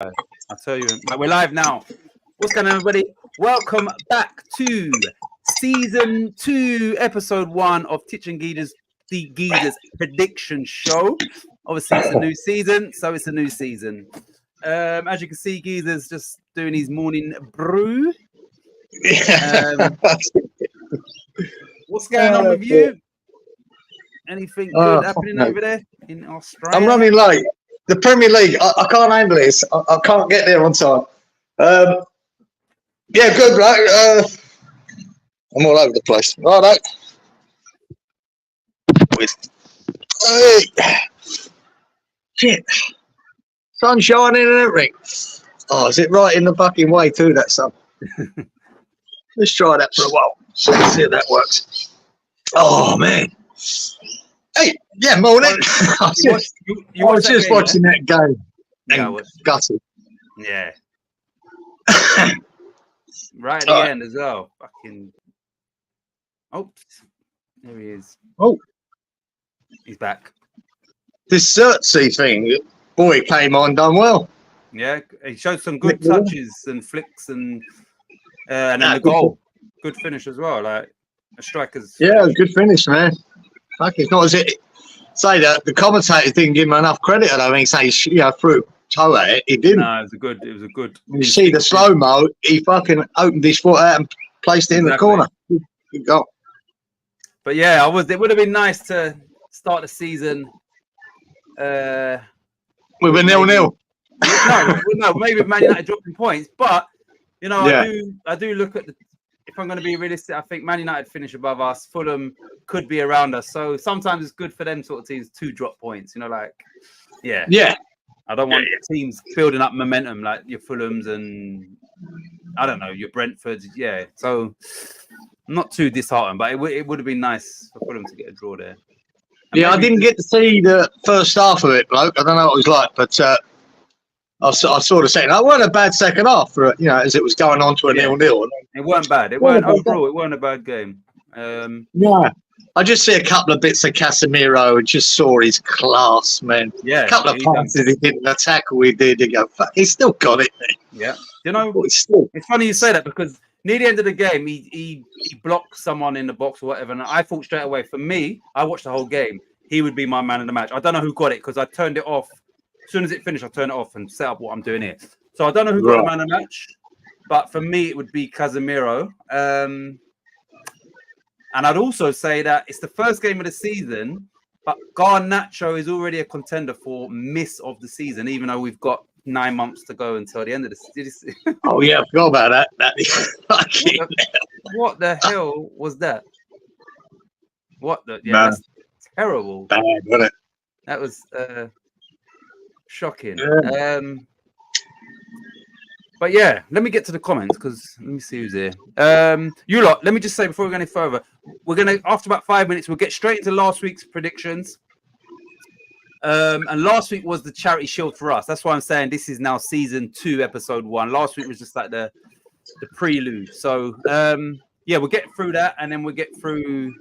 I'll tell you. Right, we're live now. What's going on, everybody? Welcome back to season 2, episode 1 of Titch and the Geezers prediction show. Obviously, it's a new season, so it's a new season. As you can see, Geezer's just doing his morning brew. What's going on with you? Anything good happening over there in Australia? I'm running late. The Premier League, I can't handle this. I can't get there on time. Yeah, good, right? I'm all over the place. Right, shit. Sun shining and everything. Oh, is it right in the fucking way too, that sun? Let's try that for a while. See if that works. Oh, man. Hey, yeah, morning. I was just watching that game. Yeah, gutted. Yeah. Right at the end as well. Fucking. Oh, there he is. Oh, he's back. This Xerxes thing, boy, came on, done well. Yeah, he showed some good touches and flicks and then the goal. Good finish as well. Like a striker's. Yeah, good finish, man. Fuck, it's not as it. Say that the commentators didn't give him enough credit. I don't think say threw toe at it. He didn't. No, it was a good. You see the slow mo. He fucking opened his foot out and placed it in the corner. Good goal. But yeah, it would have been nice to start the season with a 0-0. No, maybe Man United dropping points, but I do look at if I'm going to be realistic, I think Man United finish above us. Fulham could be around us. So sometimes it's good for them sort of teams to drop points, Yeah. I don't want teams building up momentum like your Fulhams and, I don't know, your Brentfords. Yeah. So I'm not too disheartened, but it would have been nice for Fulham to get a draw there. And I didn't get to see the first half of it, bloke. I don't know what it was like, but I saw the second. It wasn't a bad second half, as it was going on to a 0-0. It weren't bad. It weren't a bad game. Yeah, I just see a couple of bits of Casemiro and just saw his class, man. Yeah, a couple of passes he did, the tackle he did. You go, fuck, he's still got it, man. Yeah, it's funny you say that because near the end of the game, he blocked someone in the box or whatever, and I thought straight away. For me, I watched the whole game. He would be my man of the match. I don't know who got it because I turned it off. As soon as it finished, I turned it off and set up what I'm doing here. So I don't know who got the man of the match, but for me, it would be Casemiro. And I'd also say that it's the first game of the season, but Garnacho is already a contender for miss of the season, even though we've got 9 months to go until the end of the season. Oh, yeah, I forgot about that. What the hell was that? That's terrible. Bad, wasn't it? That was... shocking. Yeah. But yeah, let me get to the comments because let me see who's here. You lot, let me just say before we go any further, we're gonna after about 5 minutes, we'll get straight into last week's predictions. And last week was the Charity Shield for us. That's why I'm saying this is now season 2, episode 1. Last week was just like the prelude. So we'll get through that and then we'll get through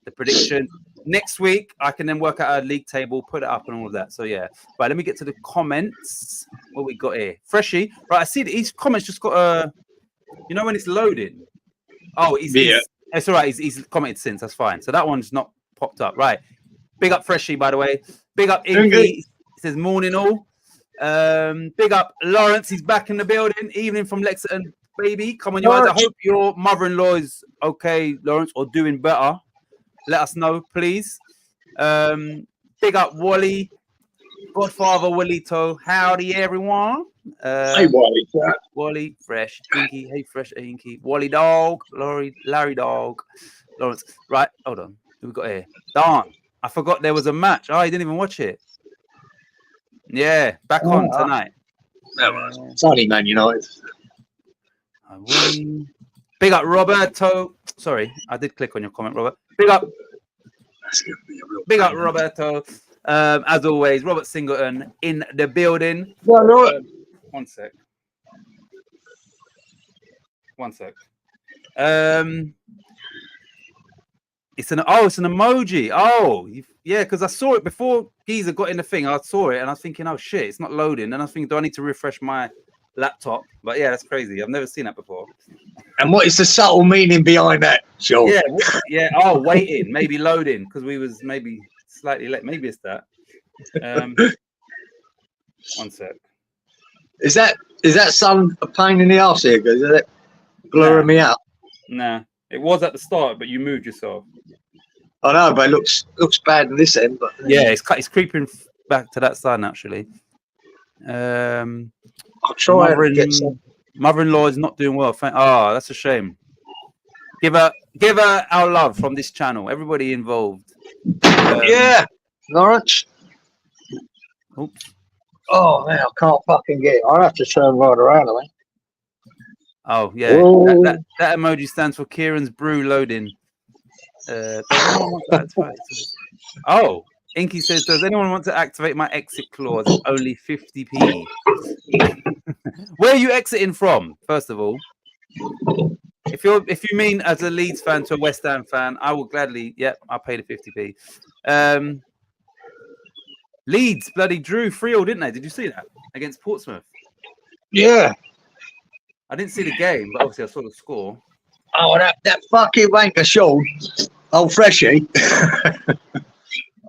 the prediction. Next week, I can then work out our league table, put it up and all of that. So, yeah. Right, let me get to the comments. What we got here? Freshie. Right, I see that his comments just got when it's loading. Oh, it's all right. He's commented since. That's fine. So that one's not popped up. Right. Big up Freshie, by the way. Big up Inky. He says, morning all. Big up Lawrence. He's back in the building. Evening from Lexington, baby. Come on, you guys. I hope your mother-in-law is okay, Lawrence, or doing better. Let us know, please. Big up Wally, Godfather Wallito. Howdy, everyone. Hey, Wally. Wally, Fresh, Inky. Hey, Fresh, Inky. Wally Dog, Larry Dog, Lawrence. Right, hold on. Who we got here? Darn, I forgot there was a match. Oh, you didn't even watch it. Yeah, back on tonight. Sorry, Man United. Big up Roberto. Sorry, I did click on your comment, Robert. Big up Roberto. As always, Robert Singleton in the building. One sec. It's an emoji. Oh, yeah, because I saw it before Geezer got in the thing. I saw it and I was thinking, oh shit, it's not loading. And I was thinking, do I need to refresh my laptop? But yeah, that's crazy. I've never seen that before. And what is the subtle meaning behind that, Sean? Yeah, yeah. Oh, waiting, maybe loading because we was maybe slightly late. Maybe it's that. One sec. Is that some a pain in the arse here? Is it blurring me out? Nah, it was at the start, but you moved yourself. I know, but it looks bad in this end. But yeah, it's creeping back to that side actually. I'll try and get some. Mother-in-law is not doing well. Oh, that's a shame. Give her our love from this channel. Everybody involved. Yeah, Lawrence. Oops. Oh man, I can't fucking get it. I'll have to turn right around, I think. Oh yeah, that emoji stands for Kieran's brew loading. Oh, Inky says, does anyone want to activate my exit clause? It's only 50p. Where are you exiting from? First of all, if you mean as a Leeds fan to a West Ham fan, I will gladly. Yep, I'll pay the 50p. Leeds bloody drew 3-0, didn't they? Did you see that against Portsmouth? Yeah. I didn't see the game, but obviously I saw the score. Oh, that fucking wanker Sean. Old Freshie.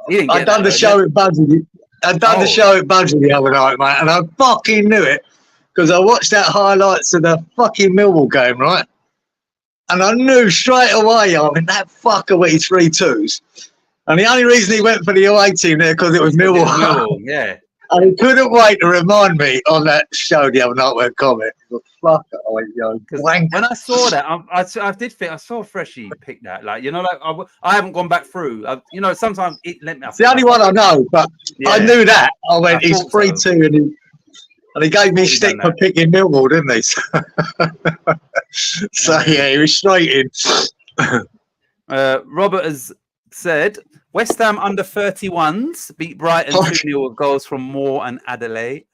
I done the show at Bugsy. The show at Bugsy the other night, mate, and I fucking knew it because I watched that highlights of the fucking Millwall game, right? And I knew straight away, I mean, that fucker with his 3-2s. And the only reason he went for the away team there because it was Millwall. Yeah. And he couldn't wait to remind me on that show the other night when comment. Fuck it, when I saw that, I did think I saw Freshie pick that. Like, you know, like I haven't gone back through. You know, sometimes it let me. It's the only one I know, but yeah. I knew that. I went, he's 3-2, and he gave me stick for picking Millwall, didn't he? So yeah, he was straight in. Robert has said West Ham under 31s beat Brighton 2-0 with goals from Moore and Adelaide.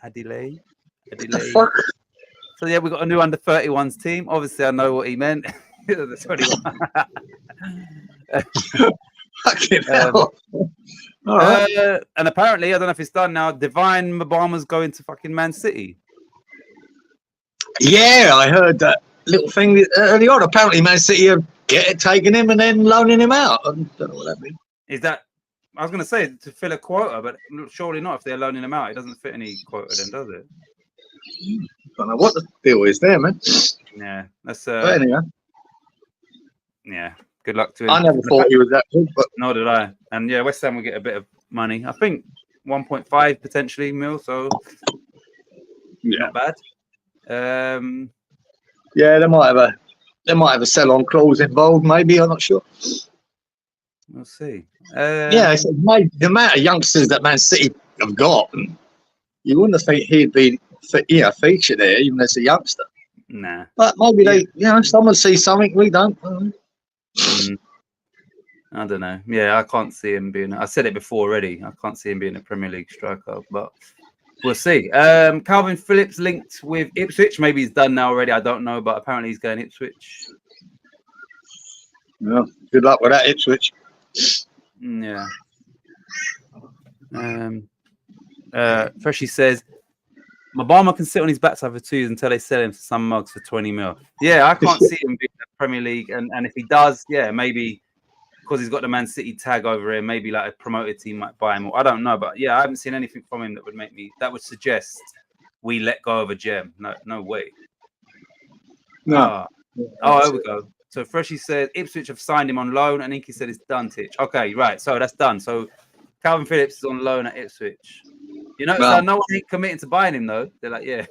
So yeah, we got a new under 31s team. Obviously, I know what he meant. The 21. Fucking hell. All right. And apparently, I don't know if it's done now. Divine Mbama's going to fucking Man City. Yeah, I heard that little thing early on. Apparently, Man City have taken him and then loaning him out. I don't know what that means. Is that? I was going to say to fill a quota, but surely not. If they're loaning him out, it doesn't fit any quota, then, does it? I don't know what the deal is there, man. Yeah, that's. But anyway. Yeah, good luck to him. I never thought he was that good, but nor did I. And yeah, West Ham will get a bit of money. I think 1.5 potentially mil. So not bad. Yeah, they might have a sell-on clause involved. Maybe, I'm not sure. We'll see. Yeah, it's the amount of youngsters that Man City have got. You wouldn't think he'd be, featured there, even as a youngster. Nah. But maybe someone sees something we don't. I don't know. Yeah, I can't see him being. I said it before already. I can't see him being a Premier League striker, but we'll see. Calvin Phillips linked with Ipswich. Maybe he's done now already. I don't know, but apparently he's going Ipswich. Yeah. Good luck with that, Ipswich. Yeah. Freshie says Mbama can sit on his backside for 2 years until they sell him for some mugs for 20 mil. Yeah, I can't see him being in the Premier League, and if he does, yeah, maybe because he's got the Man City tag over him, maybe like a promoted team might buy him. Or I don't know, but yeah, I haven't seen anything from him that would suggest we let go of a gem. No way. No. There we go. So Freshie said Ipswich have signed him on loan, and Inky said it's done, Titch. Okay, right. So that's done. So Calvin Phillips is on loan at Ipswich. You know, so no one ain't committing to buying him though. They're like, yeah,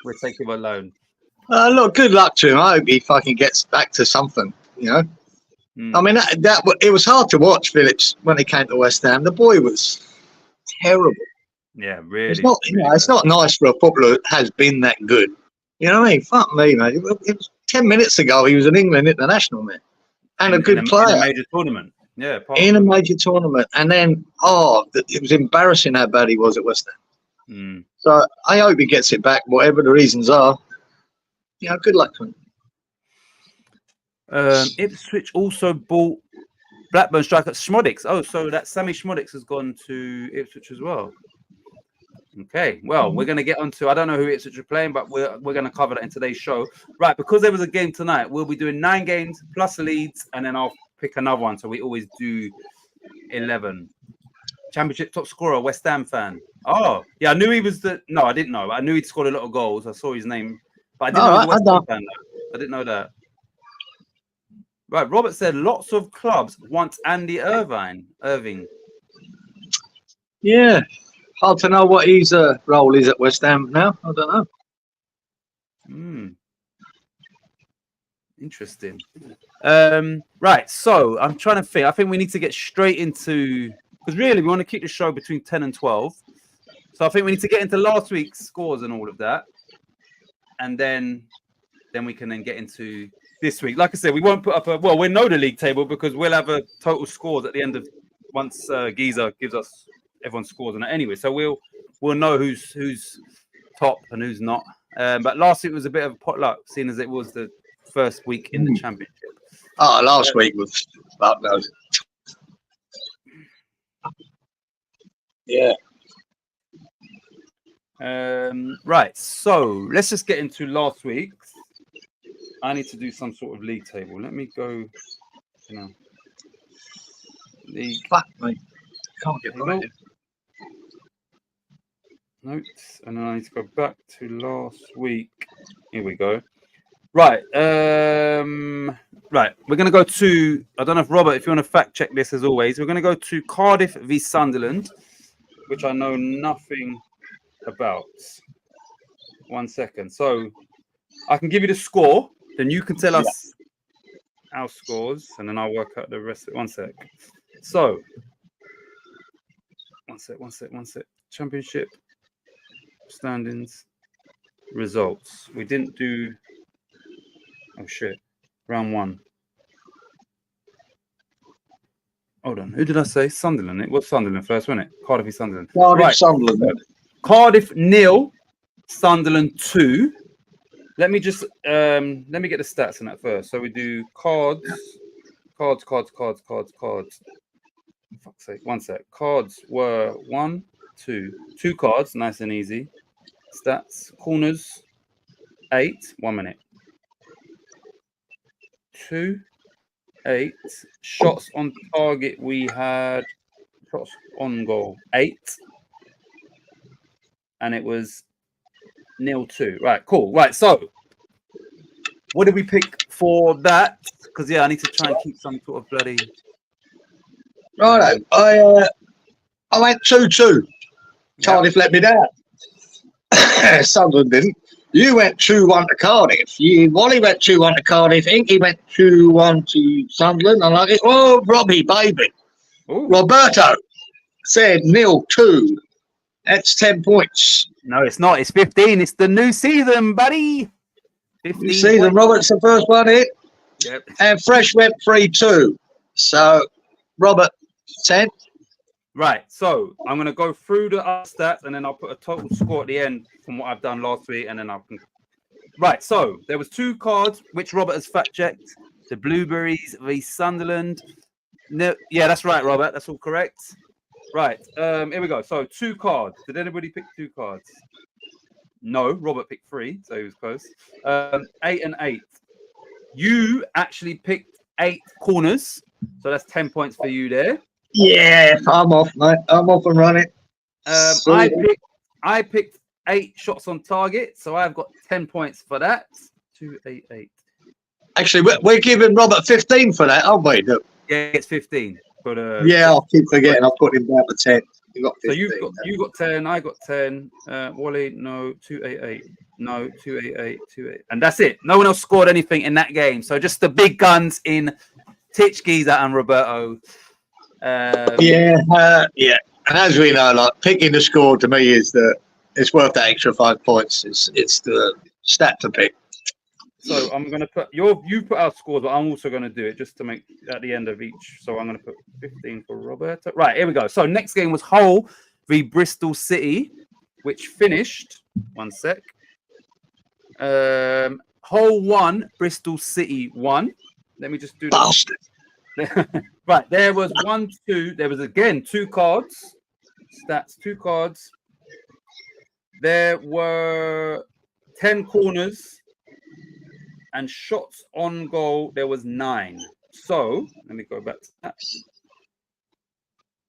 we'll take him on loan. Look, good luck to him. I hope he fucking gets back to something. You know, I mean, it was hard to watch Phillips when he came to West Ham. The boy was terrible. Yeah, really. It's not, it's not nice for a footballer that has been that good. You know what I mean? Fuck me, man. It was 10 minutes ago. He was an England international, man, and a good player in a major tournament. Yeah, in a major tournament, and then it was embarrassing how bad he was at West Ham. So I hope he gets it back, whatever the reasons are. Good luck to Ipswich also bought Blackburn striker Schmodix. Oh, so that Sammy Schmodix has gone to Ipswich as well. Okay, well, we're going to get onto, I don't know who Ipswich are playing, but we're going to cover that in today's show. Right, because there was a game tonight, we'll be doing 9 games plus Leeds, and then I'll pick another one. So we always do 11. Championship top scorer, West Ham fan. Oh, yeah, I knew he was no, I didn't know. I knew he'd scored a lot of goals. I saw his name, but I didn't know he was a West Ham fan. I didn't know that. Right, Robert said lots of clubs want Andy Irving. Yeah, hard to know what his role is at West Ham now. I don't know. Interesting. Right, so I'm trying to think. I think we need to get straight into, because really we want to keep the show between 10 and 12. So I think we need to get into last week's scores and all of that, and then we can then get into this week. Like I said, we won't put up we know the league table because we'll have a total scores at the end of once Giza gives us everyone's scores on it anyway. So we'll know who's top and who's not. But last week was a bit of a potluck, seeing as it was the first week in the championship. Oh, last week was fuck knows. Yeah. Right, so let's just get into last week's. I need to do some sort of league table. Let me go. League. Fuck me. Can't get right. Notes, and then I need to go back to last week. Here we go. Right. Right. We're gonna go to. I don't know if Robert, if you want to fact check this as always. We're gonna go to Cardiff v Sunderland, which I know nothing about. 1 second. So I can give you the score. Then you can tell us our scores, and then I'll work out the rest. 1 sec. So, 1 sec. Championship standings, results. We didn't do. Oh shit! Round 1. Hold on. Who did I say? Sunderland. It was Sunderland first, wasn't it? Cardiff v Sunderland. Cardiff, Sunderland. Cardiff 0, Sunderland 2. Let me just let me get the stats on that first. So we do cards. For fuck's sake. 1 sec. Cards were 1, 2 cards, nice and easy. Stats, corners, 8. 1 minute. 2, 8. Shots on target. We had shots on goal 8, and it was 0-2. Right, cool. Right, so what did we pick for that? Because I need to try and keep some sort of bloody. Righto. I went 2-2. Cardiff let me down. Sunderland didn't. You went 2-1 to Cardiff. Wally went 2-1 to Cardiff. Inky went 2-1 to Sunderland. And I go, oh, Robbie, baby. Ooh. Roberto said 0-2. That's 10 points. No, it's not. It's 15. It's the new season, buddy. 15 New season. Robert's the first one hit. Yep. And Fresh went 3-2. So, Robert, 10. Right. So I'm going to go through the stats and then I'll put a total score at the end from what I've done last week. And then I can. Right. So there was 2 cards, which Robert has fact checked. The Blueberries v Sunderland. No, yeah, that's right, Robert. That's all correct. Right. Here we go. So 2 cards. Did anybody pick 2 cards? No. Robert picked 3, so he was close. 8 and 8. You actually picked 8 corners, so that's 10 points for you there. Yeah, I'm off, mate. I'm off and running. I picked 8 shots on target, so I've got 10 points for that. 2, 8, 8. Actually, we're giving Robert 15 for that, aren't we? Yeah, it's 15. But yeah, I'll keep forgetting. I've got him down to 10. You got 15, so you got 10. I got 10. Wally, no. 2, 8, 8. No. 2, 8, 8. 2, 8. And that's it. No one else scored anything in that game. So just the big guns in Titch, Giza, and Roberto. Yeah. And as we know, like picking the score to me is it's worth that extra 5 points. It's the stat to pick. So I'm going to put you put our scores, but I'm also going to do it just to make at the end of each. So I'm going to put 15 for Roberto. Right, here we go. So next game was Hull v Bristol City, which finished 1 sec. Hull 1, Bristol City 1. Let me just do Bastard. Right, there was 1, 2. There was again 2 cards. Stats, 2 cards. There were 10 corners and shots on goal. There was 9. So let me go back to that.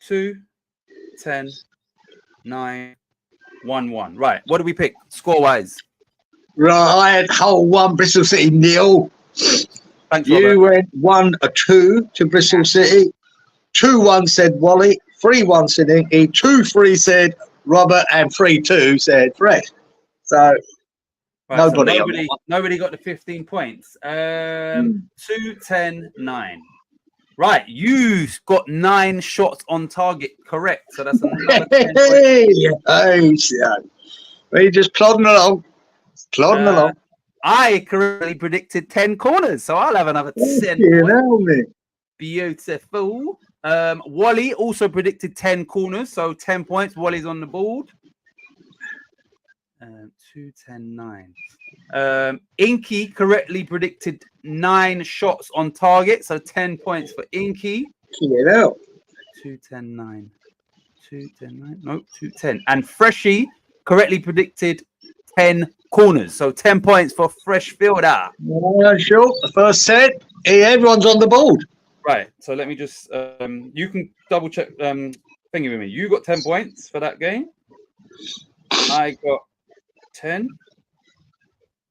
2, 10, 9, 1, 1. Right. What do we pick score wise? Right, I had Hull 1, Bristol City 0. Thanks, You Robert. went 1-2 to Bristol City. 2-1 said Wally. 3-1 said Inky. 2-3 said Robert, and 3-2 said Fresh. So Right, nobody, so nobody got the 15 points. 2, 10, 9. Right, you got 9 shots on target, correct? So that's another 10 points. Hey, son. We just plodding along. Plodding along. I correctly predicted 10 corners, so I'll have another 10 You points. know me. Beautiful. Wally also predicted 10 corners, so 10 points. Wally's on the board. 2, 10, 9. Inky correctly predicted 9 shots on target, so 10 points for Inky. You know. 2, 10, 9. 2, 10, 9. Nope, 2, 10. And Freshie correctly predicted 10 corners, so 10 points for Fresh Fielder. Sure. The first set, everyone's on the board. Right, so let me just you can double check thingy with me. You got 10 points for that game. I got 10.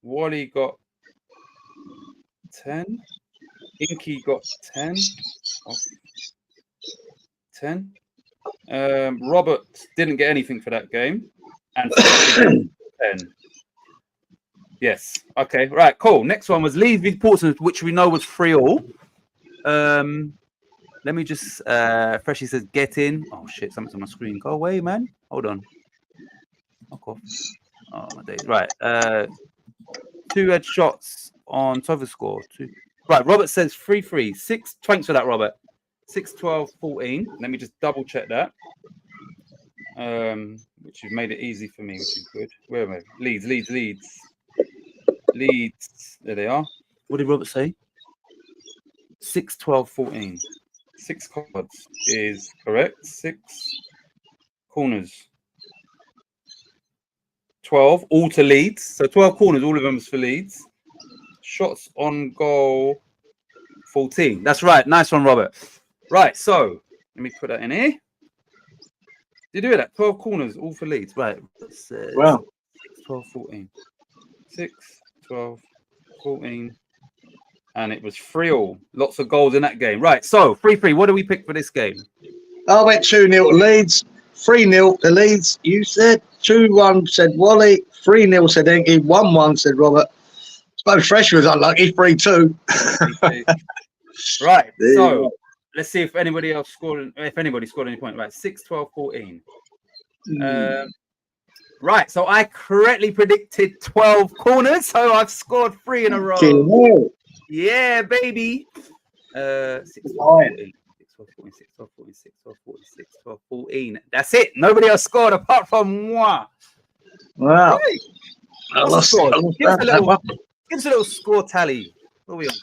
Wally got 10. Inky got 10. 10. Robert didn't get anything for that game. And 10. Yes. Okay. Right. Cool. Next one was Leeds v Portsmouth, which we know was 3-3. Let me just Freshie says get in. Oh shit, something's on my screen. Go away, man. Hold on. Fuck off. Oh my days. Right. 2 headshots on Tova score. 2. Right. Robert says 3-3. 6. Thanks for that, Robert. 6, 12, 14. Let me just double check that. Which you've made it easy for me, which is good. Where am I? Leeds. There they are. What did Robert say? 6, 12, 14. 6 cards is correct. 6 corners. 12, all to Leeds. So 12 corners, all of them is for Leeds. Shots on goal, 14. That's right. Nice one, Robert. Right, so let me put that in here. Did you do that? 12 corners, all for Leeds. Right. Wow. 6, 12, 14. 6, 12, 14. And it was 3-3. Lots of goals in that game. Right, so 3-3. What do we pick for this game? I went 2-0 to Leeds. 3-0 to Leeds. You said 2-1 said Wally. 3-0 said Inky. 1-1 said Robert. I suppose Fresh was unlucky. 3-2. Right. So let's see if anybody else scored. If anybody scored any point. Right. 6, 12, 14. Right. So I correctly predicted 12 corners. So I've scored 3 in a row. Yeah, baby. 6, 12, 14. 6, 12, 14. 6, 12, 14. 6, 12, 14. 6, 12, 14. That's it. Nobody else scored apart from moi. Wow. Right. I lost it. Give us a little score tally. What are we on?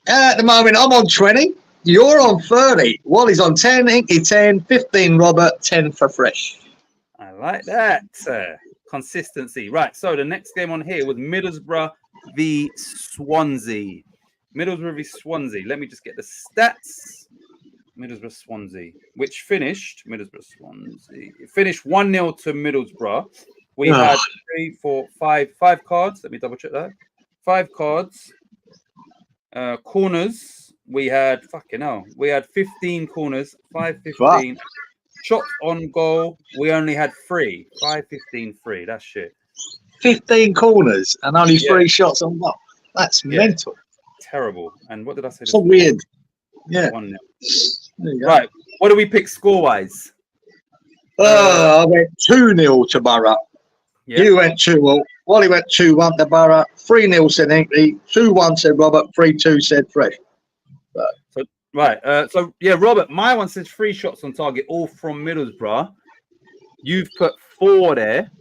At the moment, I'm on 20. You're on 30. Wally's on 10. Inky 10. 15 Robert. 10 for Fresh. I like that. Consistency. Right. So the next game on here was Middlesbrough v Swansea. Middlesbrough v Swansea. Let me just get the stats. Middlesbrough Swansea, which finished Swansea. It finished 1-0 to Middlesbrough. We had 3, 4, 5 cards. Let me double check that. 5 cards. Corners. We had we had 15 corners. 5, 15. Wow. Shots on goal. We only had 3. 5, 15, 3. That's shit. 15 corners and only 3 shots on goal. That's mental. Terrible. And what did I say? So weird. Yeah. 1-0. Right. What do we pick score-wise? I went 2-0 to Borough. Yeah. You went 2-0. Wally went 2-1 to Borough. 3-0 said Inky. 2-1 said Robert. 3-2 said Fresh. So Robert, my one says 3 shots on target, all from Middlesbrough. You've put 4 there.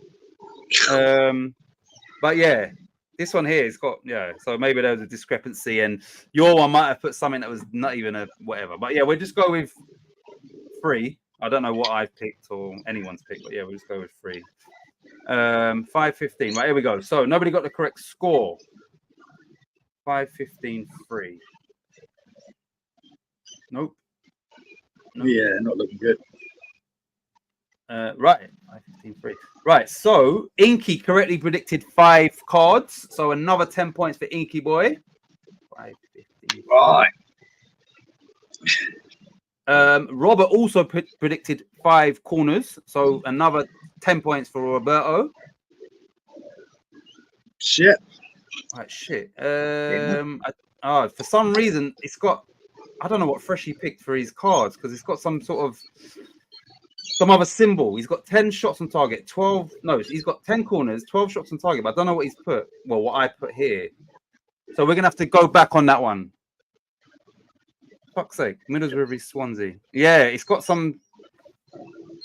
But yeah, This one here, it's got, yeah. So maybe there was a discrepancy, and your one might have put something that was not even a whatever. But yeah, we'll just go with 3. I don't know what I've picked or anyone's picked, but yeah, we'll just go with 3. 5-15. Right, here we go. So nobody got the correct score. 5-15-3. Nope. Yeah, not looking good. Right, 5-15-3. Right, so Inky correctly predicted 5 cards. So another 10 points for Inky boy. 5-15. Right. Robert also predicted 5 corners. So another 10 points for Roberto. Shit. Right, shit. For some reason, it's got, I don't know what Freshie picked for his cards because it's got some sort of, some other symbol. He's got 10 shots on target, 12. No, he's got 10 corners, 12 shots on target, but I don't know what he's put. Well, what I put here. So we're going to have to go back on that one. Fuck's sake. Middlesbrough v Swansea. Yeah, it's got some,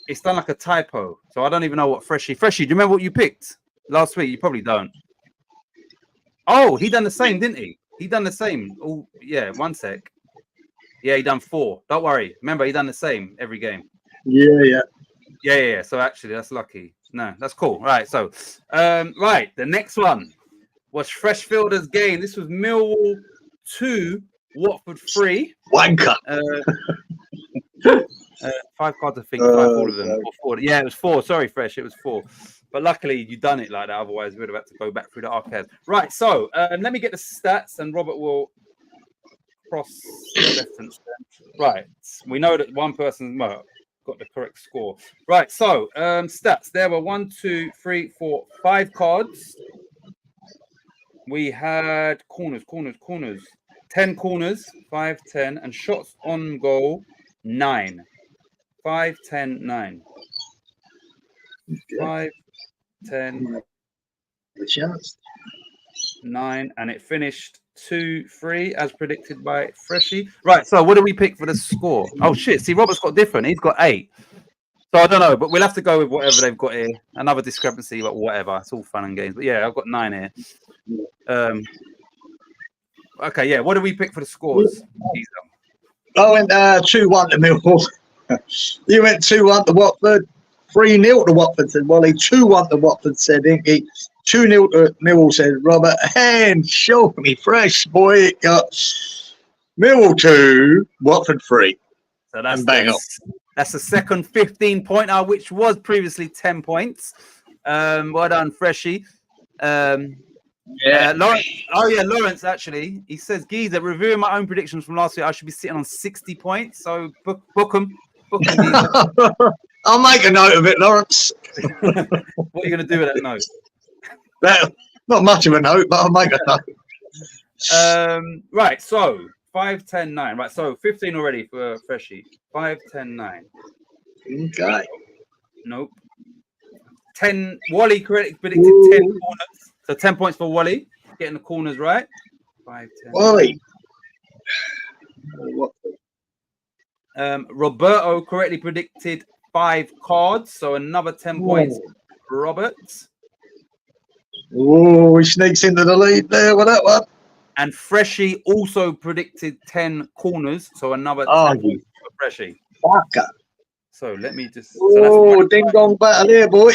it's done like a typo. So I don't even know what Freshie. Freshie, do you remember what you picked last week? You probably don't. Oh, he done the same, didn't he? He done the same. Oh, yeah, 1 sec. Yeah, he done 4. Don't worry. Remember, he done the same every game. Yeah. So actually, that's lucky. No, that's cool. Right. So, right. The next one was Freshfielder's game. This was Millwall 2, Watford 3. Wanker. 5 cards, I think. 5, all of them. Or 4. Yeah, it was 4. Sorry, Fresh. It was 4. But luckily, you done it like that. Otherwise, we would have had to go back through the archives. Right. So, let me get the stats, and Robert will cross-reference them. Right. We know that one person got the correct score. Right. So, stats. There were 1, 2, 3, 4, 5 cards. We had corners. 10 corners, 5, 10, and shots on goal, 9. 5, 10, 9. 5, 10, The chance. 9, and it finished 2-3 as predicted by Freshie. Right, so what do we pick for the score? Oh shit, see, Robert's got different. He's got 8. So I don't know, but we'll have to go with whatever they've got here. Another discrepancy, but whatever. It's all fun and games. But yeah, I've got 9 here. Okay, yeah. What do we pick for the scores? I went 2-1 to Millwall. You went 2-1 to Watford. 3-0 to Watford, said Wally. 2-1 to Watford, said Inky. 2-0 to Millwall, said Robert. And show me fresh, boy. It got Millwall 2, Watford 3. So that's the second 15-pointer, which was previously 10 points. Well done, Freshie. Lawrence. Oh yeah, Lawrence. Actually, he says, "Geezer, reviewing my own predictions from last week, I should be sitting on 60 points. So book them. I'll make a note of it, Lawrence. What are you going to do with that note? Not much of a note, but I'll make a note. Right. So 5, 10, 9. Right. So 15 already for Freshie. 5, 10, 9. Okay. Nope. 10. Wally predicted 10 corners. So 10 points for Wally, getting the corners right. 5, 10. Wally. Roberto correctly predicted 5 cards, so another 10 points for Robert. Oh, he sneaks into the lead there with that one. And Freshie also predicted 10 corners, so another 10 points for Freshie. Fucker. So let me just. Oh, ding dong battle here, boy.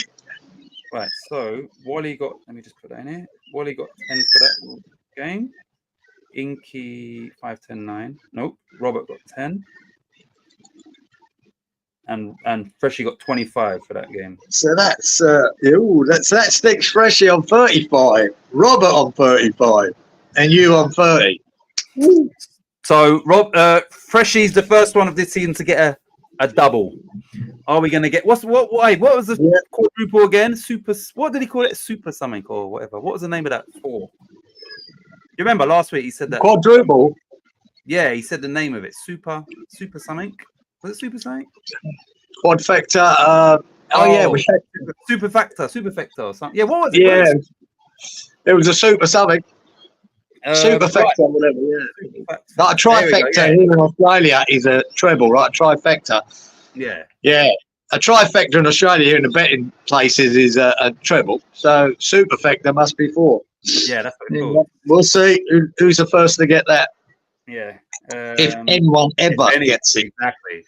Right, so Wally got, let me just put that in here. Wally got 10 for that game. Inky 5, 10, 9. Nope. Robert got 10. And Freshie got 25 for that game. So that's that sticks Freshie on 35, Robert on 35, and you on 30. So Freshie's the first one of this season to get a double. Are we going to get what was the quadruple again? Super. What did he call it? Super something or whatever. What was the name of that for? You remember last week he said that quadruple. Yeah, he said the name of it. Super something. Was it super something? Quadfecta. We had Superfecta or something. Yeah, what was it? Yeah, it was a super something. Superfecta, whatever. Yeah, like a trifecta here in Australia is a treble, right? A trifecta. Yeah. A trifecta in Australia here in the betting places is a treble. So superfecta must be 4. Yeah, that's what it's called. We'll see who's the first to get that. Yeah. If anyone ever Any- gets it. Exactly.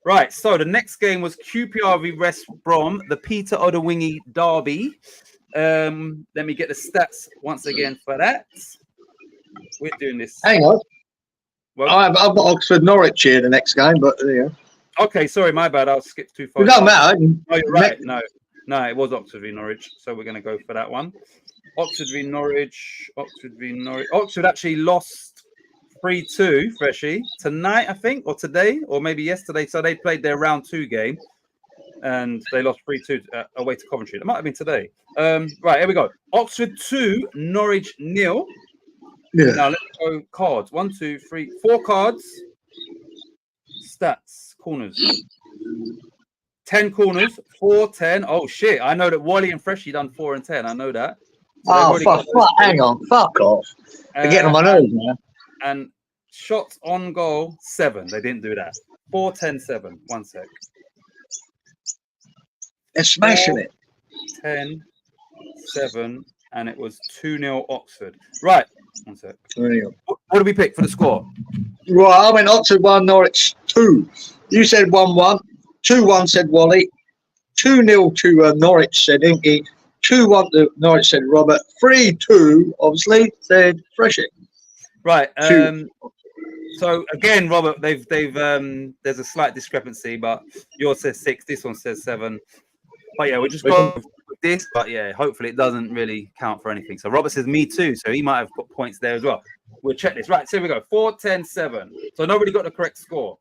Right, so the next game was QPR v West Brom, the Peter Odewingie derby. Let me get the stats once again for that. We're doing this. Hang on. Well, I've got Oxford Norwich here the next game, but there you go. okay, sorry, my bad. I'll skip too far. It doesn't matter. No, you're right. No, it was Oxford v Norwich, so we're going to go for that one. Oxford v Norwich. Oxford actually lost 3-2, Freshie, tonight, I think, or today, or maybe yesterday. So they played their round 2 game, and they lost 3-2 away to Coventry. It might have been today. Right, here we go. Oxford 2, Norwich 0. Yeah. Now let's go cards. 1, 2, 3, 4 cards. Stats, corners. 10 corners, 4, 10. Oh shit! I know that Wally and Freshie done 4 and 10. I know that. So Oh, fuck, hang on. Fuck off. They're getting on my nerves now. And shots on goal, 7. They didn't do that. 4, 10, 7. 1 sec. They're smashing it. 10, 7, and it was 2-0 Oxford. Right. 1 sec. There you go. What did we pick for the score? Right, I went Oxford 1, Norwich 2. You said 1-1. 2-1 said Wally. 2-0 to Norwich said Inky. 2-1 to Norwich said Robert. 3-2, obviously, said Freshie. Right. So again, Robert, they've there's a slight discrepancy, but yours says 6, this one says 7. But yeah, we'll just go with this. But yeah, hopefully it doesn't really count for anything. So Robert says me too, so he might have got points there as well. We'll check this. Right, so here we go. 4, 10, 7. So nobody got the correct score.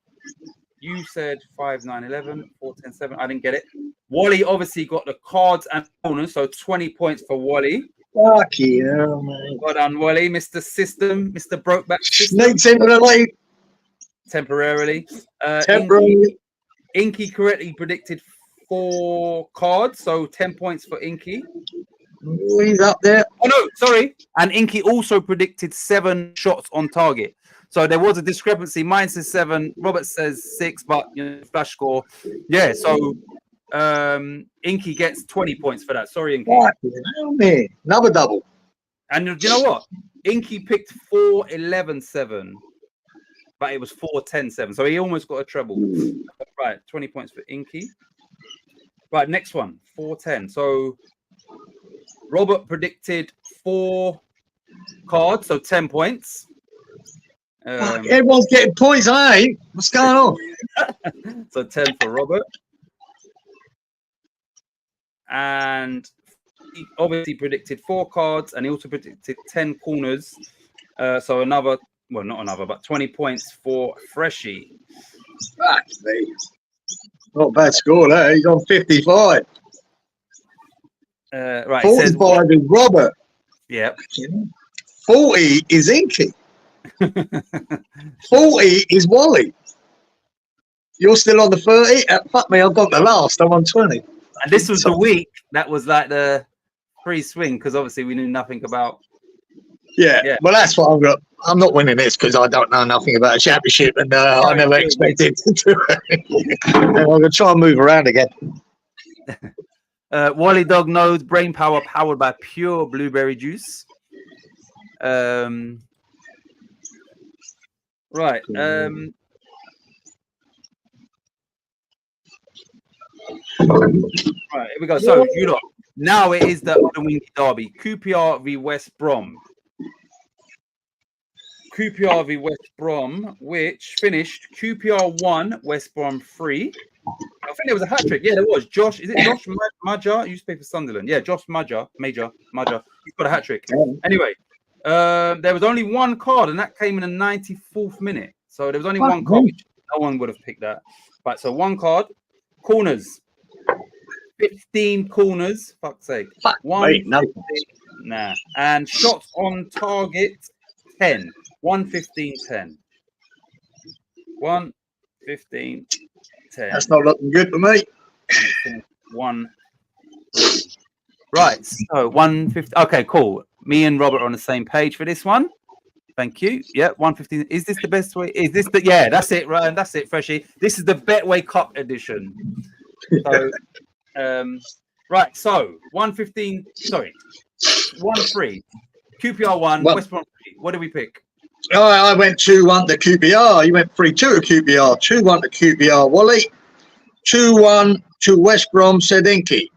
You said 5, 9, 11, 4, 10, 7. I didn't get it. Wally obviously got the cards and corners, so 20 points for Wally. Fuck you, man. Well done, Wally. Mr. System, Mr. Brokeback System. Sneaks into the lead. Temporarily. Temporarily. Inky correctly predicted 4 cards, so 10 points for Inky. He's up there. Oh, no, sorry. And Inky also predicted 7 shots on target. So there was a discrepancy. Mine says 7, Robert says 6, but flash score. Yeah, so Inky gets 20 points for that. Sorry, Inky. Man. Another double. And do you know what? Inky picked 4, 11, 7, but it was 4, 10, 7. So he almost got a treble. Right, 20 points for Inky. Right, next one, 4, 10. So Robert predicted 4 cards, so 10 points. Everyone's getting points, I ain't. What's going on? So 10 for Robert. And he obviously predicted 4 cards, and he also predicted 10 corners. So another, well, not another, but 20 points for Freshie. Fuck me. Not a bad score, there. He's on 55. Right, 45 is Robert. Yeah. 40 is Inky. 40 is Wally. You're still on the 30? Fuck me, I've got the last. I'm on 20. And this was the week that was like the free swing, because obviously we knew nothing about. Yeah. Well, that's what I've got. I'm not winning this because I don't know nothing about a championship, and I never expected to do it. I'm going to try and move around again. Wally Dog knows brain power powered by pure blueberry juice. Right. Right, here we go. So, you know, now it is the Odewingie derby. QPR v West Brom. QPR v West Brom, which finished QPR 1, West Brom 3. I think there was a hat trick. Yeah, there was. Josh, is it Josh Maja? He used to play for Sunderland. Yeah, Josh Maja. He's got a hat trick. Anyway, there was only 1 card, and that came in the 94th minute. So there was only 1 card, which no one would have picked that. Right, so 1 card. Corners. 15 corners. Fuck's sake. Nah. And shots on target, 10. 1, 15, 10. 1, 15, 10. That's not looking good for me. 1. Right, so 150. Okay, cool. Me and Robert are on the same page for this one. Thank you. Yeah, 115. Is this the best way? Is this the? Yeah, that's it, Ryan. That's it, Freshie. This is the Betway Cup edition. So, right. So 115. Sorry. 1-3. QPR 1, Well- West Brom 3. What did we pick? I went 2-1 to QPR. You went 3-2 to QPR. 2-1 to QPR. Wally. 2-1 to West Brom. Sedinki.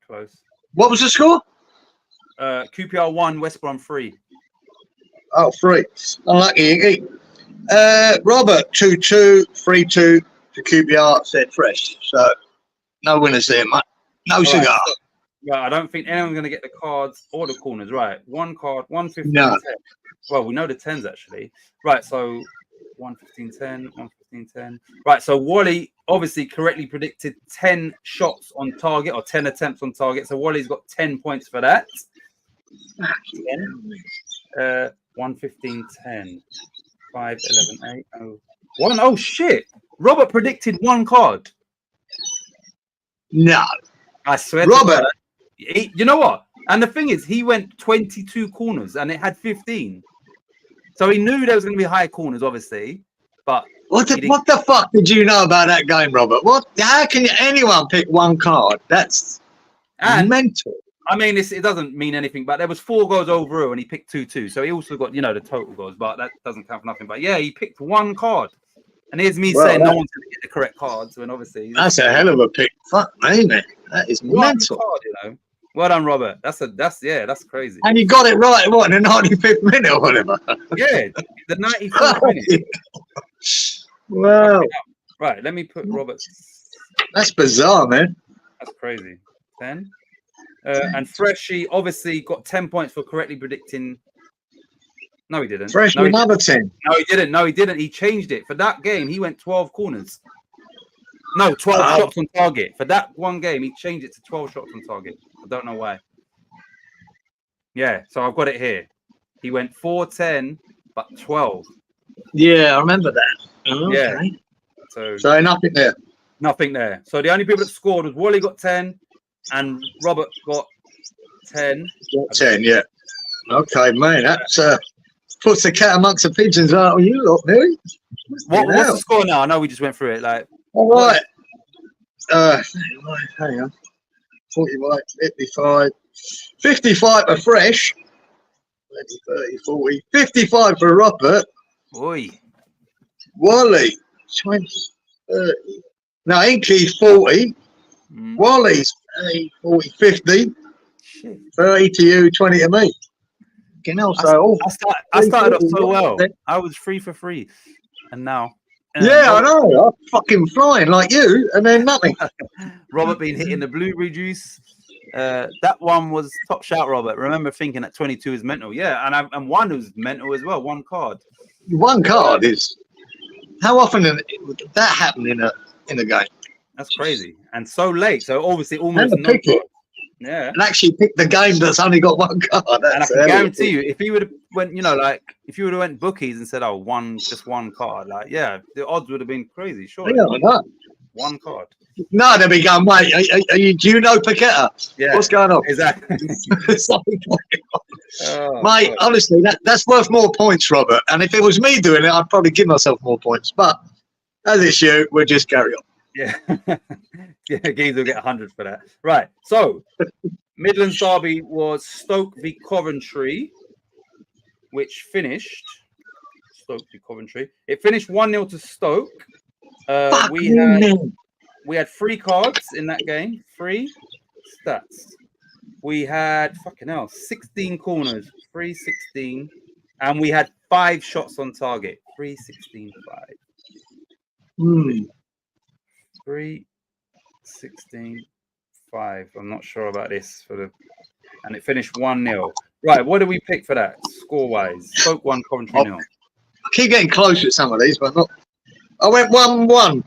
Close. What was the score? QPR 1, West Brom 3. Oh, 3. Unlucky, Inky. Robert, 2-2, 3-2 to QPR, said fresh. So, no winners there, mate. No cigar. Right, I don't think anyone's going to get the cards or the corners. Right, one card, 115, No. 10. Well, we know the 10s actually. Right, so 115, 10, 115, 10. Right, so Wally obviously correctly predicted 10 shots on target or 10 attempts on target. So Wally's got 10 points for that. 10. 115, 10. 5, 11, 8, 0. 1. Oh, shit. Robert predicted one card. No. I swear to Robert. God. You know what? And the thing is, he went 22 corners and it had 15. So he knew there was going to be high corners, obviously. But What the fuck did you know about that game, Robert? How can anyone pick one card? That's mental. I mean, it doesn't mean anything, but there was 4 goals overall and he picked 2-2. So he also got, the total goals, but that doesn't count for nothing. But yeah, he picked one card. And here's me saying no one's going to get the correct cards when obviously... That's a hell of a pick. Fuck me, man. That is one mental. card, Well done, Robert. That's crazy. And you got it right, in the 95th minute or whatever? Yeah, the 94th minute. Wow. Right, let me put Robert's... That's bizarre, man. That's crazy. 10. And Freshy obviously got 10 points for correctly predicting. No, he didn't. Fresh, another 10. No, he didn't. No, he didn't. He changed it. For that game, he went 12 corners. No, 12 shots on target. For that one game, he changed it to 12 shots on target. I don't know why. Yeah, so I've got it here. He went 4-10, but 12. Yeah, I remember that. Oh, Yeah. Okay. So nothing there. Nothing there. So the only people that scored was Wally got 10 and Robert got 10. 10, yeah. Okay, man. That's puts the cat amongst the pigeons. Oh, you lot, really? What's the score now? I know we just went through it. Like, all right. Hang on. 45, 55. 55 for Fresh. 30, 40. 55 for Robert. oi. Wally, 20, 30. Now, Inky, 40. Wally's 40, 50. Shit. 30 to you, 20 to me. I started off so well. I was 3 for 3. And now. Yeah, I know. I'm fucking flying like you, and then nothing. Robert being hitting the blueberry juice. That one was top shout, Robert. Remember thinking that 22 is mental. Yeah, and one was mental as well. One card. One card is. How often would that happen in a game? That's crazy. And so late. So obviously almost no pick it. Yeah. And actually pick the game that's only got one card. And I can guarantee you, if he would have went, if you would have went bookies and said, "Oh, just one card," like, yeah, the odds would have been crazy. Sure. Yeah, I know. One card. No, they'll be going, wait, do you know Paqueta? Yeah. What's going on? Exactly. Something going on. Oh, mate, God. honestly, that's worth more points, Robert. And if it was me doing it, I'd probably give myself more points. But as it's you, we'll just carry on. Yeah. Yeah, Geese will get 100 for that. Right. So, Midlands Derby was Stoke v Coventry, which finished Stoke v Coventry. It finished 1-0 to Stoke. We had 3 cards in that game. 3 stats. We had 16 corners, 3-16, and we had 5 shots on target. 3-16, 5. 3-16, 5. I'm not sure about this and it finished 1-0. Right, what did we pick for that score wise? Stoke 1, Coventry 0. I keep getting close with some of these, but not. I went 1-1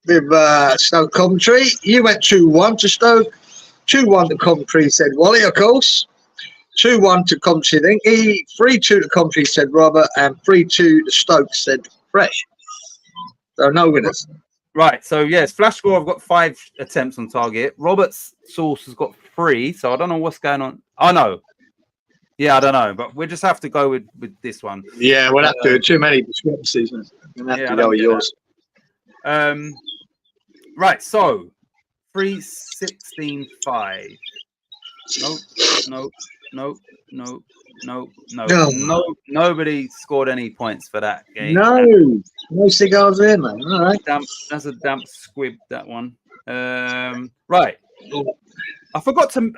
with Stoke Coventry. You went 2-1 to Stoke. 2-1 to Coventry, said Wally, of course. 2-1 to Coventry, then 3-2 to Coventry, said Robert, and 3-2 to Stoke, said Fresh. So no winners. Right, so yes, flash score, I've got 5 attempts on target. Robert's source has got 3, so I don't know what's going on. Oh, no. Yeah, I don't know, but we'll just have to go with this one. Yeah, we'll have to. Too many discrepancies. We'll have to go with yours. Right, so 3-16-5. Nobody scored any points for that game. No cigars there, man. All right. That's a damp squib, that one. Right. I forgot to.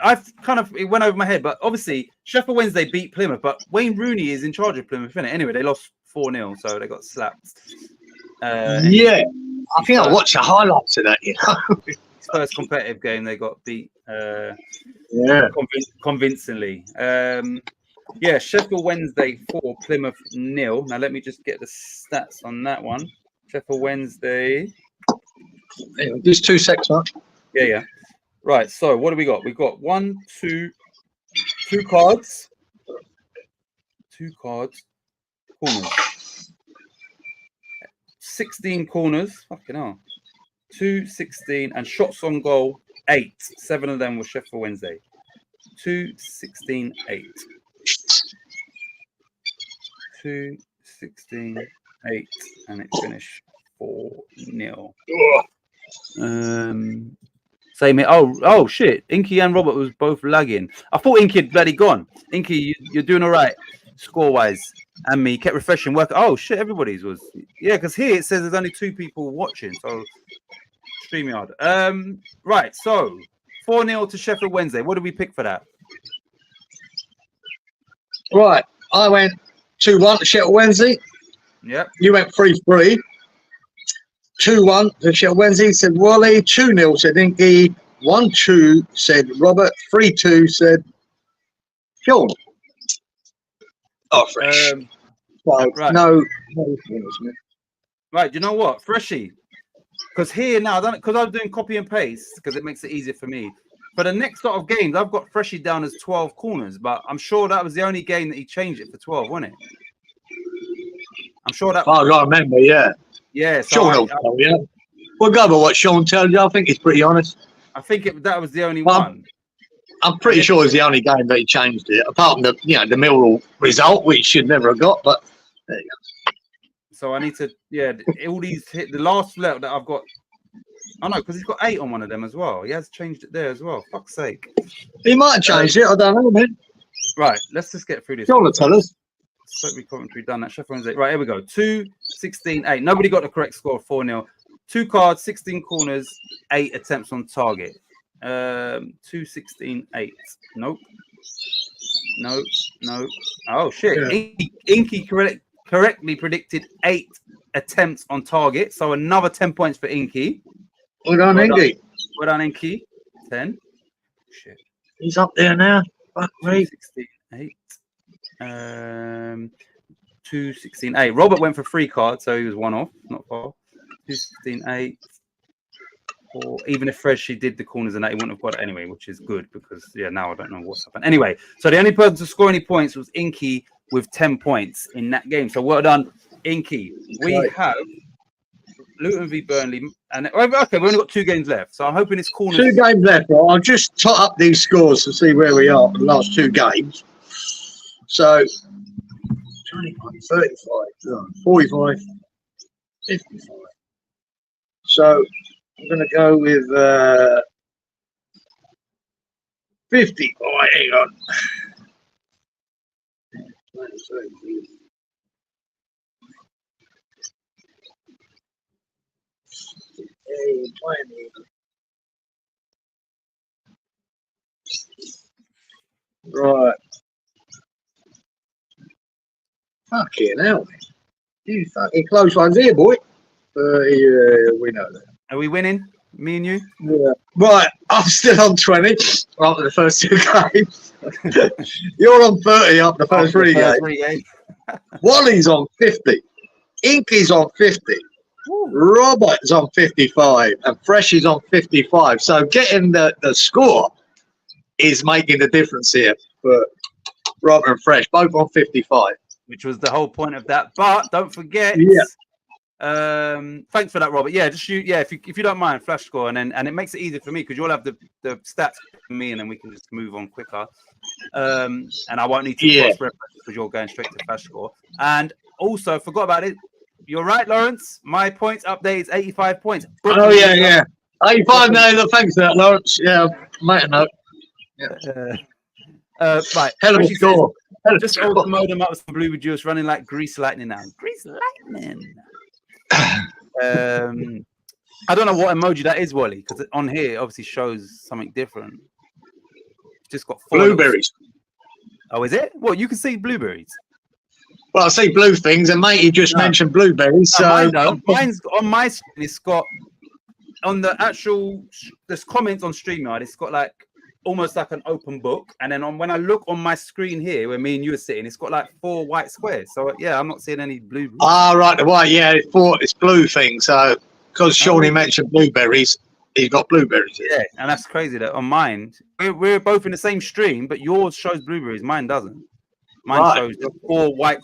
It went over my head, but obviously Sheffield Wednesday beat Plymouth, but Wayne Rooney is in charge of Plymouth, isn't it? Anyway, they lost 4-0, so they got slapped. Yeah, I think I watched the highlights of that. You know, his first competitive game, they got beat. Convincingly. Yeah, Sheffield Wednesday 4, Plymouth 0. Now let me just get the stats on that one. Sheffield Wednesday. Just 2 seconds, Mark. Yeah. Right. So what do we got? We've got 2 cards. 2 cards. Corners. 16 corners. Fucking hell. 2, 16, and shots on goal 8. 7 of them were Sheffield Wednesday. 2, 16, 8. 2, 16, 8, and it finished 4-0. Same here. Oh shit! Inky and Robert was both lagging. I thought Inky had bloody gone. Inky, you're doing all right score wise, and me kept refreshing work. Oh shit! Everybody's was because here it says there's only 2 people watching, so StreamYard. Right, so 4-0 to Sheffield Wednesday. What did we pick for that? Right, I went 2-1 to Sheffield Wednesday. Yep. You went 3-3. 2-1 to Sheffield Wednesday, said Wally. 2-0 said Inky. 1-2 said Robert. 3-2 said Sean. Oh, fresh. Right. No. Right, you know what? Freshie. Because here now, because I'm doing copy and paste, because it makes it easier for me. For the next lot of games, I've got Freshie down as 12 corners, but I'm sure that was the only game that he changed it for 12, wasn't it? I'm sure that. Oh, I remember, yeah. Yeah, so Sean will tell you. We'll go by what Sean tells you. I think he's pretty honest. I think that was the only one. I'm pretty sure it's the only game that he changed it, apart from the Millwall result, which he should never have got. But there you go. So I need to, all these hit the last letter that I've got. Oh no, because he's got 8 on one of them as well. He has changed it there as well. Fuck's sake. He might have changed it. I don't know, man. Right, let's just get through this. Sean will tell us. Soapy Coventry done that. Sheffield Wednesday. Right, here we go. 2, 16, 8. Nobody got the correct score of 4-0. 2 cards, 16 corners, 8 attempts on target. 2, 16, 8. Nope. Oh shit. Yeah. Inky correctly predicted 8 attempts on target. So another 10 points for Inky. Well done, Inky. Well done, Inky. 10. Shit. He's up there now. Fuck me. 16, 8. 2, 16, 8. Robert went for 3 cards, so he was 1 off, not far. 2, 16, 8. Or even if Freshie did the corners and that, he wouldn't have got it anyway, which is good because now I don't know what's happened. Anyway, so the only person to score any points was Inky with 10 points in that game. So well done, Inky. We have Luton v Burnley, and okay, we've only got 2 games left, so I'm hoping it's corners. 2 games left. Right? I'll just tot up these scores to see where we are for the last 2 games. So 25, 35, 45, 55. So I'm going to go with 50. Oh, hang on. 20, 30, 20. Right. Fucking hell. You fucking close ones here, boy. We know that. Are we winning? Me and you? Yeah. Right. I'm still on 20 after the first 2 games. You're on 30 after the first 3 games. Wally's on 50. Inky's on 50. Ooh. Robert's on 55. And Freshie's on 55. So getting the score is making the difference here for Robert and Fresh, both on 55. Which was the whole point of that. But don't forget. Thanks for that, Robert. Yeah, just shoot. Yeah, if you don't mind, flash score, and it makes it easier for me because you'll have the stats for me, and then we can just move on quicker. And I won't need to cross reference because you're going straight to flash score. And also, forgot about it. You're right, Lawrence. My points update is 85 points. Oh yeah. 85 now. Thanks for that, Lawrence. Yeah, mate, no. Right. Hell of a Richie says, score. Hell of a just score. hold the modem up with some Blueberry juice running like grease lightning now. Grease lightning. I don't know what emoji that is, Wally, because on here it obviously shows something different. It's just got 4 Blueberries. Oh, is it? Well, you can see blueberries. Well, I see blue things, and mate, you just mentioned blueberries. No, So mine don't. Mine's on my screen. It's got on the actual. There's comments on StreamYard. It's got like almost like an open book, and then when I look on my screen here, where me and you are sitting, it's got like 4 white squares. So yeah, I'm not seeing any blueberries. Ah, right, the white. Yeah, it's blue thing. So because Shawnee mentioned blueberries, he's got blueberries. Yeah, and that's crazy that on mine, we're both in the same stream, but yours shows blueberries, mine doesn't. Mine shows 4 white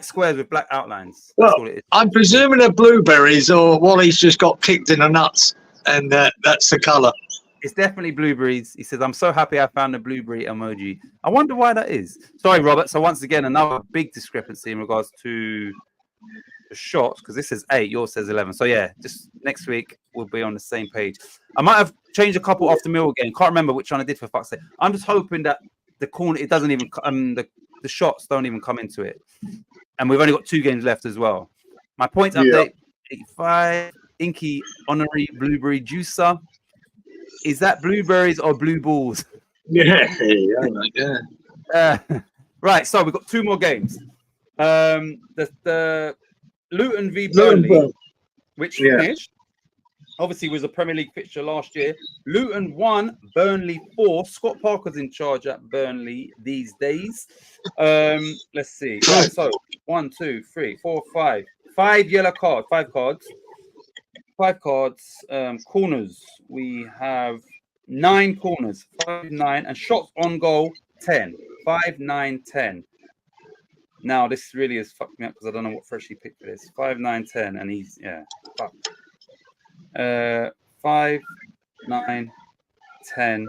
squares with black outlines. That's all it is. I'm presuming they're blueberries, or Wally's just got kicked in the nuts, and that's the colour. It's definitely blueberries. He says, I'm so happy I found a blueberry emoji. I wonder why that is. Sorry, Robert. So once again, another big discrepancy in regards to the shots, because this says 8, yours says 11. So yeah, just next week we'll be on the same page. I might have changed a couple off the mill again. Can't remember which one I did, for fuck's sake. I'm just hoping that the corner, it doesn't even the shots don't even come into it, and we've only got 2 games left as well. My points update: 85. Inky honorary blueberry juicer. Is that blueberries or blue balls? Yeah. Right. So we've got 2 more games. The Luton v Burnley, which finished. Obviously, was a Premier League fixture last year. Luton 1, Burnley 4. Scott Parker's in charge at Burnley these days. Let's see. Right, so 1, 2, 3, 4, 5. 5 yellow cards. 5 cards. 5 cards. Corners. We have 9 corners. 5, 9, and shots on goal 10. 5, 9, 10. Now this really has fucked me up because I don't know what fresh he picked for this. 5, 9, 10, and he's fuck. 5, 9, 10,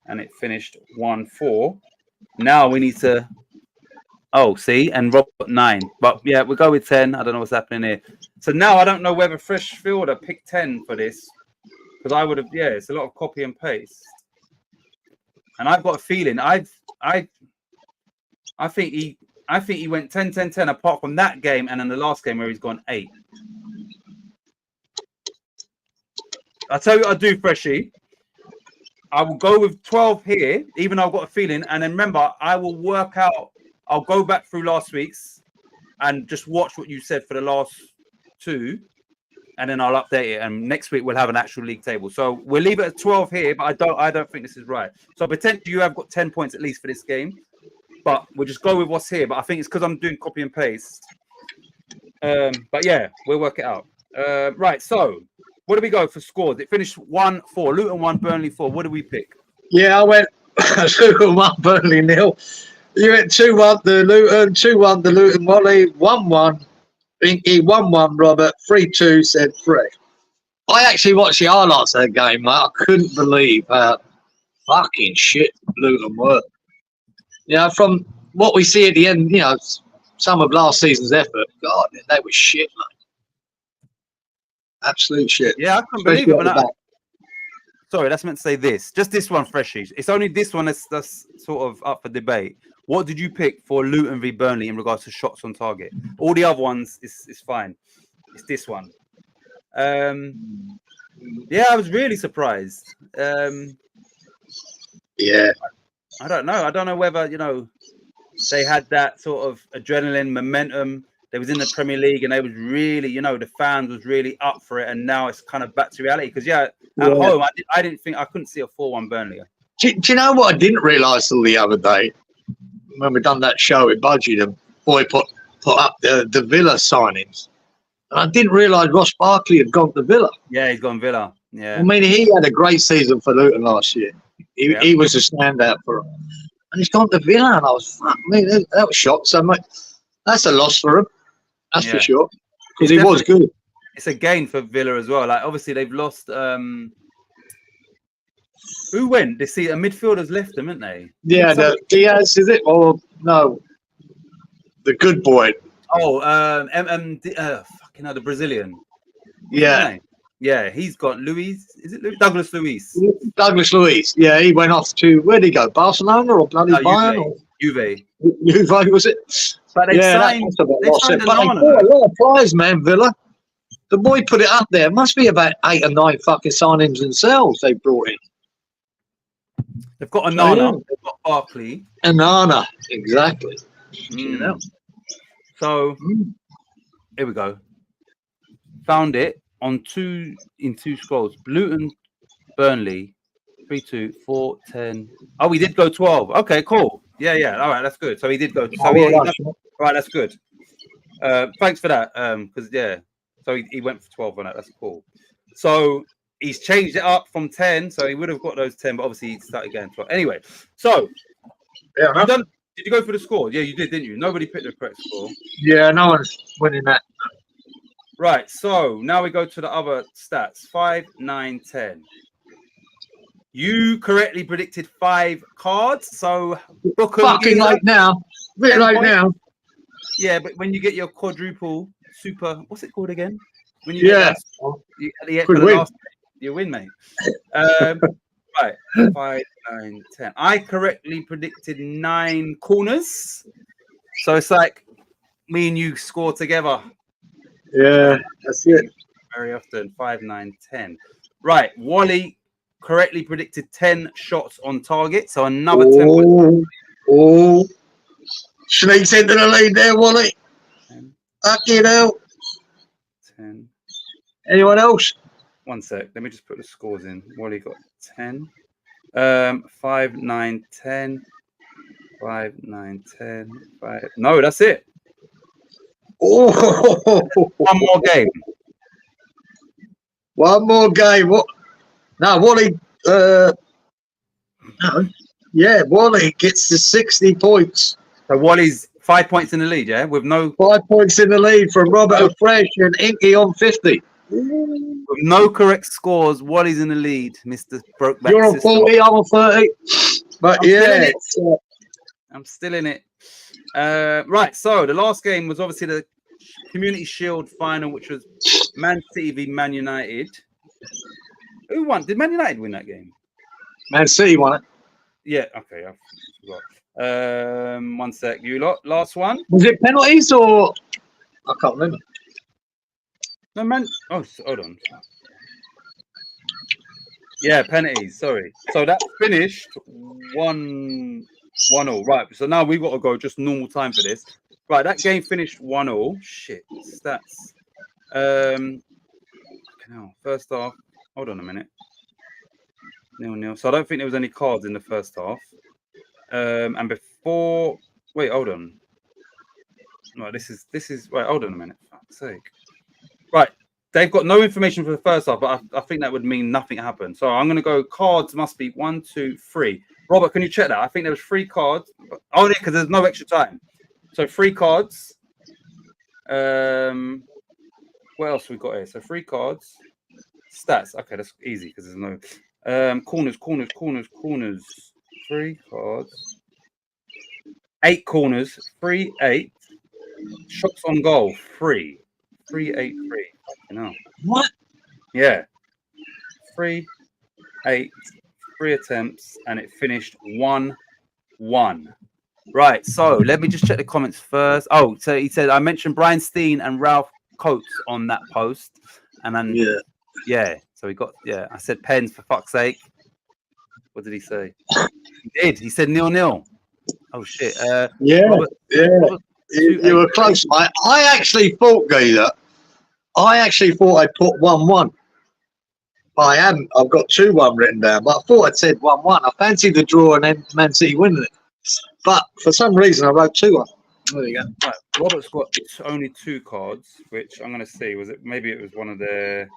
and it finished 1, 4. Now we need to. Oh, see, and Rob got 9, but yeah, we'll go with 10. I don't know what's happening here. So now I don't know whether Fresh Fielder picked 10 for this, because I would have. Yeah, it's a lot of copy and paste, and I've got a feeling I think he went 10, 10, 10. Apart from that game and then the last game where he's gone 8. I'll tell you what I'll do, Freshy. I will go with 12 here, even though I've got a feeling. And then remember, I will work out. I'll go back through last week's and just watch what you said for the last 2. And then I'll update it. And next week we'll have an actual league table. So we'll leave it at 12 here, but I don't think this is right. So potentially you have got 10 points at least for this game. But we'll just go with what's here. But I think it's because I'm doing copy and paste. But yeah, we'll work it out. Right, so what do we go for scores? It finished 1-4. Luton 1, Burnley 4. What do we pick? Yeah, I went 2-1, Burnley 0. You went 2-1 the Luton, 2-1 the Luton Wally, 1-1 Inky, 1-1 Robert, 3-2 said Fresh. I actually watched the highlights of that game, mate. I couldn't believe how fucking shit Luton were. You know, from what we see at the end, you know, some of last season's effort, God, they were shit, mate. Absolute shit. Yeah, I couldn't believe it. When sorry, that's meant to say this. Just this one, Freshies. It's only this one that's sort of up for debate. What did you pick for Luton v Burnley in regards to shots on target? All the other ones is fine. It's this one. Yeah, I was really surprised. Yeah. I don't know. I don't know whether, you know, they had that sort of adrenaline, momentum. They was in the Premier League and they was really, you know, the fans was really up for it. And now it's kind of back to reality. Because, at home, I didn't think I couldn't see a 4-1 Burnley. Do you know what I didn't realise till the other day? When we done that show with Budgie, the boy put up the Villa signings. And I didn't realise Ross Barkley had gone to Villa. Yeah, he's gone Villa. Yeah. I mean, he had a great season for Luton last year. He was a standout for him. And he's gone to Villa, and I was, fuck me, that was shocked. So, mate, that's a loss for him. That's for sure. Because he was good. It's a gain for Villa as well. Like, obviously, they've lost... Who went? They see a midfielder's left them, haven't they? Yeah, Diaz, is it? Or no, the good boy. Oh, fucking hell, the Brazilian. Yeah. Yeah, he's got Luis. Is it Douglas Luis? Douglas Luiz. Yeah, he went off to, where'd he go? Barcelona or bloody Bayern? Or Juve. Juve, was it? But they signed. That's about They lost signed it. But they Onana, bought a lot of players, man, Villa. The boy put it up there. Must be about 8 or 9 fucking signings themselves they brought in. They've got Onana. Yeah. They've got Barkley. Onana, exactly. You know. So here we go. Found it on two scrolls. Luton, Burnley, 3-2, 4-10. Oh, we did go 12. Okay, cool. Yeah. All right, that's good. So he did go. So all right, that's good. Thanks for that. Because so he went for 12 on that. That's cool. So he's changed it up from 10. So he would have got those 10, but obviously he started getting 12. Anyway, so did you go for the score? Yeah, you did, didn't you? Nobody picked the correct score. Yeah, no one's winning that. Right, so now we go to the other stats. 5, 9, 10. You correctly predicted 5 cards, so Bookham fucking late now. Bit late now. Yeah, but when you get your quadruple super, what's it called again? When you get that, at the end for the last, you win, mate. Right, 5, 9, 10. I correctly predicted 9 corners, so it's like me and you score together. Yeah, that's it. Very often, 5, 9, 10. Right, Wally correctly predicted 10 shots on target, so another 10. Sneaks into the lead there, Wally. 10. Fucking hell. 10. Anyone else? One sec. Let me just put the scores in. Wally got 10. 5, 9, 10. 5, 9, 10. 5. No, that's it. One more game. One more game. What? No, Wally. No. Yeah, Wally gets to 60 points. So Wally's 5 points in the lead, yeah? With no 5 points in the lead from Robert Fresh and Inky on 50. With no correct scores, Wally's in the lead, Mr. Brokeback. You're on 40, I'm on 30. But I'm still in it. Right, so the last game was obviously the Community Shield final, which was Man City v Man United. Who won? Did Man United win that game? Man City won it. Yeah, okay, I forgot. One sec, you lot. Last one. Was it penalties or I can't remember. No, man. Oh, hold on. Yeah, penalties. Sorry. So that finished 1-0. Right. So now we've got to go just normal time for this. Right. That game finished 1-0. Shit. Stats. First half. Hold on a minute. 0-0. So I don't think there was any cards in the first half. And before. Wait. Hold on. No, this is. Wait. Hold on a minute. For fuck's sake. Right, they've got no information for the first half, but I think that would mean nothing happened. So I'm going to go cards must be 1, 2, 3. Robert, can you check that? I think there was 3 cards. Only because there's no extra time. So 3 cards. What else we got here? So 3 cards. Stats. Okay, that's easy because there's no corners. 3 cards. 8 corners. 3, 8. Shots on goal. 3. 3, 8, 3. No. What? Yeah. 3, 8, 3 attempts, and it finished 1-1. Right. So let me just check the comments first. Oh, so he said I mentioned Brian Steen and Ralph Coates on that post, and then yeah. So he got I said pens for fuck's sake. What did he say? He did. He said 0-0. Oh shit. Robert, you were close, mate. I actually thought, Gator, I put 1-1. But I haven't. I've got 2-1 written down, but I thought I'd said 1-1. I fancied the draw and then Man City winning it. But for some reason, I wrote 2-1. There you go. Right. Robert's got only 2 cards, which I'm going to see. Maybe it was one of their...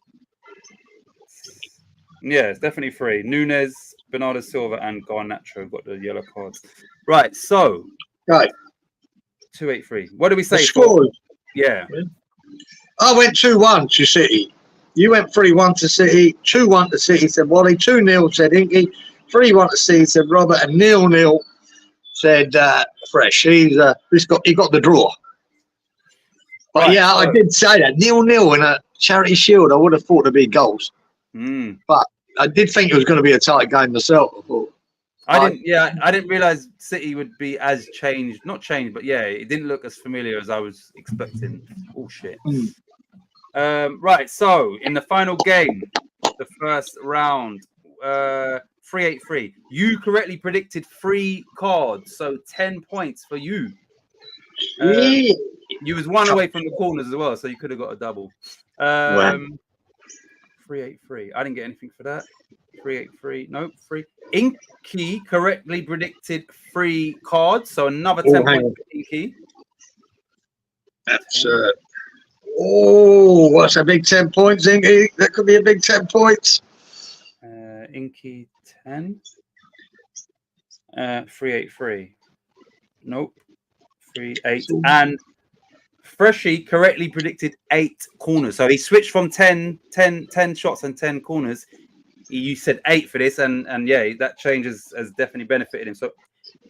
Yeah, it's definitely 3. Nunes, Bernardo Silva, and Garnacho got the yellow cards. Right, so... Right. 2-8-3. What did we say? Yeah. I went 2-1 to City. You went 3-1 to City. 2-1 to City, said Wally. 2-0 said Inky. 3-1 to City, said Robert. And 0-0 said Fresh. He got the draw. But right, I did say that 0-0 in a Charity Shield, I would have thought there'd be goals. Mm. I did think it was going to be a tight game myself. I thought. I didn't realize City would be as changed, not changed, but yeah, it didn't look as familiar as I was expecting. Oh shit. Right, so in the final game, the first round, 3-8-3. You correctly predicted 3 cards, so 10 points for you. Yeah. You was 1 away from the corners as well, so you could have got a double. Wow. 3-8-3. I didn't get anything for that. 3-8-3. Nope. 3. Inky correctly predicted 3 cards, so another 10 points for Inky. That's what's a big 10 points, Inky? That could be a big 10 points. Inky 10. 3-8-3. Nope. 3-8. And Freshy correctly predicted 8 corners. So he switched from 10 shots and 10 corners. You said 8 for this, and yeah, that change has definitely benefited him. So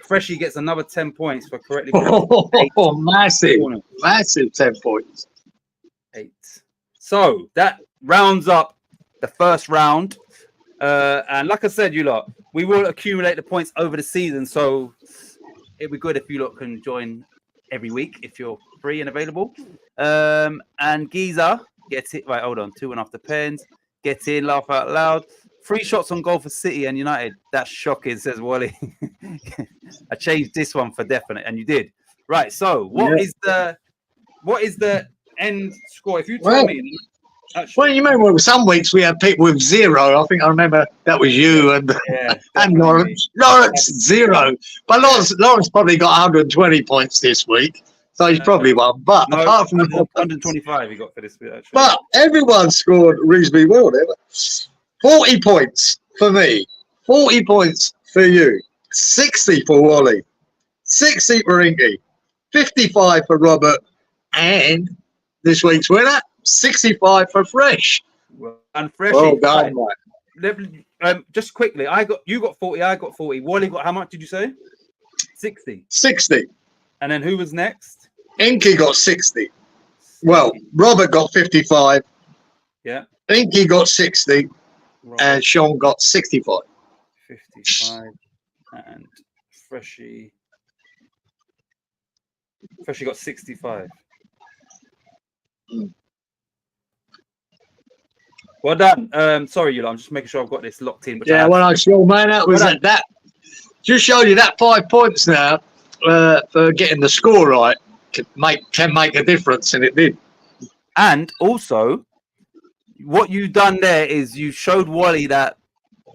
Freshy gets another 10 points for correctly predicting 8 massive corners. Massive 10 points. 8. So that rounds up the first round. And like I said, you lot, we will accumulate the points over the season. So it'd be good if you lot can join every week if you're free and available. And Giza gets it. Right, hold on. 2 and after pens. Get in, laugh out loud. 3 shots on goal for City and United. That's shocking, says Wally. I changed this one for definite, and you did. Right. So what is the end score? If you tell me. Well, you remember some weeks we had people with 0. I think I remember that was you and Lawrence. Lawrence 0, but Lawrence probably got 120 points this week, so he's probably won. But no, apart from 125, he got for this week. Actually. But everyone scored reasonably well there. 40 points for me, 40 points for you, 60 for Wally, 60 for Inky, 55 for Robert, and this week's winner. 65 for Fresh. And Fresh. Well done, mate. Just quickly, you got 40, I got 40. Wally got how much did you say? 60. 60. And then who was next? Inky got 60. Well, Robert got 55. Yeah. Inky got 60. Robert. And Sean got 65. 55. And Freshy got 65. Well done. Sorry, you lot. I'm just making sure I've got this locked in. Well, I sure, man. That was that. Just showed you that 5 points now for getting the score right can make a difference, and it did. And also, what you've done there is you showed Wally that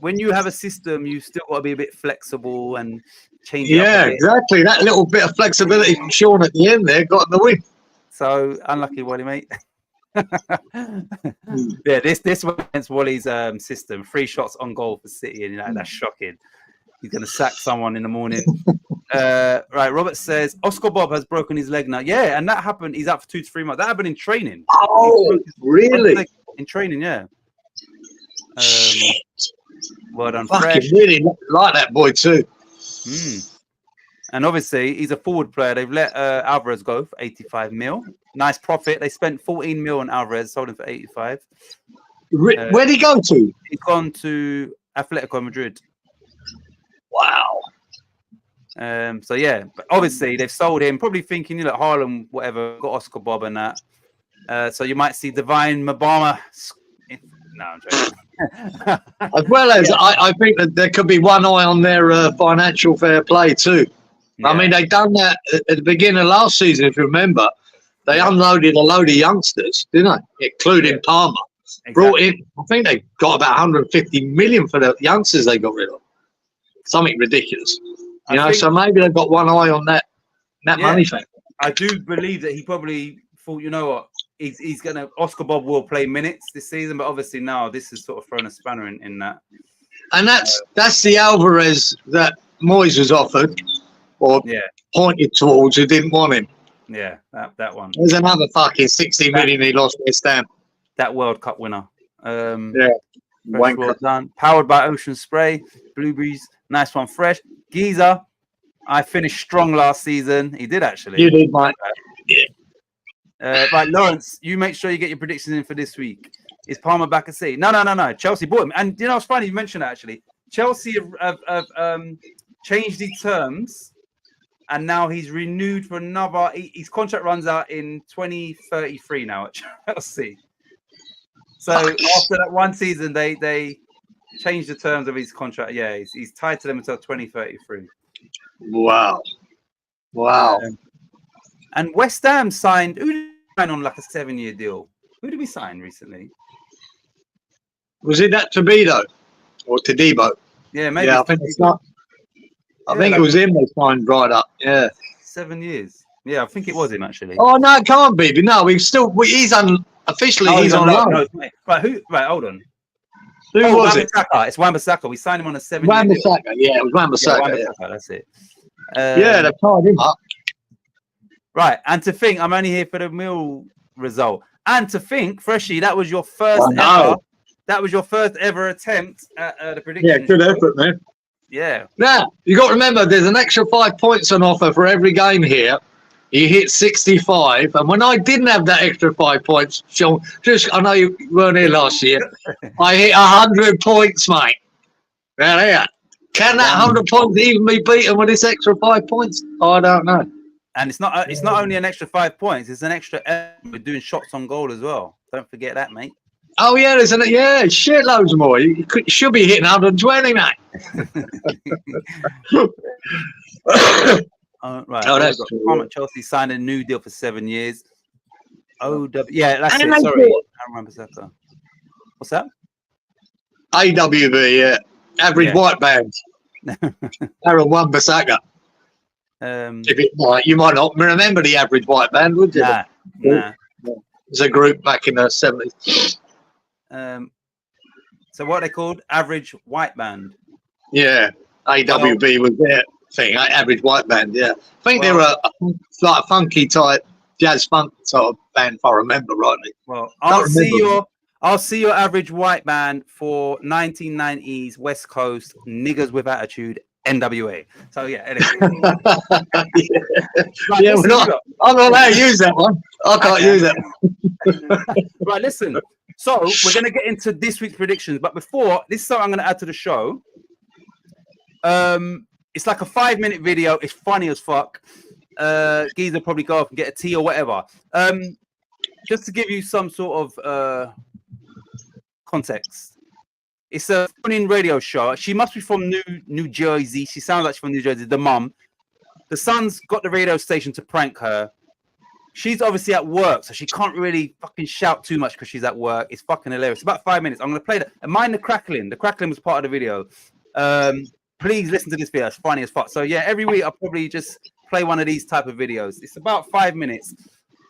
when you have a system, you still got to be a bit flexible and change it up a bit. Exactly. That little bit of flexibility from Sean at the end there got in the win. So unlucky, Wally, mate. Yeah, this went against Wally's system. 3 shots on goal for City, and that's shocking. He's going to sack someone in the morning. Right, Robert says Oscar Bob has broken his leg now. Yeah, and that happened. He's out for 2 to 3 months. That happened in training. Oh, really? In training, yeah. Well done, Fresh. Really like that boy too. And obviously, he's a forward player. They've let Alvarez go for 85 mil. Nice profit. They spent 14 mil on Alvarez, sold him for 85. Where'd he go to? He's gone to Atletico Madrid. Wow. So yeah, but obviously they've sold him, probably thinking, Haaland, whatever, got Oscar Bob and that. So you might see Divine Mabama. No, I'm joking. As well as I think that there could be one eye on their financial fair play too. Yeah. I mean, they done that at the beginning of last season, if you remember. They unloaded a load of youngsters, didn't they? Including Palmer. Exactly. Brought in, I think they got about 150 million for the youngsters they got rid of. Something ridiculous. So maybe they've got one eye on that money factor. I do believe that he probably thought, you know what, he's going to, Oscar Bob will play minutes this season, but obviously now this has sort of thrown a spanner in that. And that's the Alvarez that Moyes was offered or pointed towards who didn't want him. Yeah, that one. There's another fucking 60 million he lost West Ham. That World Cup winner. Yeah. Well done. Powered by Ocean Spray, Blueberries. Nice one, Fresh. Giza, I finished strong last season. He did actually. You did, mate. Yeah. Right, Lawrence, you make sure you get your predictions in for this week. Is Palmer back at City? No. Chelsea bought him. And you know, it's funny you mentioned that actually. Chelsea have changed the terms, and now he's renewed for another. His contract runs out in 2033 now at Chelsea. So after that one season, they changed the terms of his contract. Yeah, he's tied to them until 2033. Wow. And West Ham signed. Who did we sign on like a 7-year deal? Who did we sign recently? Was it that Tobido or Todibo? Yeah, maybe. Yeah, I think it's not. I think it was him they signed right up. Yeah. 7 years. Yeah, I think it was him actually. Oh no, it can't be. But no, he's officially he's on loan. No, right, hold on. Who was it? Wan-Bissaka. It's Wan-Bissaka. We signed him on a 7-year deal. Wan-Bissaka. Yeah, it was Wan-Bissaka. Yeah, that's it. Yeah, they've tied him up. Right, and to think I'm only here for the Mill result. And to think, Freshie, that was your first ever. That was your first ever attempt at the prediction. Yeah, good effort, man. Yeah. Now you got to remember, there's an extra 5 points on offer for every game here. You hit 65, and when I didn't have that extra 5 points, Sean, I know you weren't here last year. I hit 100 points, mate. Yeah. Can that 100 points even be beaten with this extra 5 points? I don't know. And it's not only an extra 5 points; it's an extra. We're doing shots on goal as well. Don't forget that, mate. Oh yeah, shitloads more. You should be hitting 120, mate. Right. Oh, that's true. Chelsea signed a new deal for 7 years. Yeah, that's and it. Sorry, I remember that. What's that? AWB, yeah. Average white band. Aaron Wan-Bissaka. You might not remember the average white band, would you? Nah. It's a group back in the 70s. So what are they called? Average white band. Yeah, AWB was their thing. Average white band. Yeah, I think they were like a funky type jazz funk sort of band, if I remember rightly. Well, I'll see your average white band for 1990s West Coast niggas with attitude. NWA. So yeah, anyway. I'm not allowed to use that one. I can't use that. Right, listen. So we're gonna get into this week's predictions, but before this is something I'm gonna add to the show. It's like a 5-minute video. It's funny as fuck. Geezer probably go off and get a tea or whatever. Just to give you some sort of context. It's a phone-in radio show. She must be from New Jersey. She sounds like she's from New Jersey. The mum. The son's got the radio station to prank her. She's obviously at work, so she can't really fucking shout too much because she's at work. It's fucking hilarious. About 5 minutes. I'm going to play that. And mind the crackling. The crackling was part of the video. Please listen to this video. It's funny as fuck. So, yeah, every week I'll probably just play one of these type of videos. It's about 5 minutes.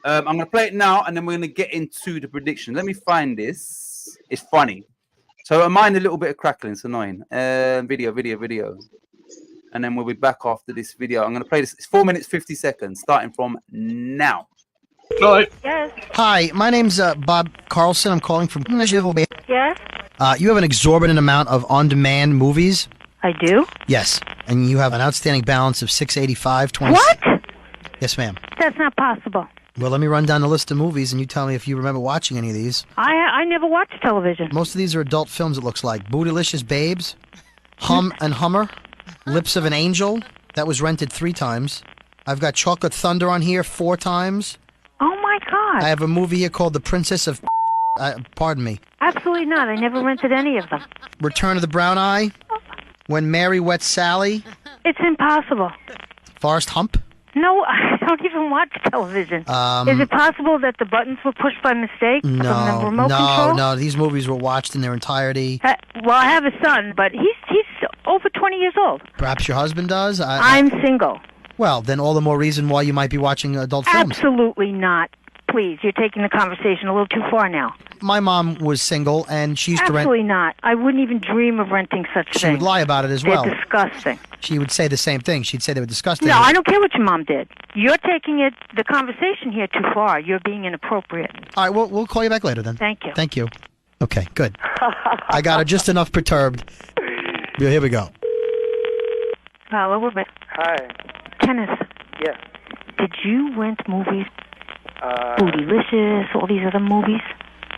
I'm going to play it now, and then we're going to get into the prediction. Let me find this. It's funny. So I mind a little bit of crackling. It's annoying. Video. And then we'll be back after this video. I'm going to play this. It's 4 minutes, 50 seconds, starting from now. Right. Yes. Hi, my name's Bob Carlson. I'm calling from... Yes. You have an exorbitant amount of on-demand movies? I do. Yes. And you have an outstanding balance of $685.20. What? Yes, ma'am. That's not possible. Well, let me run down the list of movies, and you tell me if you remember watching any of these. I never watched television. Most of these are adult films, it looks like. Bootylicious Babes, Hum and Hummer, Lips of an Angel. That was rented 3 times. I've got Chocolate Thunder on here 4 times. Oh, my God. I have a movie here called The Princess of... pardon me. Absolutely not. I never rented any of them. Return of the Brown Eye, When Mary Wet Sally, It's impossible. Forrest Hump. No, I don't even watch television. Is it possible that the buttons were pushed by mistake from the remote control? No. These movies were watched in their entirety. Well, I have a son, but he's over 20 years old. Perhaps your husband does? I'm single. Well, then all the more reason why you might be watching adult films. Absolutely not. Please, you're taking the conversation a little too far now. My mom was single, and she used to rent... Absolutely not. I wouldn't even dream of renting such things. She would lie about it as well. They're disgusting. She would say the same thing. She'd say they were disgusting. No, I don't care what your mom did. You're taking the conversation here too far. You're being inappropriate. All right, we'll call you back later then. Thank you. Thank you. Okay, good. I got her just enough perturbed. Here we go. Hello, Hi. Kenneth. Yes. Did you rent movies? Bootylicious, all these other movies.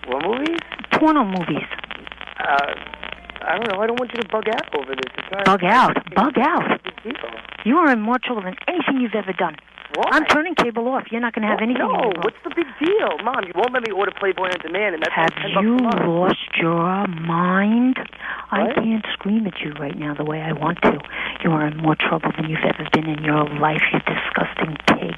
What movies? Porno movies. I don't know. I don't want you to bug out over this. It's not, Bug out. Bug out. It's a big deal. You are in more trouble than anything you've ever done. Why? I'm turning cable off. You're not going to have anything. No, in your room. what's the big deal? Mom, you won't let me order Playboy on demand, and that's Have like $10 you a month. lost your mind? I What? can't scream at you right now the way I want to. You are in more trouble than you've ever been in your life, you disgusting pig.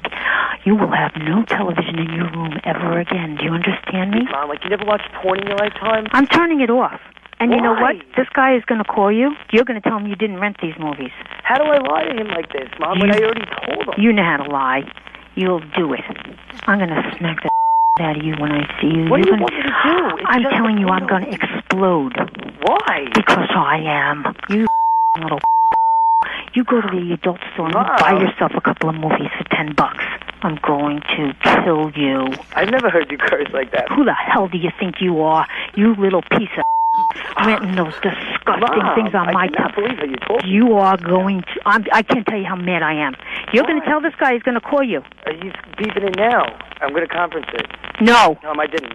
You will have no television in your room ever again. Do you understand me? Mom, like you never watched porn in your lifetime? I'm turning it off. And you know what? Why? This guy is going to call you. You're going to tell him you didn't rent these movies. How do I lie to him like this, Mom, when I already told him? You know how to lie. You'll do it. I'm going to smack the out of you when I see you. What do You're you gonna- want me to do? It's I'm just telling a you, I'm porno. going to explode. Why? Because I am. You little. You go to the adult store and you Mom. buy yourself a couple of movies for $10. I'm going to kill you. I've never heard you curse like that. Who the hell do you think you are? You little piece of renting those disgusting Mom, things on I my cannot believe how you told me. You are going to. I can't tell you how mad I am. You're going to tell this guy he's going to call you. He's beeping it now. I'm going to conference it. No. No, I didn't.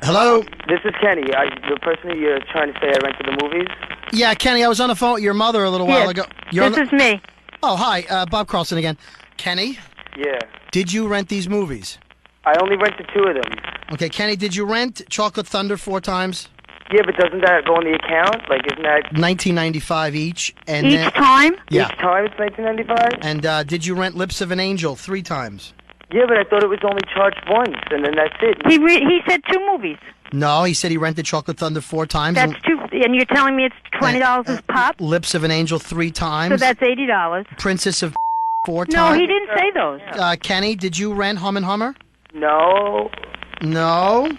Hello? This is Kenny. The person that you're trying to say I rented the movies? Yeah, Kenny, I was on the phone with your mother a little while Yes, ago. You're on this the- is me. Oh, hi. Bob Carlson again. Kenny, Yeah. did you rent these movies? I only rented 2 of them. Okay, Kenny, did you rent Chocolate Thunder 4 times? Yeah, but doesn't that go on the account? Like, isn't that $19.95 each. And Each then, time? yeah. each time it's $19.95? And did you rent Lips of an Angel 3 times? Yeah, but I thought it was only charged once, and then that's it. He said 2 movies. No, he said he rented Chocolate Thunder 4 times. That's 2, and you're telling me it's $20 a pop? Lips of an Angel 3 times. So that's $80. Princess of 4 No, times. he didn't say those. Kenny, did you rent Hum and Hummer? No, No.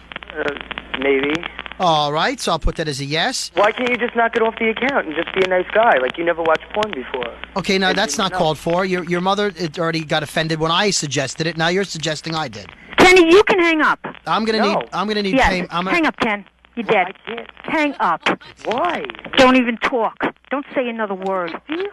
maybe. All right, so I'll put that as a yes. Why can't you just knock it off the account and just be a nice guy? Like you never watched porn before. Okay, now I that's didn't not know. called for. Your mother already got offended when I suggested it. Now you're suggesting I did. Kenny, you can hang up. I'm gonna No. need Yes, pay. hang up, Ken. You're dead. I can't. Hang up. Why? Don't even talk. Don't say another word. Deal.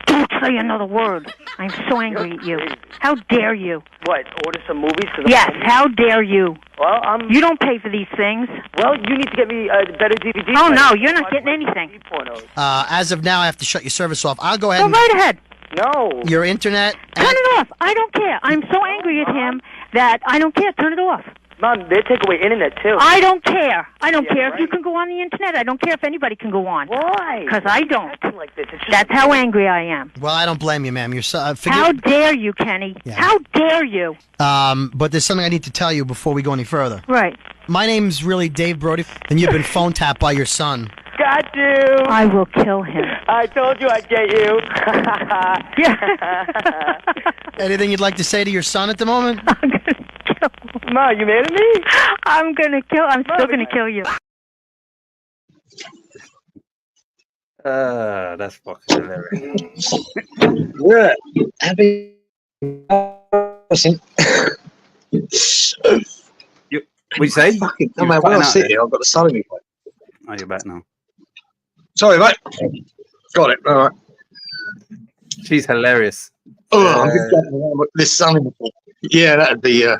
Don't say another word. I'm so angry at you. How dare you? What? Order some movies? Cause Yes, how dare you? Well, You don't pay for these things. Well, you need to get me a better DVD. Oh, player. no, you're not Watch getting my anything. DVD pornos. As of now, I have to shut your service off. I'll go ahead Go and right ahead. No. your internet. Turn it off. I don't care. I'm so angry at him that I don't care. Turn it off. Mom, they take away internet too. I don't care. I don't Yeah, care if you right. can go on the internet. I don't care if anybody can go on. Why? Because I don't. Acting like this. It's just That's how angry I am. Well, I don't blame you, ma'am. You're How forgive. dare you, Kenny? Yeah. How dare you? But there's something I need to tell you before we go any further. Right. My name's really Dave Brody, and you've been phone tapped by your son. Got you. I will kill him. I told you I'd get you. Yeah. Anything you'd like to say to your son at the moment? I'm gonna kill him. Ma, you mad at me? I'm still Mom, gonna kill you. That's fucking hilarious. Yeah. Happy. What'd you say? Fucking, no You're matter where I cutting out sit there. here, I've got the sun in me. Oh, you're back now. Sorry, mate. Got it. All right. She's hilarious. Oh, I'm just getting around with this sun in me. Yeah, that'd be. Yeah,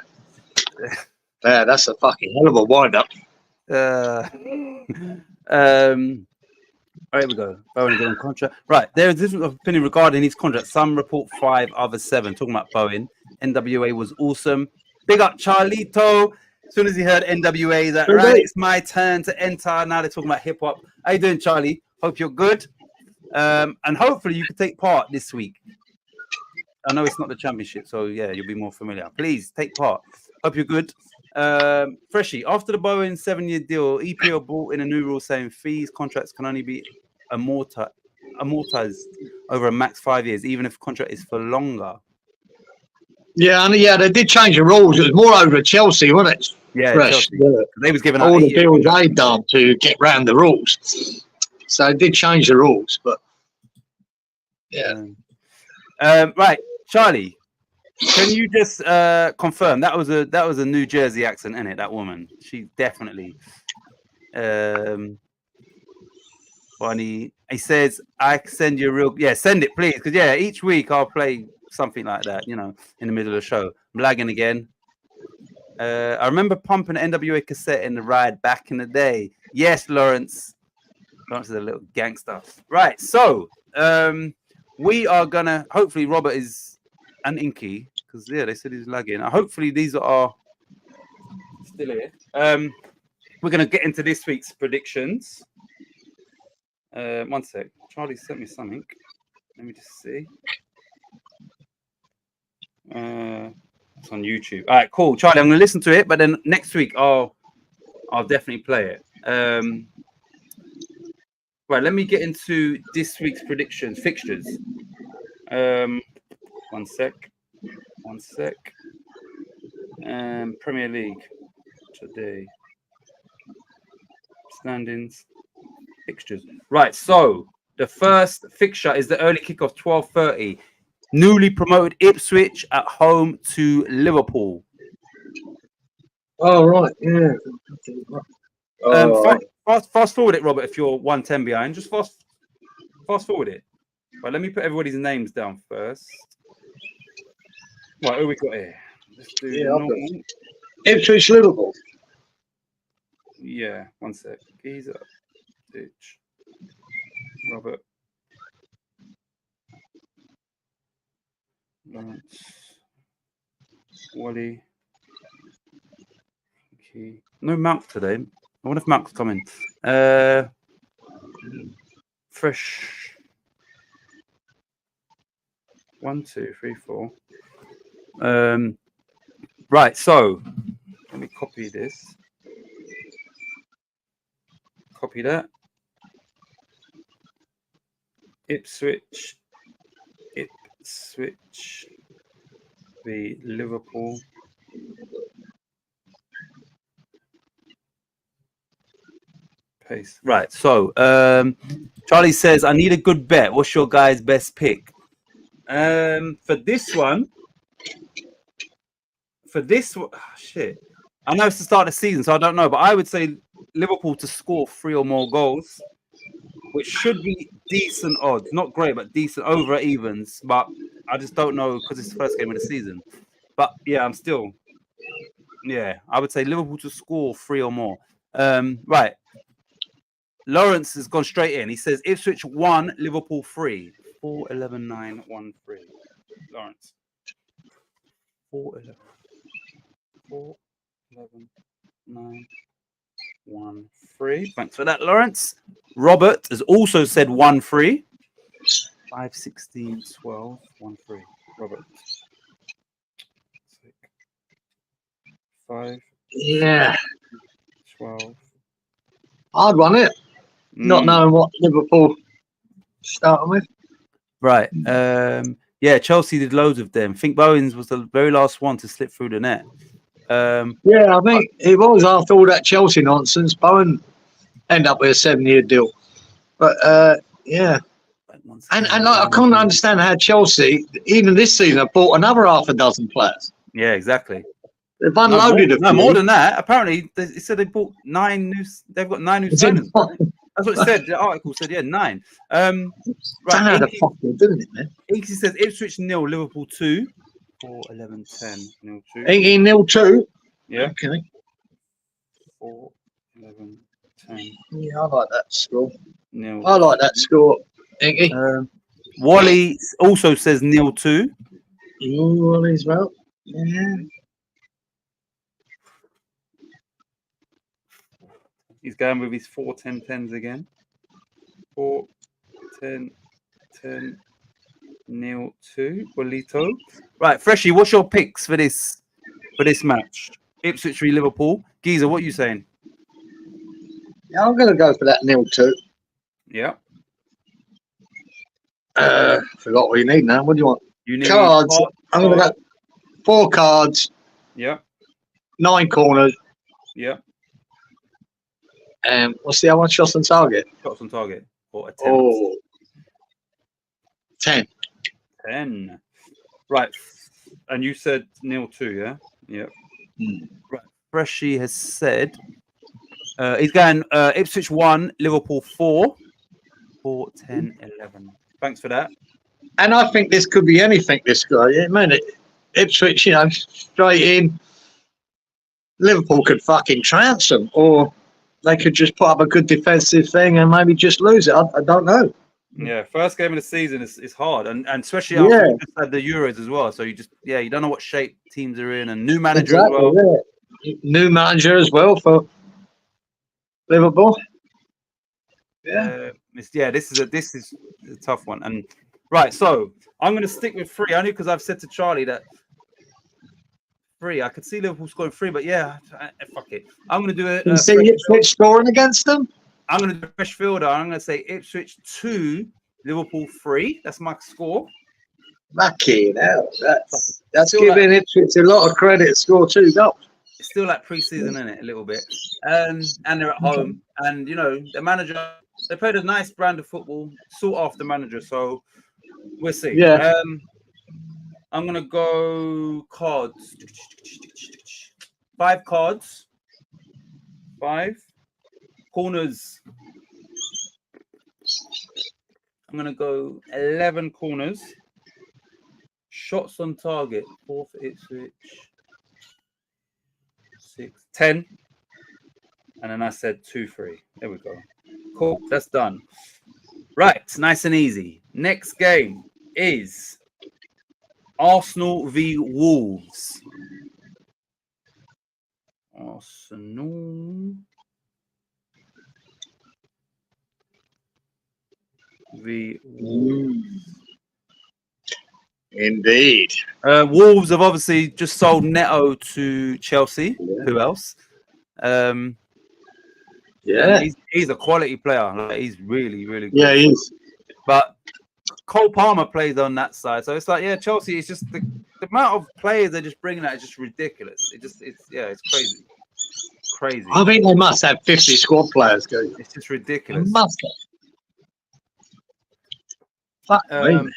that's a fucking hell of a wind up. All right, here we go. Bowen again on contract. Right, there is difference of opinion regarding his contract. Some report 5, others 7. Talking about Bowen. NWA was awesome. Big up Charlito. As soon as he heard NWA, he's like, right, it's my turn to enter. Now they're talking about hip hop. How you doing, Charlie? Hope you're good. And hopefully you can take part this week. I know it's not the championship, so yeah, you'll be more familiar. Please take part. Hope you're good. Freshie, after the Bowen 7-year deal, EPL brought in a new rule saying fees contracts can only be amortized over a max 5 years, even if contract is for longer. Yeah, and yeah, they did change the rules. It was more over at Chelsea, wasn't it? Yeah, Fresh. Chelsea. Yeah. They was given out All the 8 years. deals they'd done to get round the rules. So they did change the rules, but yeah. Right, Charlie. Can you just confirm that was a New Jersey accent, innit? That woman, she definitely. Funny. He says, "I can send you a real send it, please, because each week I'll play something like that, in the middle of the show. I'm lagging again. I remember pumping an NWA cassette in the ride back in the day. Yes, Lawrence. Lawrence is a little gangster. Right. So we are gonna. Hopefully, Robert is and Inky because they said he's lagging. Hopefully, these are still here. We're gonna get into this week's predictions. One sec. Charlie sent me something. Let me just see. It's on YouTube. All right, cool. Charlie, I'm gonna listen to it, but then next week I'll definitely play it. Right, let me get into this week's predictions, fixtures. One sec. Premier League today. Standings, fixtures. Right, so the first fixture is the early kickoff, 12:30. Newly promoted Ipswich at home to Liverpool. Oh, right. Yeah. Fast forward it, Robert, if you're 110 behind. Just fast forward it. Right, let me put everybody's names down first. Right, who we got here? Let's do normal. Ipswich, Liverpool. Yeah, one sec. Geezer, Ditch, Robert, Lawrence, Wally. Okay. No Malk today. I wonder if Malk's coming. Fresh. 1, 2, 3, 4. Right, so let me copy this. Copy that. Ipswich v Liverpool. Paste. Right. So Charlie says, I need a good bet. What's your guy's best pick? For this one, shit. I know it's the start of the season, so I don't know, but I would say Liverpool to score 3 or more goals, which should be decent odds. Not great, but decent over at evens. But I just don't know because it's the first game of the season. But yeah, I would say Liverpool to score 3 or more. Right. Lawrence has gone straight in. He says Ipswich 1, Liverpool 3. 4, 11, 9, 1, 3. Lawrence. 4, 11. 4, 11, 9, 1, 3. Thanks for that, Lawrence. Robert has also said 1, 3. 5, 16, 12, 1, 3. Robert. 6, 5. Yeah. 12. Hard one, it. Not knowing what Liverpool starting with. Right. Yeah, Chelsea did loads of them. I think Bowens was the very last one to slip through the net. Yeah, I think it was after all that Chelsea nonsense. Bowen ended up with a 7-year deal. But yeah. And like, I can't understand how Chelsea, even this season, have bought another half a dozen players. Yeah, exactly. They've unloaded more than that. Apparently, they said they bought 9 new. They've got 9 new signings. That's what it said. The article said, 9. Right. Don't know the fuck they're doing it, man. Inky says Ipswich 0, Liverpool 2. 4, 11, 10, 0, 2. 0-2. Yeah. Okay. 4, 11, 10. Yeah, I like that score. 0. I like that score. Inky. Wally also says 0-2. Wally's well. Yeah. He's going with his 4, 10, 10s again. 4, 10, 10, 0-2. Bolito. Right, Freshie, what's your picks for this match? Ipswich v Liverpool. Geezer, what are you saying? Yeah, I'm going to go for that 0-2. Yeah. Forgot what you need now. What do you want? You need cards. I'm going to go 4 cards. Yeah. 9 corners. Yeah. What's the other one? Shots on target. Shots on target. Or attempts. Oh. 10. 10. Right. And you said 0-2, yeah? Yeah. Right. Freshie has said he's going Ipswich 1, Liverpool 4. 4, 10, 11. Thanks for that. And I think this could be anything, this guy. Yeah, man, Ipswich, straight in. Liverpool could fucking trounce them, or they could just put up a good defensive thing and maybe just lose it. I don't know. Yeah, first game of the season is hard, and especially Yeah. after we just had the Euros as well. So you don't know what shape teams are in, and new manager as well. Yeah. New manager as well for Liverpool. Yeah. This is a tough one. And right, so I'm going to stick with 3 only because I've said to Charlie that 3. I could see Liverpool scoring 3, but fuck it. I'm going to do it. You see Ipswich scoring against them? I'm going to do a fresh fielder. I'm going to say Ipswich 2, Liverpool 3. That's my score. Fucking hell. That's giving Ipswich a lot of credit. Score 2 goals. It's still like pre-season, isn't it? A little bit. And they're at home. And, the manager, they played a nice brand of football, sought after manager. So we'll see. Yeah. I'm going to go cards. 5 cards. 5. Corners. I'm going to go 11 corners. Shots on target. 4 for Ipswich. 6. 10. And then I said 2-3. There we go. Cool. That's done. Right. Nice and easy. Next game is Arsenal v Wolves. Arsenal v Wolves. Indeed. Wolves have obviously just sold Neto to Chelsea. Yeah. Who else? Yeah. He's a quality player. Like, he's really, really good. Yeah, he is. But Cole Palmer plays on that side, so it's like, Chelsea. It's just the amount of players they're just bringing out is just ridiculous. It's crazy, crazy. I think they must have 50 squad players, guys. It's just They ridiculous. must have. Fuck me.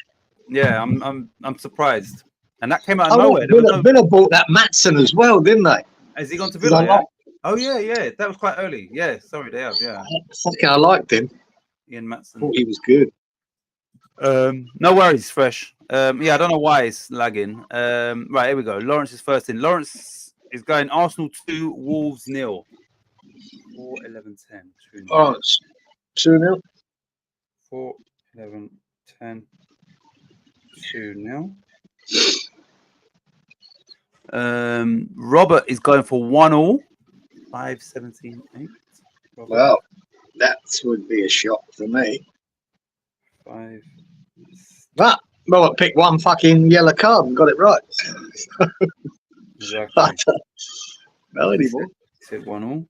Yeah, I'm surprised, and that came out of nowhere. Villa bought that Matson as well, didn't they? Has he gone to Villa? Yeah? Oh yeah, that was quite early. Yeah, sorry, they have. Yeah, Fucking, I liked him. Ian Matson. Thought he was good. No worries, Fresh. I don't know why it's lagging. Right, here we go. Lawrence is first in. Lawrence is going Arsenal 2, Wolves 0. 4, 11, 10. 2-0. Oh, it's 2-0. 4, 11, 10. 2-0. Robert is going for 1-1. 5, 17, 8. Robert. Well, that would be a shock for me. 5. But Robert picked one fucking yellow card and got it right. Exactly. No anymore. Said 1-1.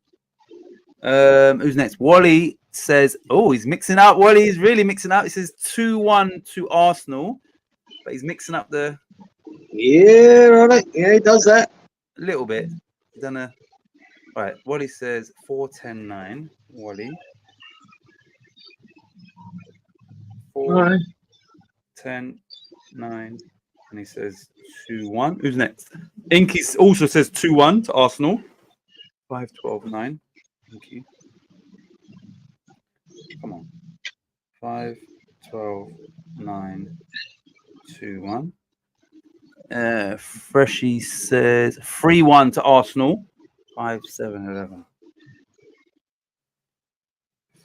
Who's next? Wally says, he's mixing up. Wally's really mixing up. He says 2-1 to Arsenal, but he's mixing up the Yeah, right. Yeah, he does that. a little bit. He's done a right. Wally says 4-10-9. Wally. 4, Right. 10, 9, and he says 2-1. Who's next? Inky also says 2-1 to Arsenal. 5, 12, 9. Inky. Come on. 5, 12, 9, 2-1. Freshie says 3-1 to Arsenal. 5, 7, 11.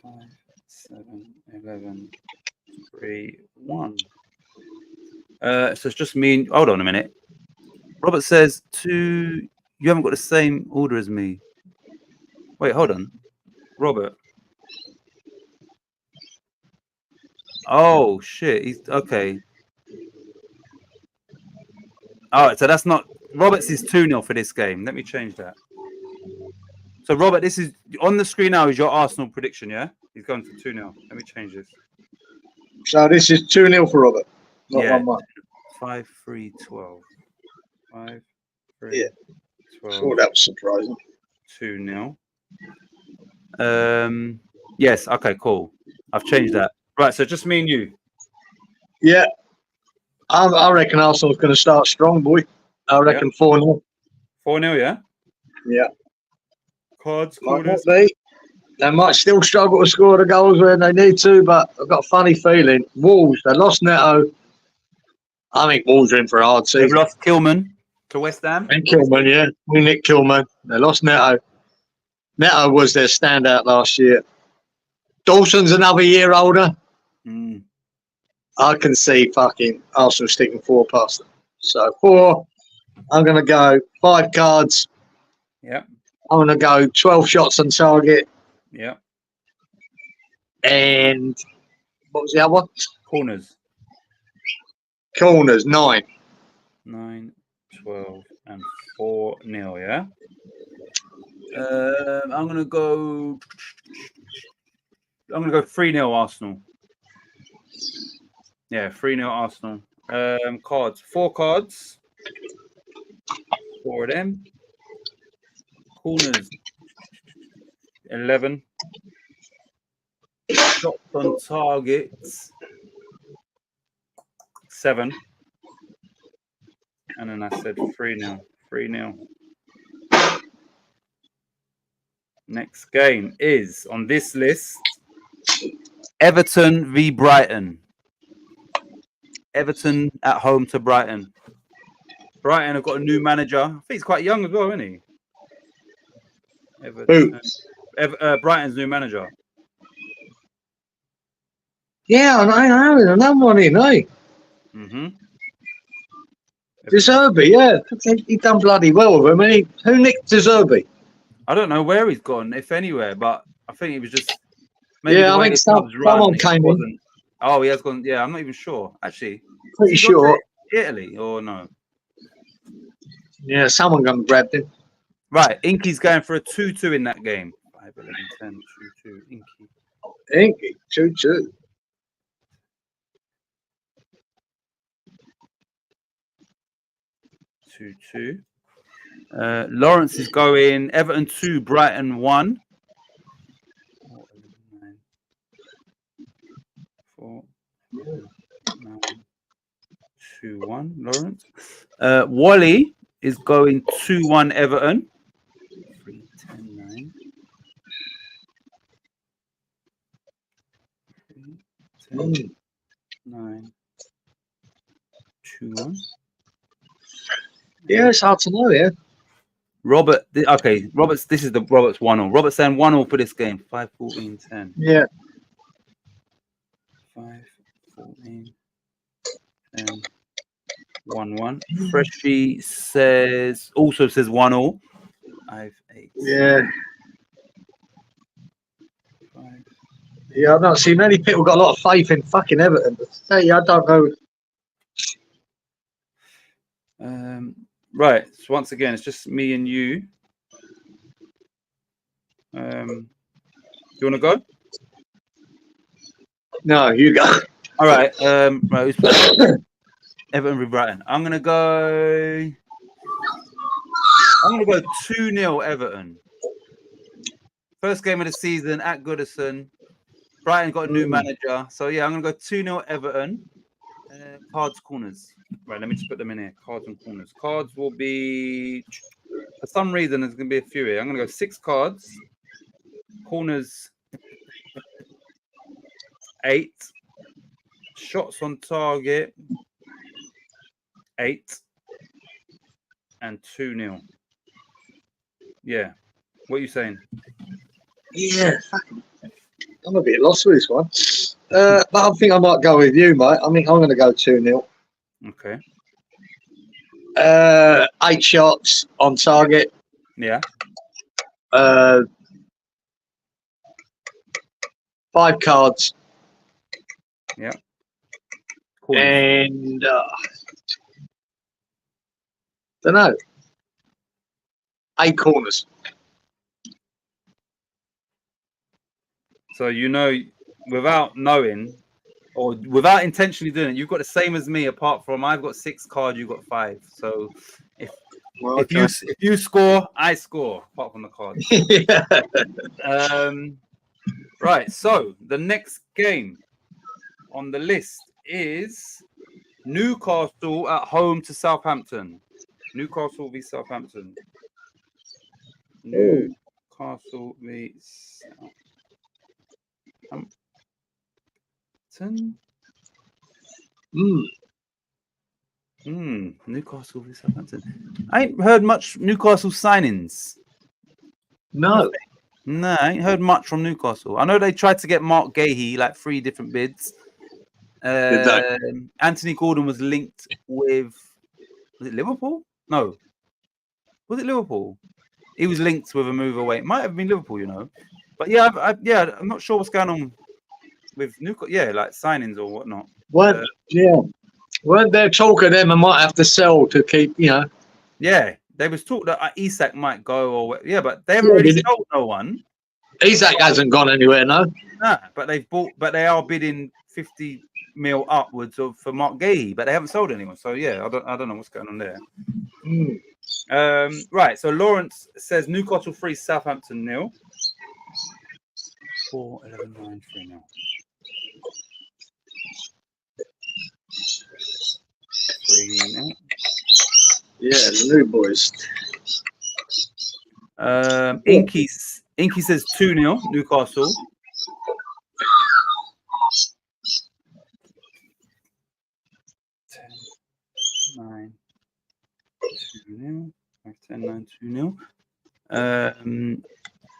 5, 7, 11. 3-1. So it's just me. Hold on a minute. Robert says 2. You haven't got the same order as me. Wait, hold on. Robert. Oh shit. He's okay. All right, so that's not Robert's is 2-0 for this game. Let me change that. So Robert, this is on the screen now is your Arsenal prediction, yeah? He's going for 2-0. Let me change this. So this is 2-0 for Robert. Not 1-1. 5, 3, 12. 5, 3, Yeah. 12. Oh, that was surprising. 2-0. Yes. Okay. Cool. I've changed that. Right. So just me and you. Yeah. I reckon Arsenal's going to start strong, boy. I reckon 4-0. 4-0. Yeah. Yeah. Cards. Might not Corners. be. They might still struggle to score the goals when they need to, but I've got a funny feeling. Wolves, they lost Neto. I think Wolves are in for a hard They've season. lost Kilman. to West Ham. And Kilman, yeah. We nicked Kilman. They lost Neto. Neto was their standout last year. Dawson's another year older. Mm. I can see fucking Arsenal sticking 4 past them. So 4, I'm going to go 5 cards. Yep. I'm going to go 12 shots on target. Yep. And what was the other one? Corners. Corners, 9. 9, 12, and 4-0. Yeah. I'm gonna go 3-0 Arsenal. Yeah, 3-0 Arsenal. Cards. 4 cards. 4 of them. Corners. 11. Shots on targets. 7. And then I said 3-0. 3-0. Next game is on this list Everton v Brighton. Everton at home to Brighton. Brighton have got a new manager. I think he's quite young as well, isn't he? Everton. Brighton's new manager. Yeah, I know. Another one in, eh? Mm-hmm. De Zerbi, yeah. He done bloody well with him. Who nicked De Zerbi? I don't know where he's gone, if anywhere, but I think it was just maybe Yeah, the I way think the club's run, someone it came in. wasn't. Oh, he has gone. Yeah, I'm not even sure. Actually, Pretty has he gone sure. to Italy or no? Yeah, someone gone and grabbed him. Right, Inky's going for a 2-2 in that game. 5, 11, 10, 2-2. Inky. Inky, 2-2. Lawrence is going Everton 2, Brighton 1. 4, 9, 2-1. Lawrence. Wally is going 2-1 Everton. 3, 10, 9. 3, 10, 9. 2-1. Yeah, it's hard to know, yeah. Robert, okay, Robert's 1-0. Robert's saying 1-0 for this game. 5, 14, 10. Yeah. 5, 14, 10, 1-1. Freshie also says 1-0. 5, 8. Yeah. 5. Yeah, I've not seen many people got a lot of faith in fucking Everton. But I don't know. Right. So once again, it's just me and you. Do you want to go? No, you go. All right. Right. Who's playing? Everton v Brighton. I'm gonna go 2-0 Everton. First game of the season at Goodison. Brighton got a new manager, so yeah, I'm gonna go 2-0 Everton. Cards, corners. Right, let me just put them in here. Cards and corners. Cards will be, for some reason, there's gonna be a few here. I'm gonna go 6 cards. Corners, 8. Shots on target, 8. And 2-0. Yeah. What are you saying? Yeah, I'm a bit lost with this one. But I think I might go with you, mate. I think I'm going to go 2-0. Okay. 8 shots on target. Yeah. 5 cards. Yeah. Corners. And don't know. 8 corners. So without knowing or without intentionally doing it, you've got the same as me. Apart from I've got 6 cards, you've got 5. So if you score, I score. Apart from the cards. Right. So the next game on the list is Newcastle at home to Southampton. Newcastle v Southampton. Newcastle v Southampton. Newcastle v Southampton. I ain't heard much Newcastle signings. No. No, I ain't heard much from Newcastle. I know they tried to get Mark Gahey, like 3 different bids. Did they? Anthony Gordon was linked with, was it Liverpool? No. Was it Liverpool? He was linked with a move away. It might have been Liverpool, you know. But yeah, I'm not sure what's going on with Newcastle. Yeah, like signings or whatnot. Weren't there talk of them and might have to sell to keep, you know? Yeah, there was talk that Isak might go or but they haven't really sold no one. Isak hasn't gone anywhere, no. Nah, but they are bidding 50 mil upwards for Mark Gahey, but they haven't sold anyone. So yeah, I don't know what's going on there. Right, so Lawrence says Newcastle 3, Southampton 0. 4, 11, 9, 3 0. 3 0. Yeah, the new boys. Inky says 2-0 Newcastle. 10, 9, 2-0. 10, 9, 2-0.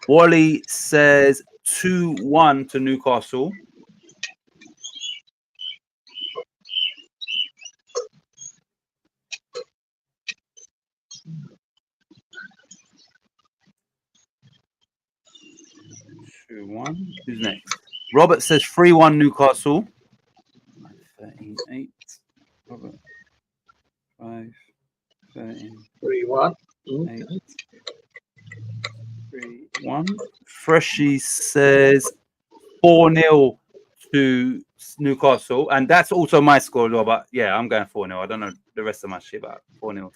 Wally says 2-1 to Newcastle. Who's next? Robert says 3-1 Newcastle. 13-8. Robert. 5, 13. 3-1. 8. 3-1. Freshie says 4-0 to Newcastle. And that's also my score as well. But yeah, I'm going 4-0. I don't know the rest of my shit, but 4-0.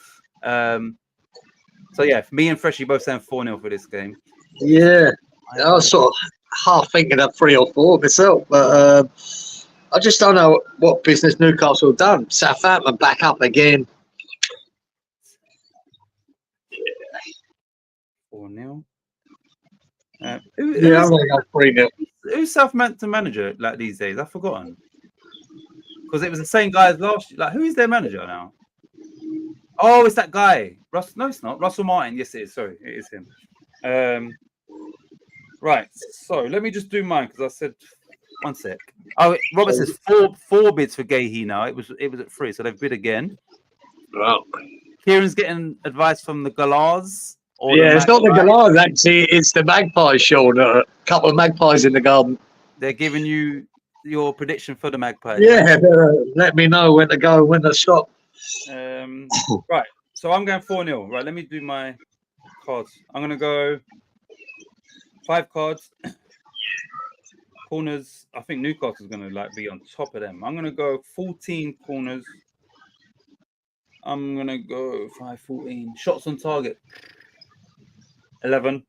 So yeah, me and Freshie both saying 4-0 for this game. Yeah. I was sort of half thinking of 3 or 4 myself, but I just don't know what business Newcastle have done. Southampton back up again. 4-0. I'm going to go 3-0. Who's Southampton manager like these days? I've forgotten. Because it was the same guy as last year. Like, who is their manager now? Oh, it's that guy. No, it's not. Russell Martin. Yes, it is. Sorry, it is him. Right. So let me just do mine because I said 1 sec. Oh, Robert says 4 bids for Gahey now. It was at 3, so they've bid again. Wow. Kieran's getting advice from the Galahs. Yeah, it's not the Galahs actually. It's the Magpies, Sean. A couple of magpies in the garden. They're giving you your prediction for the Magpies. Yeah, let me know when to go, when to stop. Right. So I'm going 4-0. Right. Let me do my cards. I'm gonna go 5 cards. Corners. I think Newcastle's gonna be on top of them. I'm gonna go 14 corners. I'm gonna go 5, 14 shots on target. 11.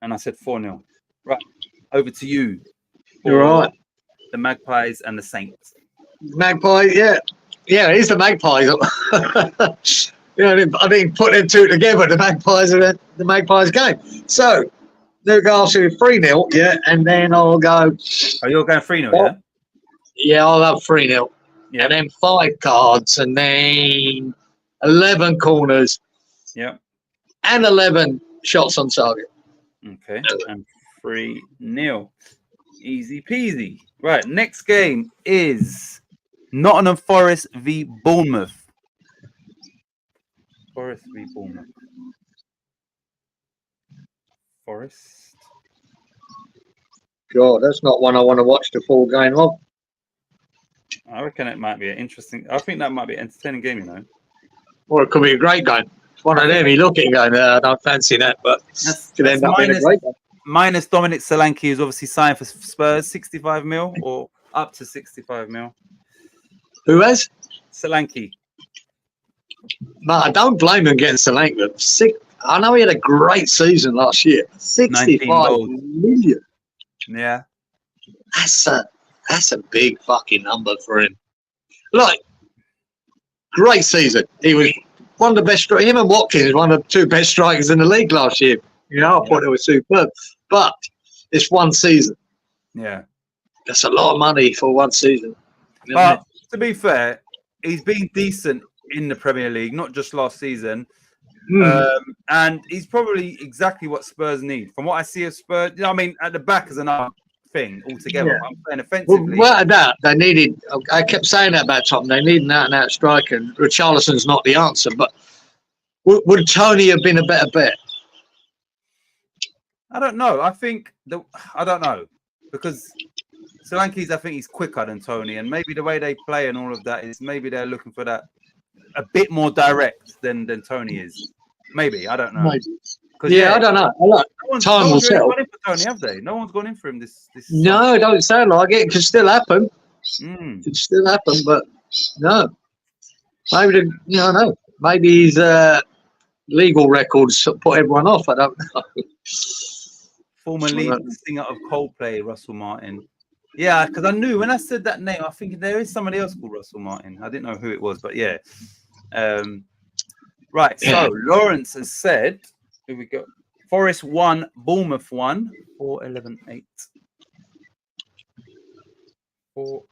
And I said 4-0. Right. Over to you. You're right. The Magpies and the Saints. Magpies, yeah. Yeah, it is the Magpies. I didn't put them two together. The Magpies are the Magpies game. So, Newcastle 3-0, yeah, and then I'll go. Oh, you're going 3-0, yeah? Yeah, I'll have 3-0. Yeah. And then 5 cards, and then 11 corners. Yeah. And 11 shots on target. Okay. And 3-0. Easy peasy. Right. Next game is Nottingham Forest v Bournemouth. Forest v Bournemouth. Forest. God, that's not one I want to watch the full game of. I reckon it might be an interesting. I think that might be an entertaining game, you know. Or it could be a great game. It's one of them. You look at it going, I don't fancy that, but it could end up being a great game. Minus Dominic Solanke, who's obviously signed for Spurs, 65 mil or up to 65 mil. Who has? Solanke. No, I don't blame him getting Solanke. I know he had a great season last year. 65 million. Yeah. That's a big fucking number for him. Like, great season. He was one of the best. Him and Watkins, one of the 2 best strikers in the league last year. You know, I thought they were superb. But it's one season. Yeah. That's a lot of money for one season. But to be fair, he's been decent in the Premier League, not just last season. And he's probably exactly what Spurs need. From what I see of Spurs, I mean, at the back is another thing altogether. Yeah. I'm saying offensively. Well, without that, they needed. I kept saying that about Tottenham. They need an out-and-out striker. And Richarlison's not the answer. But would Tony have been a better bet? I don't know. I don't know because Solanke's. I think he's quicker than Tony, and maybe the way they play and all of that is maybe they're looking for that a bit more direct than Tony is. Maybe I don't know. Maybe. I don't know. Time will tell. Gone in for Tony, have they? No one's gone in for him this. No, don't sound like it. It could still happen. It could still happen, but no. Maybe I don't know. Maybe his legal records put everyone off. I don't know. Former lead singer of Coldplay, Russell Martin. Yeah, because I knew when I said that name, I think there is somebody else called Russell Martin. I didn't know who it was, but yeah. Right, so Lawrence has said, here we go. Forest 1, Bournemouth 1, 4-11-8. 4-11-8.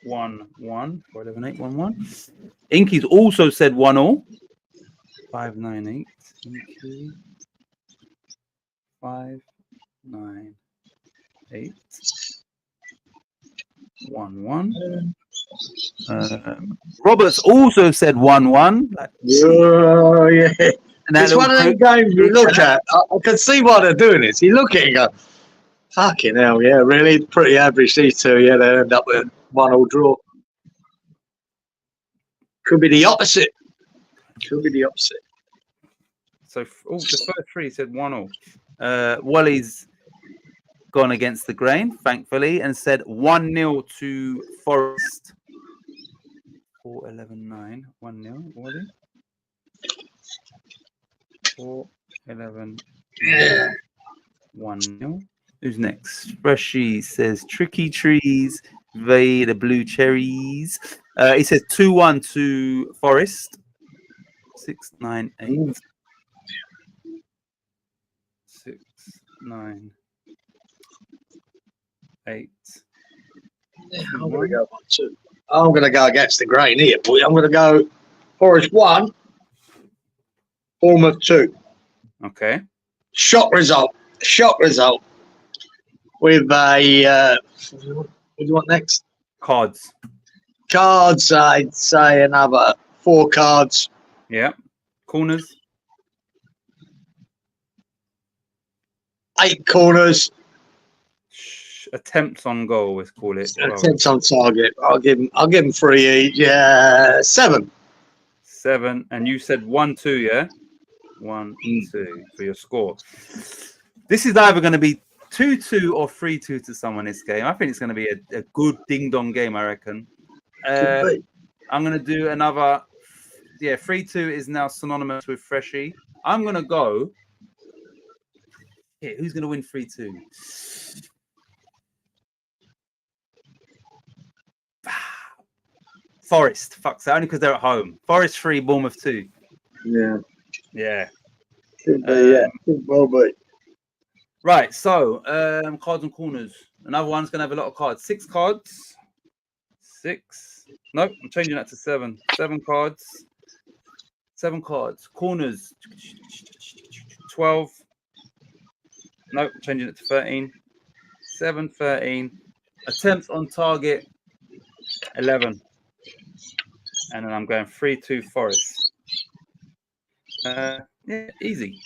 1-1. 4-11-8, 1-1. Inky's also said 1-0. 5-9-8. Inky. 5-9-8. 1-1. Roberts also said 1-1. Oh, yeah. It's one of them games you look at. I can see why they're doing this. You look at it and go, fucking hell, yeah, really? Pretty average, these two. Yeah, they end up with 1-1 draw. Could be the opposite. So the first three said 1-0. Wally's gone against the grain, thankfully, and said 1-0 to Forest. 4-11-9. 1-0. Wally. 4-11. 1-0. Who's next? Freshie says Tricky Trees, the blue cherries. He says 2-1 to Forest. 6-9-8. 6-9-8. I'm going to go 1-2. I'm going to go against the grain here, boy. I'm going to go Forest 1, Bournemouth 2. Okay. Shock result. With a, what do you want next? Cards. I'd say another 4 cards. Yeah. Corners. 8 corners. Attempts on goal, let's call it. Attempts on target. I'll give him 3 each. Yeah, 7. 7. And you said 1-2, yeah? 1-2 for your score. This is either going to be 2-2 or 3-2 to someone this game. I think it's going to be a good ding-dong game, I reckon. I'm going to do another. Yeah, 3-2 is now synonymous with Freshie. I'm going to go. Yeah, who's going to win 3-2? Forest. Fuck's that. Only because they're at home. Forest 3, Bournemouth 2. Yeah. Yeah. Could be, yeah. Could well be. Right, so cards and corners. Another one's going to have a lot of cards. 6 cards. 6. Nope, I'm changing that to 7. 7 cards. 7 cards. Corners. 12. Nope, I'm changing it to 13. 7, 13. Attempts on target. 11. And then I'm going 3-2 Forest. Yeah, easy.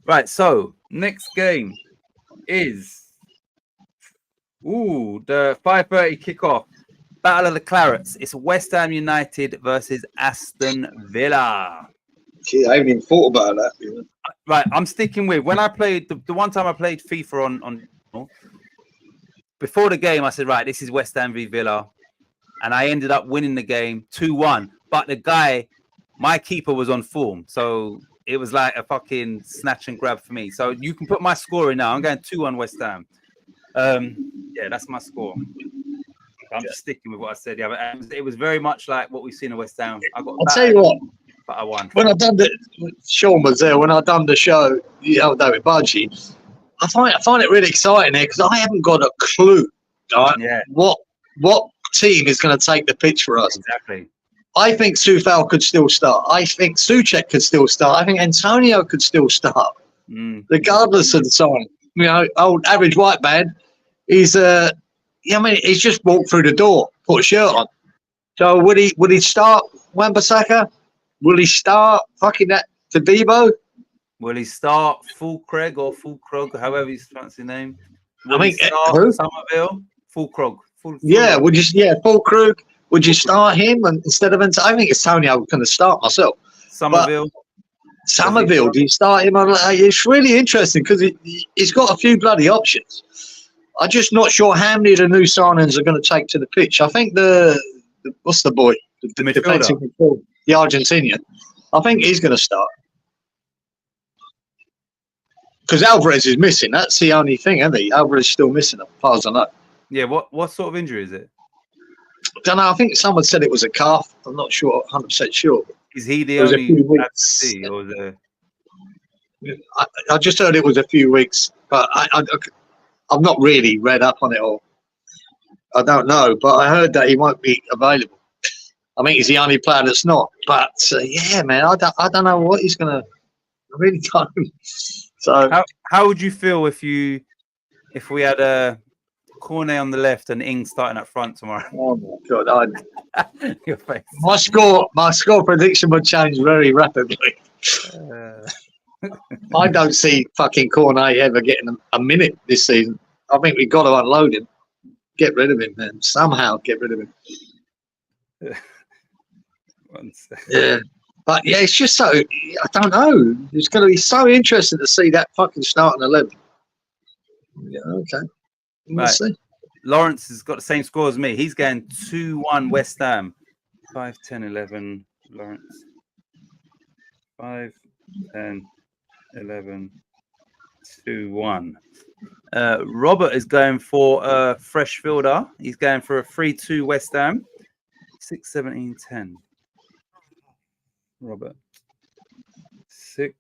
Right, so next game is the 5:30 kickoff. Battle of the Clarets. It's West Ham United versus Aston Villa. Gee, I haven't even thought about that. Right, I'm sticking with when I played the one time I played FIFA on before the game. I said, right, this is West Ham v Villa, and I ended up winning the game 2-1. But the guy, my keeper, was on form, so it was like a fucking snatch and grab for me. So you can put my score in now. I'm going 2-1 West Ham. Yeah, that's my score. I'm just sticking with what I said. Yeah, but it was very much like what we've seen in West Ham. I'll tell you what. But I won. When I done Sean was there. When I done the show the other day with Budgie, I find it really exciting here because I haven't got a clue. Right? Yeah. What team is going to take the pitch for us. Exactly. I think Sufal could still start. I think Suchek could still start. I think Antonio could still start, regardless of the sign. You know, old average white man. He's he's just walked through the door, put a shirt on. So would he start Wan-Bissaka? Will he start fucking that Tadibo? Will he start Full Craig or Full Krog, however he's pronouncing the name? Will I he think start Somerville? Full Krog. Yeah, Full Krug. Would you start him instead of I think Antonio going to start myself. Somerville. Somerville, do you start him on? It's really interesting because he's got a few bloody options. I'm just not sure how many of the new signings are going to take to the pitch. I think what's the boy? The defensive midfielder, the Argentinian. I think he's going to start. Because Alvarez is missing. That's the only thing, isn't he? Alvarez is still missing, as far as I know. Yeah, what sort of injury is it? Don't know. I think someone said it was a calf. I'm not sure, 100% sure. Is he the It was a only few weeks. absentee, or is there... I just heard it was a few weeks, but I've not really read up on it all. I don't know, but I heard that he won't be available. I think he's the only player that's not. But yeah, man, I don't know what he's gonna. I really don't. So how would you feel if we had a Cornet on the left and Ings starting up front tomorrow? Oh my god, Your face. my score prediction would change very rapidly. I don't see fucking Cornet ever getting a minute this season. I think we've got to unload him. Get rid of him, man. Somehow get rid of him. Yeah. But yeah, it's just so, I don't know. It's going to be so interesting to see that fucking starting 11. Yeah, okay. We'll see. Lawrence has got the same score as me. He's going 2-1 West Ham. 5, 10, 11, Lawrence. 5, 10, 11, 2-1. Robert is going for a fresh fielder. He's going for a 3-2 West Ham. 6, 17, 10. Robert. 6,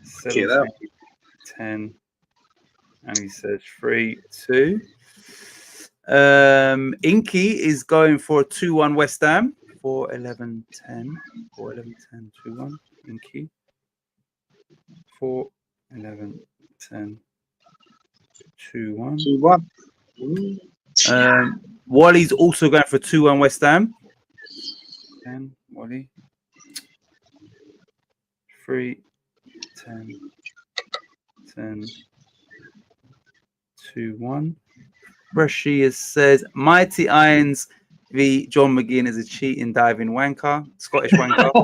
17, 10. And he says 3-2. Inky is going for a 2-1 West Ham. 4, 11, 10. 4, 11, 10, 2-1. Inky. 4, 11, 10, 2-1. 2-1. Wally's also going for 2-1 West Ham. 10, Wally. 3, 10, 10, 2-1. Rashi says Mighty Irons v John McGinn is a cheating diving wanker, Scottish wanker.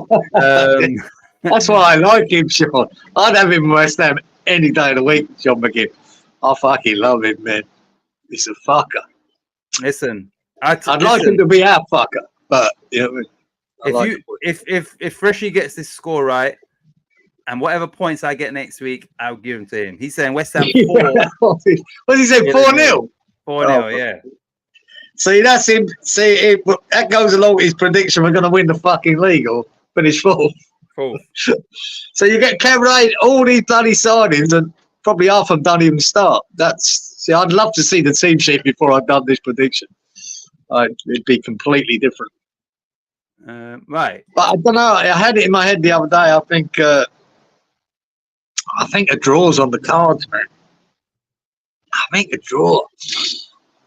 That's why I like him, Sean. I'd have him in West Ham any day of the week, John McGinn. I fucking love him, man. He's a fucker. Listen, I'd like him to be our fucker, but you know what I mean? If Rashi gets this score right, and whatever points I get next week, I'll give them to him. He's saying West Ham 4. What did he say? 4-0? 4-0, yeah. See, that's him. See, that goes along with his prediction. We're going to win the fucking league or finish fourth. Cool. So you get Cameron, all these bloody signings, and probably half of them don't even start. I'd love to see the team sheet before I've done this prediction. It'd be completely different. Right. But I don't know. I had it in my head the other day. I think a draw's on the cards, man. I think a draw.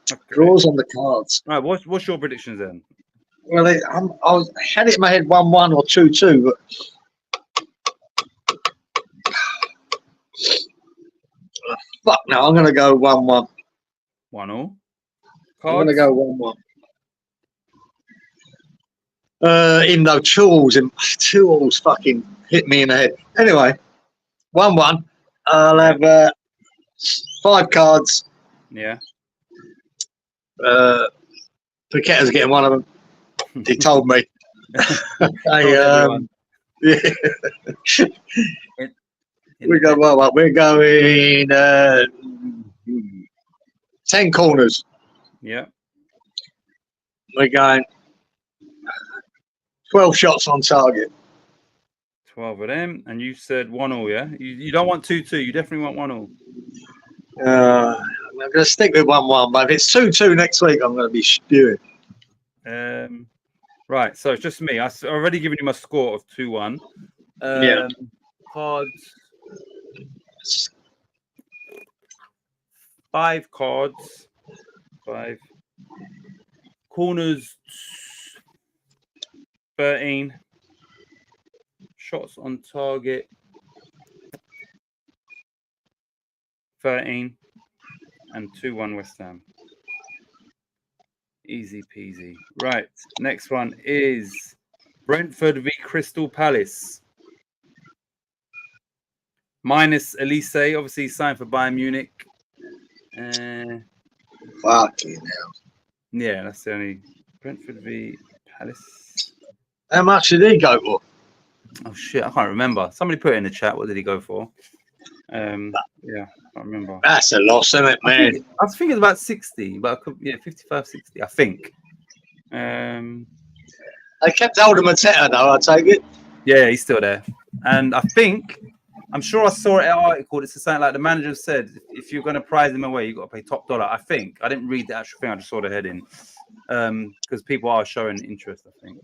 Okay. Draws on the cards. Right. What's your predictions then? Well, I had it in my head 1-1 or 2-2, but fuck no, I'm going to go 1-1. 1-1. I'm going to go 1-1. Even though Tools fucking hit me in the head. Anyway, 1-1. I'll have 5 cards. Yeah. Paqueta's getting one of them. He told me. Yeah. We're going 10 corners. Yeah. We're going 12 shots on target. 12 of them. And you said 1-1, yeah? You don't want 2-2. You definitely want 1-1. I'm going to stick with 1-1, but if it's 2-2 next week, I'm going to be spewing. Right, so it's just me. I've already given you my score of 2-1. Yeah. Cards. 5 cards. 5. Corners 13. Shots on target 13. And 2-1 West Ham. Easy peasy. Right, next one is Brentford v Crystal Palace. Minus Elise, obviously signed for Bayern Munich. Fucking hell. Yeah, that's the only. Brentford v Palace. How much did he go for? Oh shit, I can't remember. Somebody put it in the chat. What did he go for? Yeah, I can't remember. That's a loss, isn't it, man? I was thinking about 60, but I could, 55, 60, I think. They kept hold of Mateta, though, I take it. Yeah, he's still there. And I'm sure I saw an article that said something like the manager said, if you're going to prize him away, you've got to pay top dollar. I think. I didn't read the actual thing. I just saw the heading. Because people are showing interest, I think.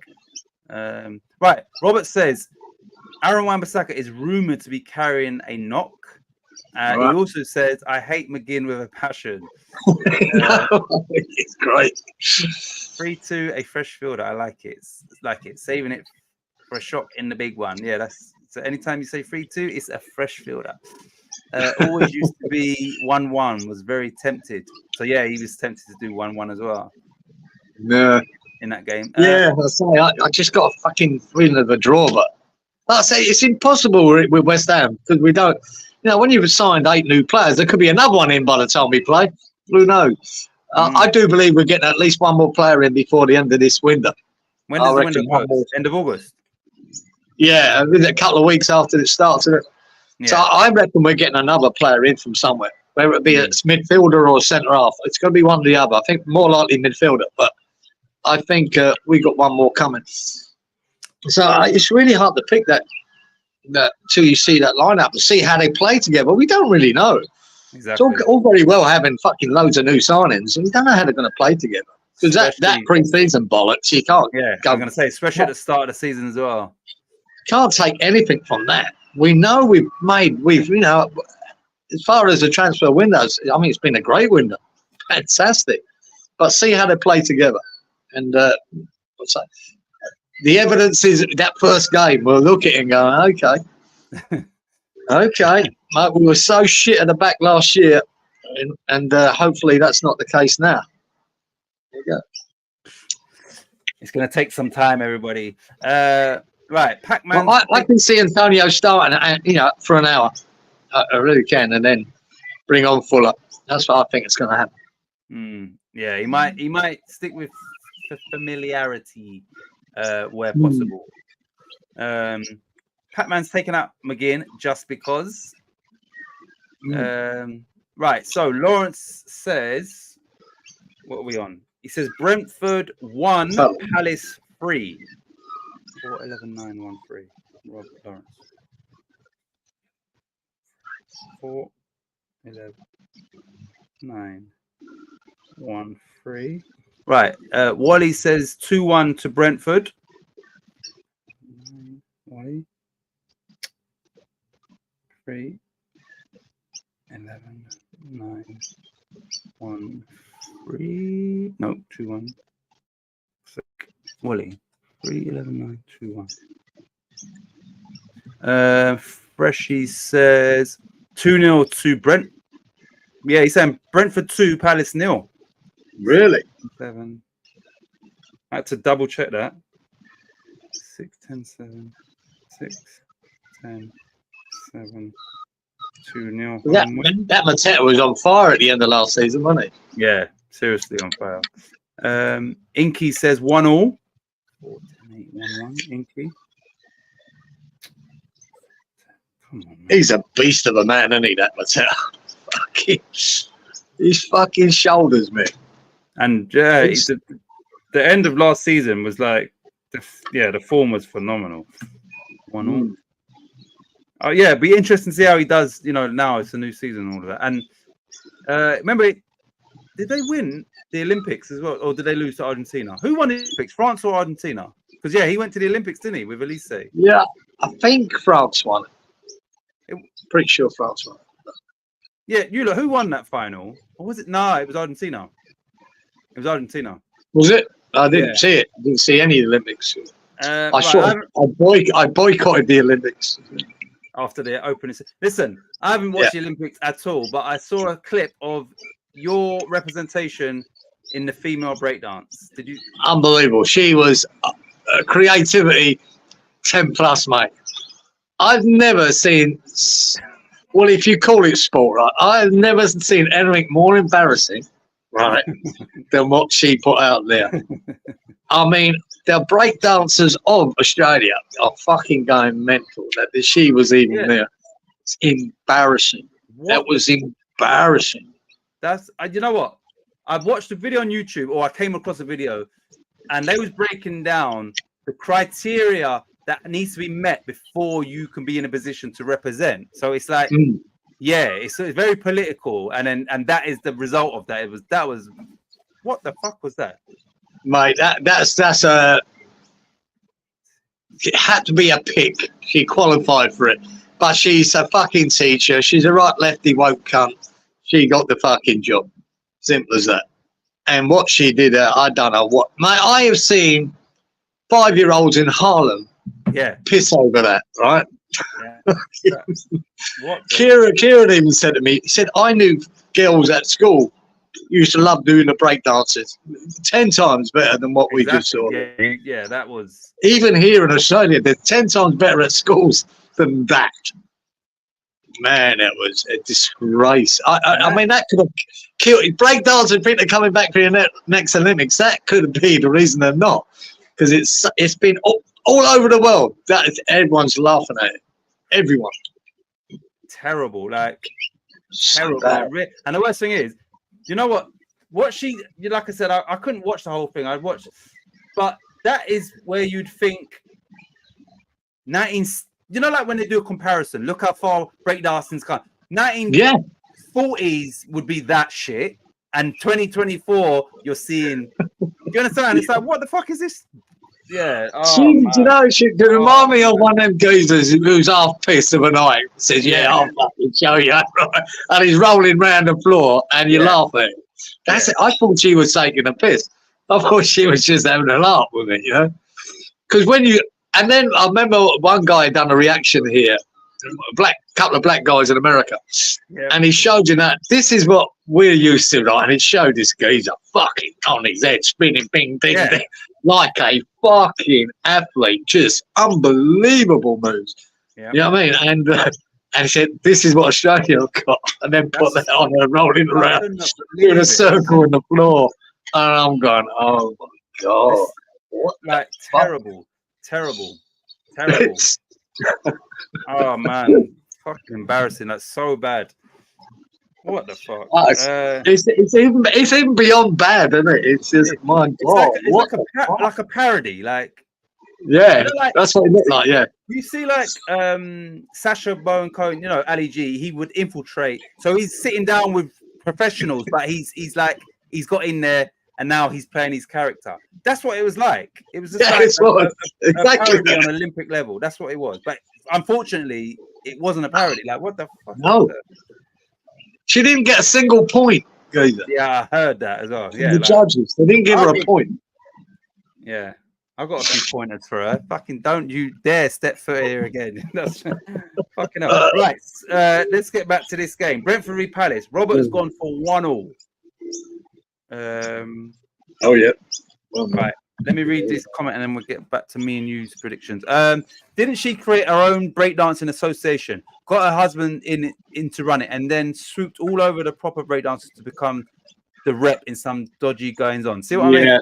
Right. Robert says, Aaron Wan-Bissaka is rumoured to be carrying a knock. He also says, I hate McGinn with a passion. It's great. 3-2, a fresh fielder. I like it. Saving it for a shot in the big one. Yeah, so anytime you say 3-2, it's a fresh fielder. Always used to be 1-1, was very tempted. So yeah, he was tempted to do 1-1 as well. Yeah. In that game. I just got a fucking feeling of a draw, but like I say, it's impossible with West Ham because we don't. When you've signed 8 new players, there could be another one in by the time we play. Who knows? I do believe we're getting at least one more player in before the end of this window. When does the window close? End of August? Yeah, a couple of weeks after it starts. Yeah. So I reckon we're getting another player in from somewhere, whether it be a midfielder or a centre half. It's going to be one or the other. I think more likely midfielder, but I think we got one more coming. So it's really hard to pick that till you see that lineup and see how they play together. We don't really know. Exactly. It's all very well having fucking loads of new signings, and we don't know how they're going to play together. Because that pre-season bollocks, you can't. Yeah, I'm going to say, especially at the start of the season as well. Can't take anything from that. We know as far as the transfer windows, I mean, it's been a great window, fantastic. But see how they play together, and what's that? The evidence is that first game. We'll look at it and go, okay. Okay. We were so shit at the back last year, and hopefully that's not the case now. There you go. It's going to take some time, everybody. Right, Pac-Man. Well, I can see Antonio starting, for an hour. I really can, and then bring on Fuller. That's what I think is going to happen. Yeah, he might stick with familiarity. Where possible. Pac-Man's taken out McGinn just because. Right, so Lawrence says, what are we on? He says Brentford 1, Palace 3. 4-11-9-1-3. Rob Lawrence. 4-11-9-1-3. Right. Wally says 2-1 to Brentford. Wally. 3, 11, 9, 1, 3. No, 2-1. Wally. 3, 11, 9, 2-1. Freshy says 2-0 to Brent. Yeah, he's saying Brentford 2, Palace 0. Really? 7. I had to double check that. 6, 10, 7, 6, 10, 7, 2-0. That Mateta was on fire at the end of last season, wasn't he? Yeah, seriously on fire. Inky says 1-1. 4, 10, 8, 1-1. Inky. Come on, man. He's a beast of a man, isn't he, that Mateta? His fucking shoulders, man. And the end of last season was like, the form was phenomenal. 1-1. Oh yeah, be interesting to see how he does. Now it's a new season and all of that. And remember, did they win the Olympics as well, or did they lose to Argentina? Who won the Olympics, France or Argentina? Because he went to the Olympics, didn't he, with Elise? Yeah, I think France won it. Pretty sure France won it. Yeah, who won that final? Or was it? No, it was Argentina. It was Argentina. Was it? I didn't see it. I didn't see any of the Olympics. I boycotted the Olympics after the opening. Listen, I haven't watched the Olympics at all, but I saw a clip of your representation in the female breakdance. Did you? Unbelievable. She was creativity 10 plus, mate. I've never seen, well, if you call it sport, right? I've never seen anything more embarrassing, right, than what she put out there. I mean, the breakdancers of Australia are fucking going mental that she was even there. It's embarrassing. That was embarrassing. That's, you know what? I've watched a video on YouTube, or I came across a video, and they was breaking down the criteria that needs to be met before you can be in a position to represent. So it's like, it's very political, and that is the result of that. That was what the fuck was that, mate? That's a. It had to be a pick. She qualified for it, but she's a fucking teacher. She's a right lefty woke cunt. She got the fucking job. Simple as that. And what she did, I don't know what. Mate, I have seen 5-year-olds in Harlem piss over that, right? Yeah. Kieran even said to me, he said, I knew girls at school used to love doing the break dances 10 times better than what we just saw. Yeah, that was. Even here in Australia, they're 10 times better at schools than that. Man, that was a disgrace. I mean, that could have killed breakdancing people coming back for your next Olympics. That could be the reason they're not, because it's been all over the world. That is, everyone's laughing at it. Everyone. Terrible, like so terrible. And the worst thing is, you know what? What she, like I said, I couldn't watch the whole thing. I watched, but that is where you'd think 19. You know, like when they do a comparison, look how far breakdancing's come. 1940s would be that shit, and 2024 you're seeing. You understand? It's like, what the fuck is this? Yeah. You know, she remind me of one of them geezers who's half pissed of a night. Says, I'll fucking show you. And he's rolling around the floor, and you laugh at him. That's it. I thought she was taking a piss. I thought she was just having a laugh with it, you know? Because when you. And then I remember one guy done a reaction here, couple of black guys in America, and he showed you that this is what we're used to, right? And he showed this geezer fucking on his head, spinning, bing, bing, bing, like a fucking athlete, just unbelievable moves. You know what I mean? And he said, "This is what Australia have got," and then put that on her, rolling around in a circle on the floor, and I'm going, "Oh my god, what like terrible." Terrible. Oh man, fucking embarrassing. That's so bad. What the fuck? It's even beyond bad, isn't it? It's just my god. It's like a parody, like. Yeah, you know, like, that's what it looked like. Yeah. You see, like Sacha Baron Cohen, you know, Ali G. He would infiltrate. So he's sitting down with professionals, but he's got in there. And now he's playing his character. That's what it was like. It was just a parody on Olympic level. That's what it was. But unfortunately, it wasn't a parody. Like, what the fuck? No. She didn't get a single point. Either. Yeah, I heard that as well. Yeah, the judges, they didn't give her a point. Yeah. I've got a few pointers for her. Fucking don't you dare step foot here again. That's fucking up. Right. Let's get back to this game. Brentford v Palace. Robert has gone for 1-1. Right. Let me read this comment and then we'll get back to me and you's predictions. Didn't she create her own breakdancing association? Got her husband in to run it and then swooped all over the proper breakdancers to become the rep in some dodgy goings on. See what I mean?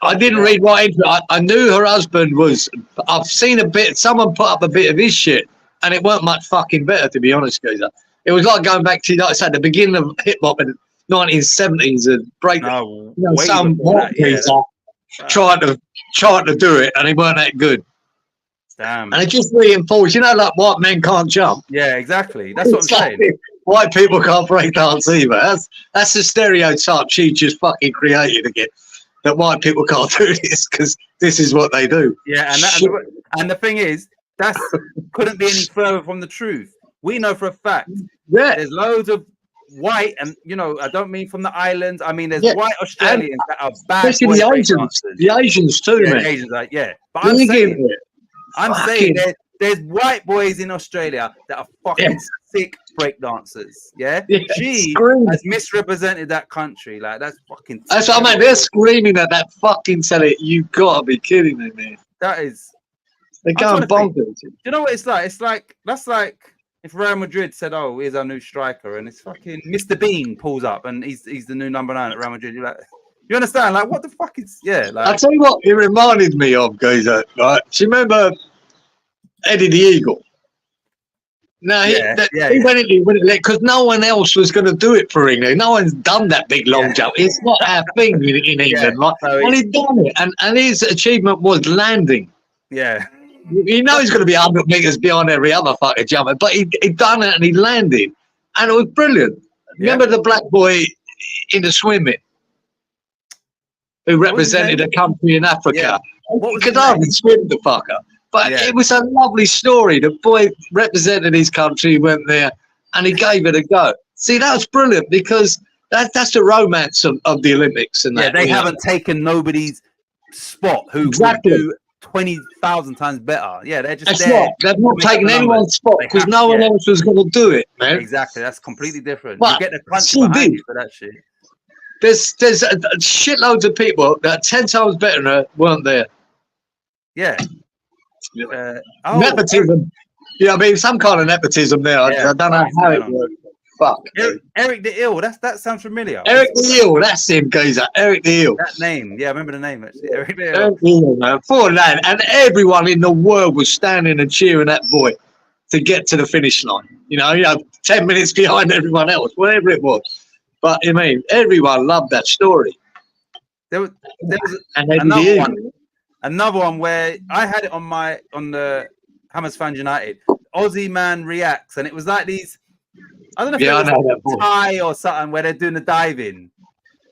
I didn't read what I knew her husband was. I've seen a bit. Someone put up a bit of his shit, and it weren't much fucking better, to be honest, guys. It was like going back to, like I said, the beginning of hip hop in the 1970s and break. Some white geezer trying to do it, and he weren't that good. Damn. And it just reinforced, like white men can't jump. Yeah, exactly. That's what I'm saying. white people can't break dance either. That's the stereotype she just fucking created again. That white people can't do this because this is what they do. Yeah, and the thing is, that's couldn't be any further from the truth. We know for a fact Yeah, there's loads of white, and you know, I don't mean from the islands. I mean, there's Yeah, white Australians that are bad. especially the boy Asians. breakdancers. The Asians too, Yeah, man. Asians, like, yeah. But Big in it. I'm Fucking- saying there's white boys in Australia that are fucking sick breakdancers. Yeah, Yeah, she scream. has misrepresented that country. Like that's fucking. That's what I mean. terrible. They're screaming at that fucking telly. You gotta be kidding me, man. That is. They're I'm going trying to bonkers. You know what it's like? It's like that's like if Real Madrid said, "Oh, here's our new striker," and it's fucking Mr. Bean pulls up and he's the new number 9 at Real Madrid. You're like, you understand? Like, what the fuck is? Yeah, I'll like tell you what it reminded me of, Geezer, right? Do you remember Eddie the Eagle? No, he went into it because no one else was going to do it for England. No one's done that big long jump. It's not our thing in England, right? so Well, he'd done it, and his achievement was landing. yeah, You know he's going to be 100 metres behind every other fucking jumper, but he'd done it and he landed, and it was brilliant. Remember the black boy in the swimming who represented a country in Africa? Yeah. What He was could his hardly name? swim, the fucker. But Yeah. it was a lovely story. The boy represented his country, went there, and he gave it a go. See, that was brilliant because that's the romance of the Olympics. And yeah. that, They you know. haven't taken nobody's spot who Exactly. could do 20,000 times better. Yeah, they're just That's there. right. They've not make up taken the anyone's numbers. spot They because have- no one yeah. else was going to do it, man. Exactly, that's completely different. But you get the country she behind did. you for that shit. There's shitloads of people that are 10 times better than her weren't there. Yeah. Yeah. Oh, Nepotism. Yeah, I mean, some kind of nepotism there. Yeah, I don't know how it works. Fuck. Eric the Ill. That sounds familiar. Eric the Eel, that's him, geezer. Eric the Eel. That name. Yeah, I remember the name actually. Eric the Ill. Eric the Eel, man. Poor lad. And everyone in the world was standing and cheering that boy to get to the finish line. You know, 10 minutes behind everyone else, whatever it was. But, I mean, everyone loved that story. There was And Eddie the another Eagle. one. Another one where I had it on the Hammers Fans United. Aussie Man reacts, and it was like these. I don't know if Yeah, I it know was that boy. Thai or something where they're doing the diving,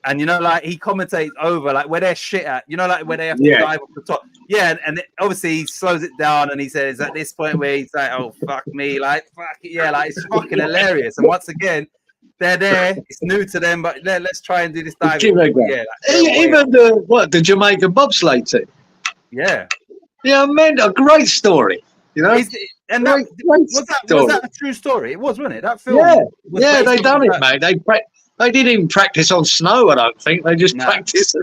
and you know, like he commentates over like where they're shit at. You know, like where they have to Yeah. dive off the top. Yeah, and obviously he slows it down, and he says at this point where he's like, "Oh fuck me," like fuck it, yeah, like it's fucking hilarious. And once again, they're there. It's new to them, but let's try and do this diving. Give it a go. Yeah, like, Even the Jamaican bobsleigh team. yeah. Yeah, man, a great story. You know, And that, great was story. that a true story? It was, wasn't it? That film. Yeah, was yeah, based they on done it, that. mate. They didn't even practice on snow. I don't think they just No. practiced.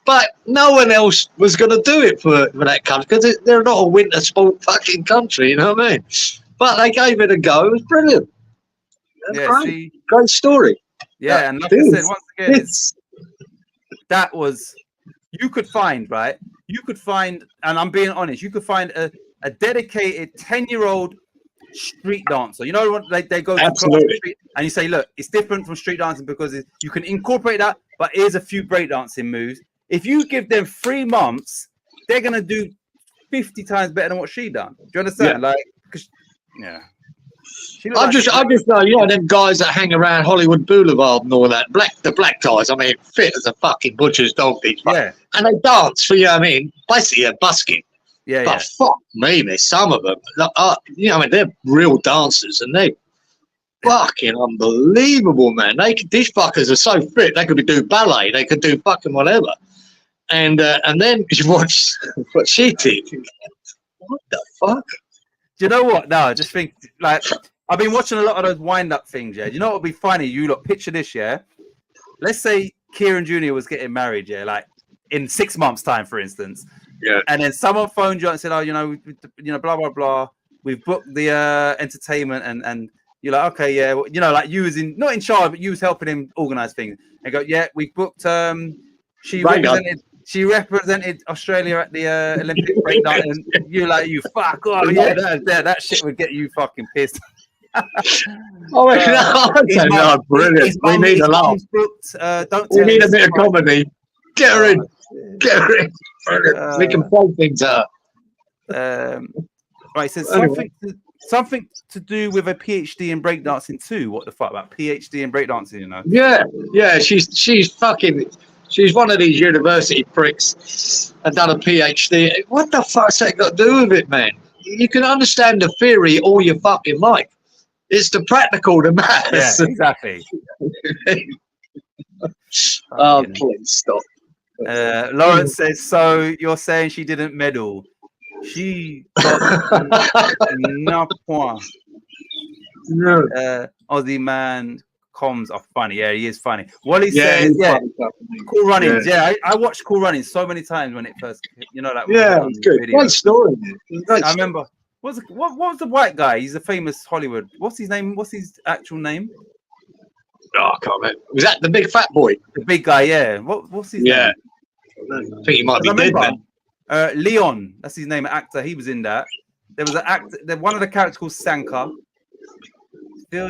But no one else was going to do it for that country because they're not a winter sport fucking country. You know what I mean? But they gave it a go. It was brilliant. That's Yeah, great. see, Great story. yeah, and like This- I said, once again, It's, that was you could find, right? You could find, and I'm being honest, you could find a dedicated 10-year-old street dancer. You know what they go to clubs on the Absolutely. street, and you say, look, it's different from street dancing because you can incorporate that, but here's a few breakdancing moves. If you give them 3 months, they're gonna do 50 times better than what she done. Do you understand? Like, 'cause, yeah. She looked I like just know, them guys that hang around Hollywood Boulevard and all that, the black guys. I mean, fit as a fucking butcher's dog. These fuck- yeah, and they dance for you. Know what I mean, basically a busking. yeah, But fuck me, there's some of them. You know, I mean, they're real dancers, and they fucking unbelievable, man. These fuckers are so fit. They could do ballet. They could do fucking whatever. And then you watch what she did. What the fuck? Do you know what? No, I just think like I've been watching a lot of those wind-up things. Yeah, you know what would be funny? You look, picture this. Yeah, let's say Kieran Jr. was getting married. Yeah, like in 6 months' time, for instance. Yeah. And then someone phoned you up and said, "Oh, you know, blah blah blah. We've booked the entertainment," and you're like, "Okay, yeah, well, you know, like you was not in charge, but you was helping him organize things." And go, "Yeah, we booked." She Right on. represented Australia at the Olympic breakdown, and you're like, "You fuck!" Oh yeah, that shit would get you fucking pissed. Oh, no, brilliant. We need a laugh. Booked, don't We tell need him a bit of comedy. Get her in. Get her in. We can play things out. Right, so Anyway. something something to do with a PhD in breakdancing too. What the fuck about PhD in breakdancing? You know? Yeah. She's one of these university pricks and done a PhD. What the fuck's that got to do with it, man? You can understand the theory all you fucking like. It's the practical that matters. Yeah, exactly. Oh, please stop. Lawrence says, so you're saying she didn't medal? She got no point. No. Aussie man comms are funny. Yeah, he is funny. Wally Yeah, says, he's yeah, funny. Cool Runnings. Yeah, I watched Cool Runnings so many times when it first, you know, like Yeah, it's good. video. Great story, man. Great I story. remember. What was the white guy? He's a famous Hollywood. What's his name? What's his actual name? Oh, I can't remember. Was that the big fat boy? The big guy. Yeah. What's his Yeah. name? I think he might be I dead, remember, man. Leon. That's his name. An actor. He was in that. There was an actor. One of the characters called Sanka.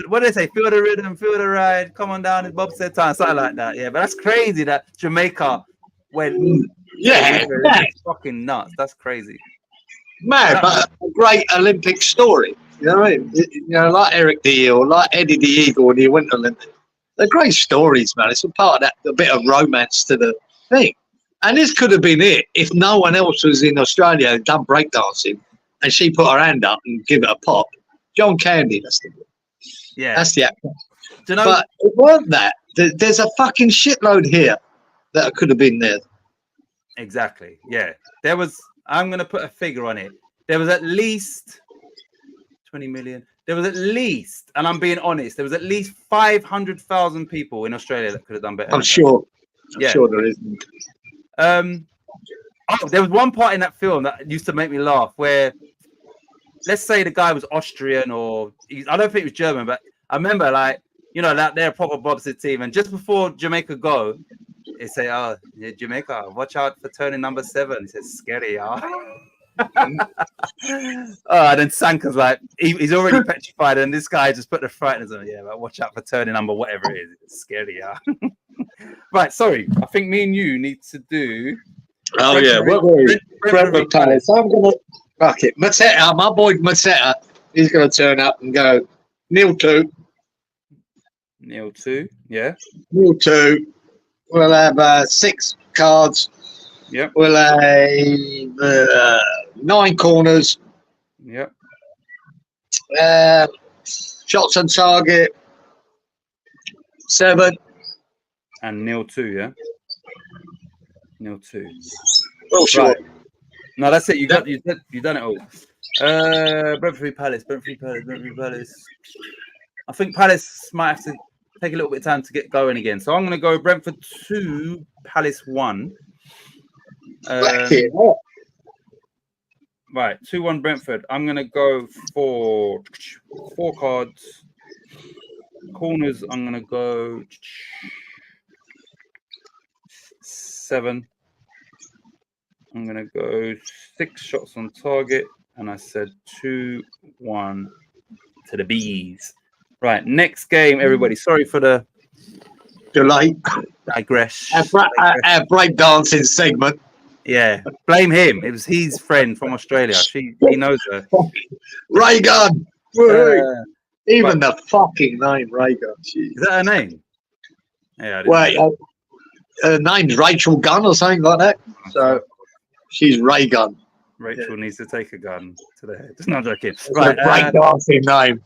What did they say? Feel the rhythm, feel the ride. Come on down. It's Bob said time. Something like that. Yeah, but that's crazy that Jamaica went. Yeah. It's fucking nuts. That's crazy. Mad, but a great Olympic story. You know what I mean? You know, like Eric the Eel, like Eddie the Eagle in the Winter Olympics. They're great stories, man. It's a part of that, a bit of romance to the thing. And this could have been it if no one else was in Australia and done breakdancing and she put her hand up and give it a pop. John Candy, that's the actor. Do you know? But it weren't that. There's a fucking shitload here that could have been there. Exactly. Yeah. There was. I'm going to put a figure on it. There was at least 20 million. There was at least, and I'm being honest, there was at least 500,000 people in Australia that could have done better. I'm sure. I'm sure there is. There was one part in that film that used to make me laugh where, let's say the guy was Austrian or I don't think he was German, but I remember like, you know, that they're a proper bobsled team. And just before Jamaica go, they say, oh, yeah, Jamaica, watch out for turning number 7. He says, scary, yeah. And then Sanka's like, he's already petrified, and this guy just put the frighteners on. Yeah, but watch out for turning number whatever it is. It's scary, yeah. Right, sorry. I think me and you need to do. Oh, Brentford Palace. I'm going to fuck it. Mateta, my boy Mateta, he's going to turn up and go 0-2. 0-2, yeah. 0-2. We'll have 6 cards. Yep. We'll have 9 corners. Yep. Shots on target 7. And 0-2, yeah. 0-2. Well, sure. Right. No, that's it. You done it all. Brentford Palace. I think Palace might have to take a little bit of time to get going again. So I'm going to go Brentford 2, Palace 1. Right, 2-1 Brentford. I'm going to go for 4 cards. Corners, I'm going to go 7. I'm going to go 6 shots on target. And I said 2-1 to the Bees. Right, next game, everybody. Sorry for the delay. Digress. Our breakdancing segment. Yeah, blame him. It was his friend from Australia. He knows her. Raygun. Even the fucking name Raygun. Is that her name? Yeah. Wait, her name's Rachel Gunn or something like that. So she's Raygun. Rachel needs to take a gun to the head. Not joking. Right, breakdancing name.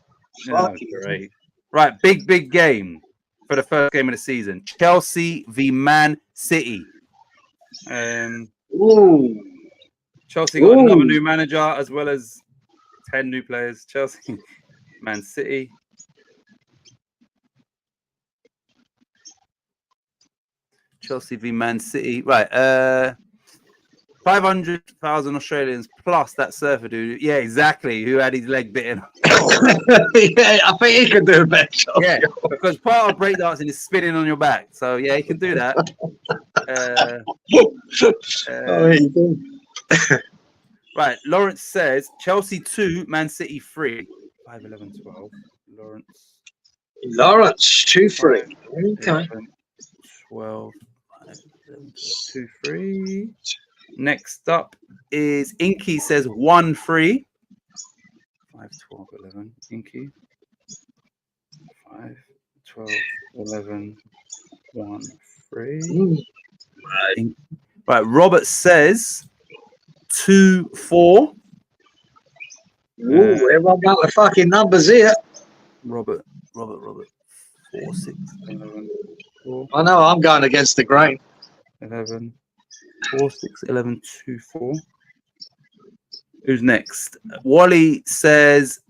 Oh, great. Right, big game for the first game of the season. Chelsea v Man City. Chelsea got another new manager as well as 10 new players. Chelsea, Man City. Chelsea v Man City. Right. 500,000 Australians plus that surfer dude. Yeah, exactly. Who had his leg bitten. Yeah, I think he can do a better job. Yeah, because part of breakdancing is spinning on your back. So, yeah, he can do that. Right, Lawrence says Chelsea 2, Man City 3. 5, 11, 12. Lawrence 2-3. Okay. 11, 12, 5, 11, 2, 3. Next up is Inky says 1-3. 5, 12, 11. Inky. 5, 12, 11, 1, 3. Right, Robert says 2, 4. Ooh, everyone got the fucking numbers here. Robert. 4, 6, 11, 4, I know I'm going against the grain. 11, 4, 6, 11, 2, 4. Who's next? Wally says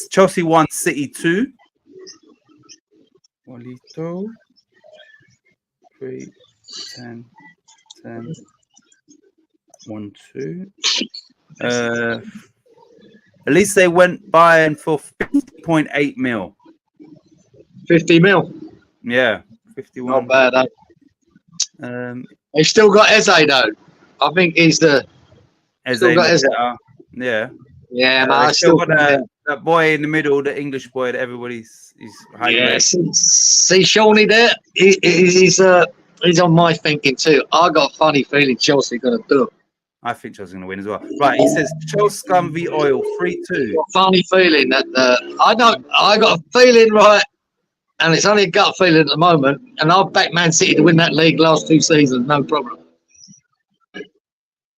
Chelsea 1, City 2. Walito. 3, 10, 10, 1, 2. At least they went buying for 50.8 mil. 50 mil. Yeah, 51. Not bad, eh? Um, They still got Eze, though. I think he's the... Still got Eze. Yeah. Yeah, man. They I still still got that boy in the middle, the English boy that everybody's high yeah, see Shawnee there? He's on my thinking too. I got a funny feeling Chelsea going to do it. I think Chelsea's going to win as well. Right, he says Chelsea Scum v Oil 3-2. Funny feeling that I got a feeling, right, and it's only a gut feeling at the moment, and I've backed Man City to win that league last 2 seasons, no problem. Yeah.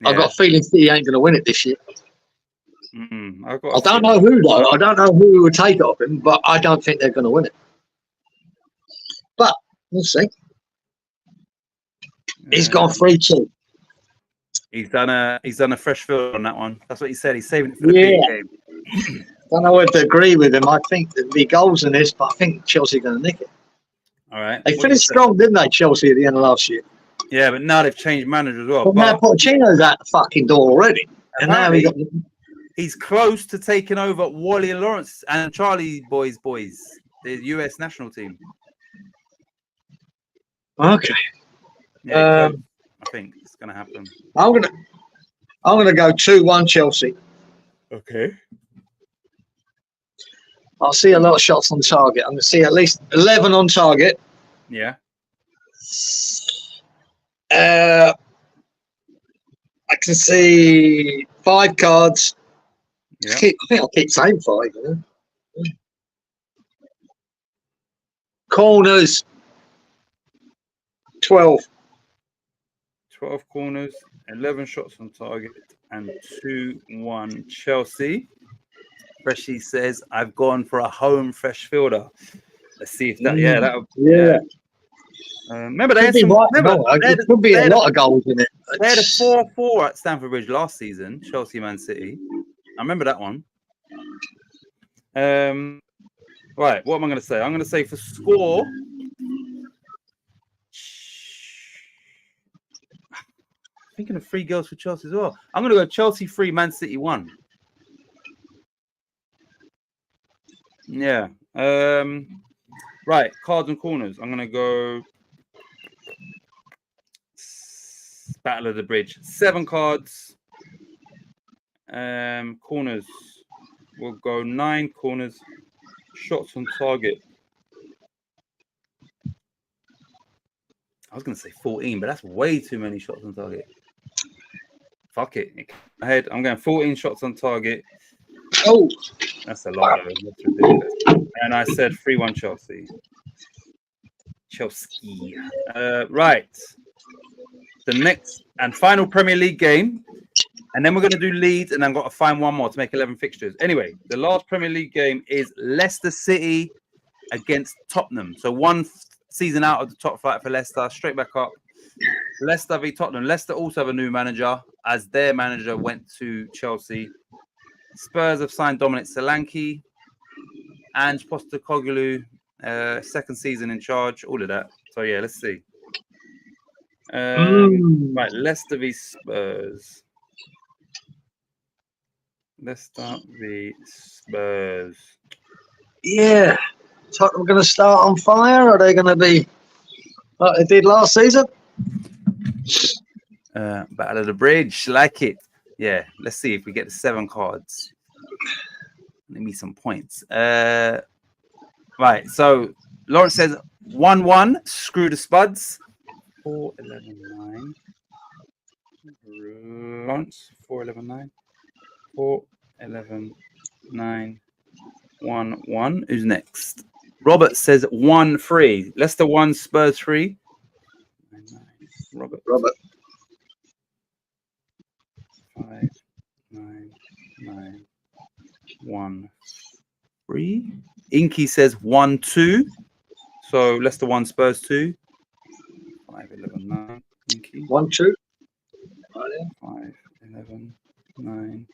I've got a feeling City ain't going to win it this year. I don't know who, though. I don't know who would take it off him, but I don't think they're going to win it. But we'll see. He's gone 3-2. He's done a fresh field on that one. That's what he said. He's saving it for the big game. Don't know whether to agree with him. I think there'll be goals in this, but I think Chelsea are going to nick it. All right. They finished strong, didn't they, Chelsea, at the end of last year? Yeah, but now they've changed manager as well. But now Pochettino's out the fucking door already. And now he's close to taking over Wally and Lawrence and Charlie boys, the US national team. Okay. Yeah, I think it's gonna happen. I'm gonna go 2-1 Chelsea. Okay. I'll see a lot of shots on target. I'm gonna see at least 11 on target. Yeah. I can see 5 cards. Yeah. I think I'll keep saying 5. You know? Corners. 12. 12 corners, 11 shots on target, and 2-1 Chelsea. Freshy says, I've gone for a home fresh fielder. Let's see if that, remember, there could be a lot of goals in it. They had a 4-4 at Stamford Bridge last season, Chelsea Man City. I remember that one. Right, what am I going to say? I'm going to say for score, thinking of 3 goals for Chelsea as well. I'm going to go Chelsea 3, Man City 1. Yeah. Right, cards and corners. I'm going to go Battle of the Bridge. 7 cards. Corners. We'll go 9 corners. Shots on target. I was going to say 14, but that's way too many shots on target. Fuck it. Ahead. I'm going 14 shots on target. Oh, that's a lot. That's ridiculous. And I said 3-1 Chelsea. Chelsea. Right. The next and final Premier League game. And then we're going to do Leeds, and I've got to find one more to make 11 fixtures. Anyway, the last Premier League game is Leicester City against Tottenham. So 1 season out of the top flight for Leicester, straight back up. Leicester v Tottenham. Leicester also have a new manager, as their manager went to Chelsea. Spurs have signed Dominic Solanke, Ange Postecoglou, 2nd season in charge, all of that. So yeah, let's see. Right, Leicester v Spurs. Leicester v Spurs. Yeah. Tottenham going to start on fire? Or are they going to be like they did last season? Battle of the Bridge, like it. Yeah, let's see if we get the 7 cards. Give me some points. Right, so Lawrence says 1-1, screw the Spuds. 4-11-9. Lawrence, 4-11-9. 4-11-9. 9, 1, 1. Who's next? Robert says 1-3. Leicester 1, Spurs 3. 9, 9. Robert. 5, 9, 9, 1, 3. Inky says 1-2. So Leicester 1, Spurs 2. 5, 11, 9. Inky. 1-2. 5, 11, 9,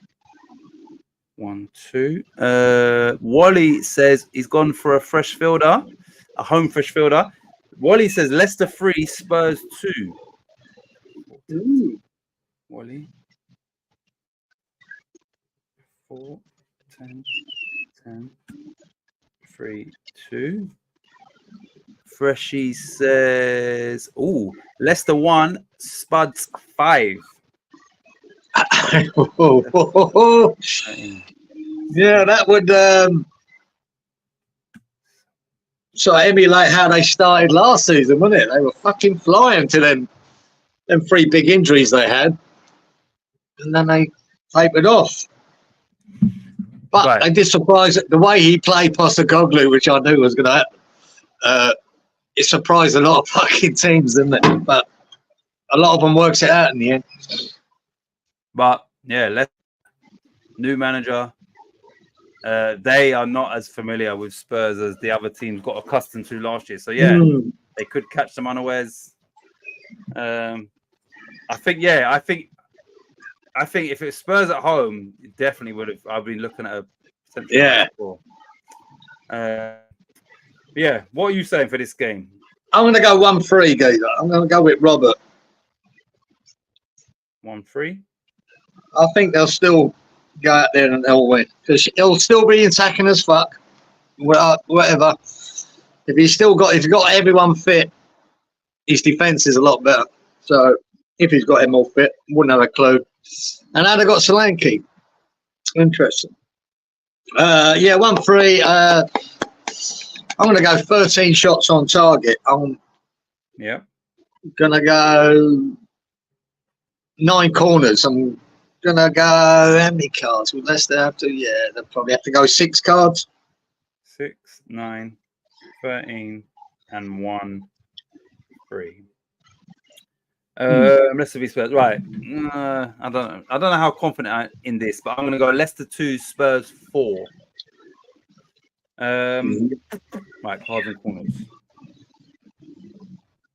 1-2. Wally says he's gone for a fresh fielder, a home fresh fielder. Wally says Leicester 3, Spurs 2. Ooh. Wally. 4, 10, 10, 3, 2. Freshy says, "Ooh, Leicester 1, Spuds 5." Yeah, that would sort of emulate how they started last season, wouldn't it? They were fucking flying to them 3 big injuries they had, and then they tapered off. But Right. they did surprise the way he played Postecoglou, which I knew was going to happen. It surprised a lot of fucking teams, didn't it? But a lot of them works it out in the end. But yeah, new manager. They are not as familiar with Spurs as the other teams got accustomed to last year. So yeah, they could catch them unawares. I think if it's Spurs at home, it definitely would have. I've been looking at a potential. Yeah. Score. Yeah. What are you saying for this game? I'm going to go 1-3, Geezer. I'm going to go with Robert. 1-3. I think they'll still go out there and they'll win because he'll still be attacking as fuck. Whatever. If you've got everyone fit, his defense is a lot better. So if he's got him all fit, wouldn't have a clue. And now they've got Solanke. Interesting. Yeah, 1-3. I'm going to go 13 shots on target. I'm Yeah. going to go 9 corners. I'm going to go how many cards? Will Leicester have to? Yeah, they'll probably have to go 6 cards. 6, 9, 13, and 1, 3. Leicester v Spurs. Right. I don't know how confident I am in this, but I'm going to go Leicester 2, Spurs 4. Right, cards and corners.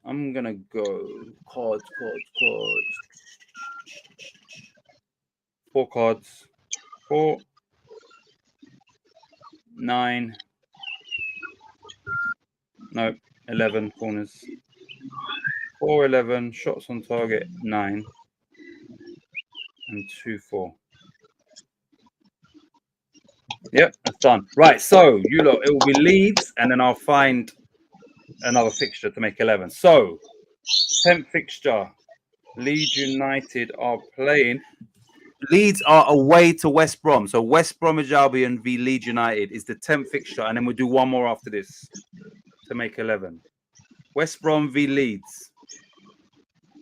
I'm going to go cards. 4 cards. 4, 9. No, 11 corners. 4, 11, shots on target, 9. And 2, 4. Yep, that's done. Right, so you lot, it will be Leeds, and then I'll find another fixture to make 11. So, 10th fixture, Leeds United are playing. Leeds are away to West Brom. So, West Bromwich Albion v Leeds United is the 10th fixture, and then we'll do one more after this to make 11. West Brom v Leeds.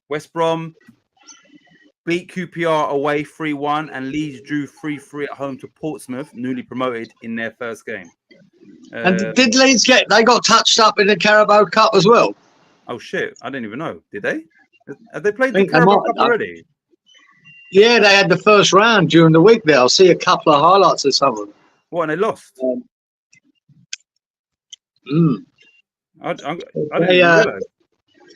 West Brom beat QPR away 3-1, and Leeds drew 3-3 at home to Portsmouth, newly promoted in their first game. And did Leeds they got touched up in the Carabao Cup as well? Oh shit! I didn't even know. Did they? Have they played I the think they Carabao might Cup have. already? Yeah, they had the first round during the week there. I'll see a couple of highlights of some of them. What? And they lost. I didn't even realize.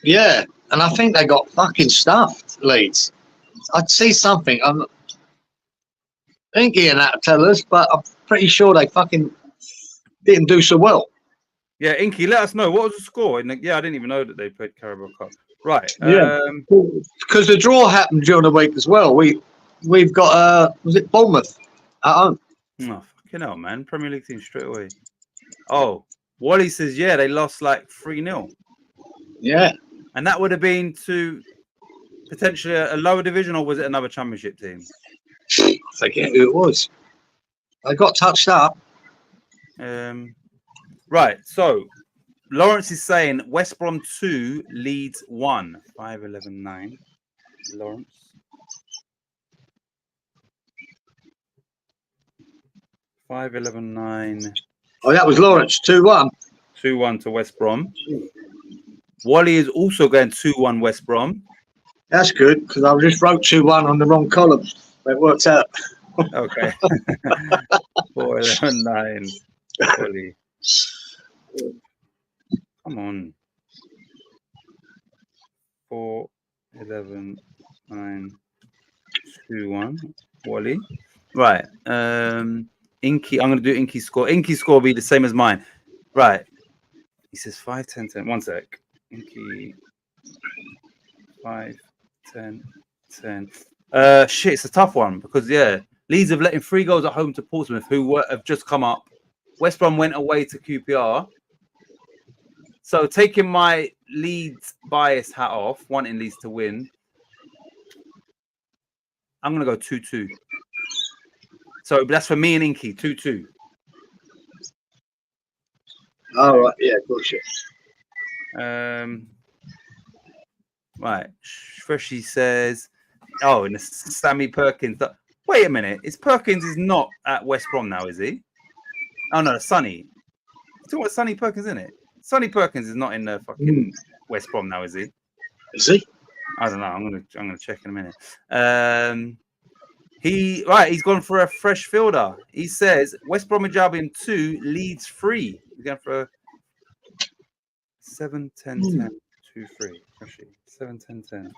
Yeah, and I think they got fucking stuffed, Leeds. I'd see something. I'm thinking that tell us, but I'm pretty sure they fucking didn't do so well. Yeah, Inky, let us know what was the score. Yeah, I didn't even know that they played Carabao Cup. Right. Yeah. Because the draw happened during the week as well. We've got was it Bournemouth at home? Oh, fucking hell, man! Premier League team straight away. Oh, Wally says yeah, they lost like 3-0. Yeah. And that would have been to potentially a lower division, or was it another championship team? I forget who it was. They got touched up. Right. So Lawrence is saying West Brom 2, Leeds 1. 5, 11, 9. Lawrence. 5-11-9. Oh, that was Lawrence, 2-1. 2-1 to West Brom. Wally is also going 2-1 West Brom. That's good, because I just wrote 2-1 on the wrong column. It works out. Okay. 4-11-9. Wally. Come on. 4-11-9. 2-1. Wally. Right. Inky. I'm going to do Inky's score. Inky's score will be the same as mine. Right. He says 5-10-10. 1 sec. Inky. 5-10-10. Shit, it's a tough one because Leeds have let in 3 goals at home to Portsmouth, who have just come up. West Brom went away to QPR. So taking my Leeds bias hat off, wanting Leeds to win, I'm gonna go 2-2. So that's for me and Inky, 2-2. Oh, right, yeah, bullshit. Right. Freshie says, oh, and Sammy Perkins. Wait a minute. Perkins is not at West Brom now, is he? Oh no, Sonny. You talking about Sonny Perkins, isn't it? Sonny Perkins is not in the fucking West Brom now, is he? Is he? I don't know. I'm gonna check in a minute. He's gone for a fresh fielder. He says West Bromwich Albion 2, Leeds 3. He's going for a 7-10-10. 2-3. Freshie. 7-10-10.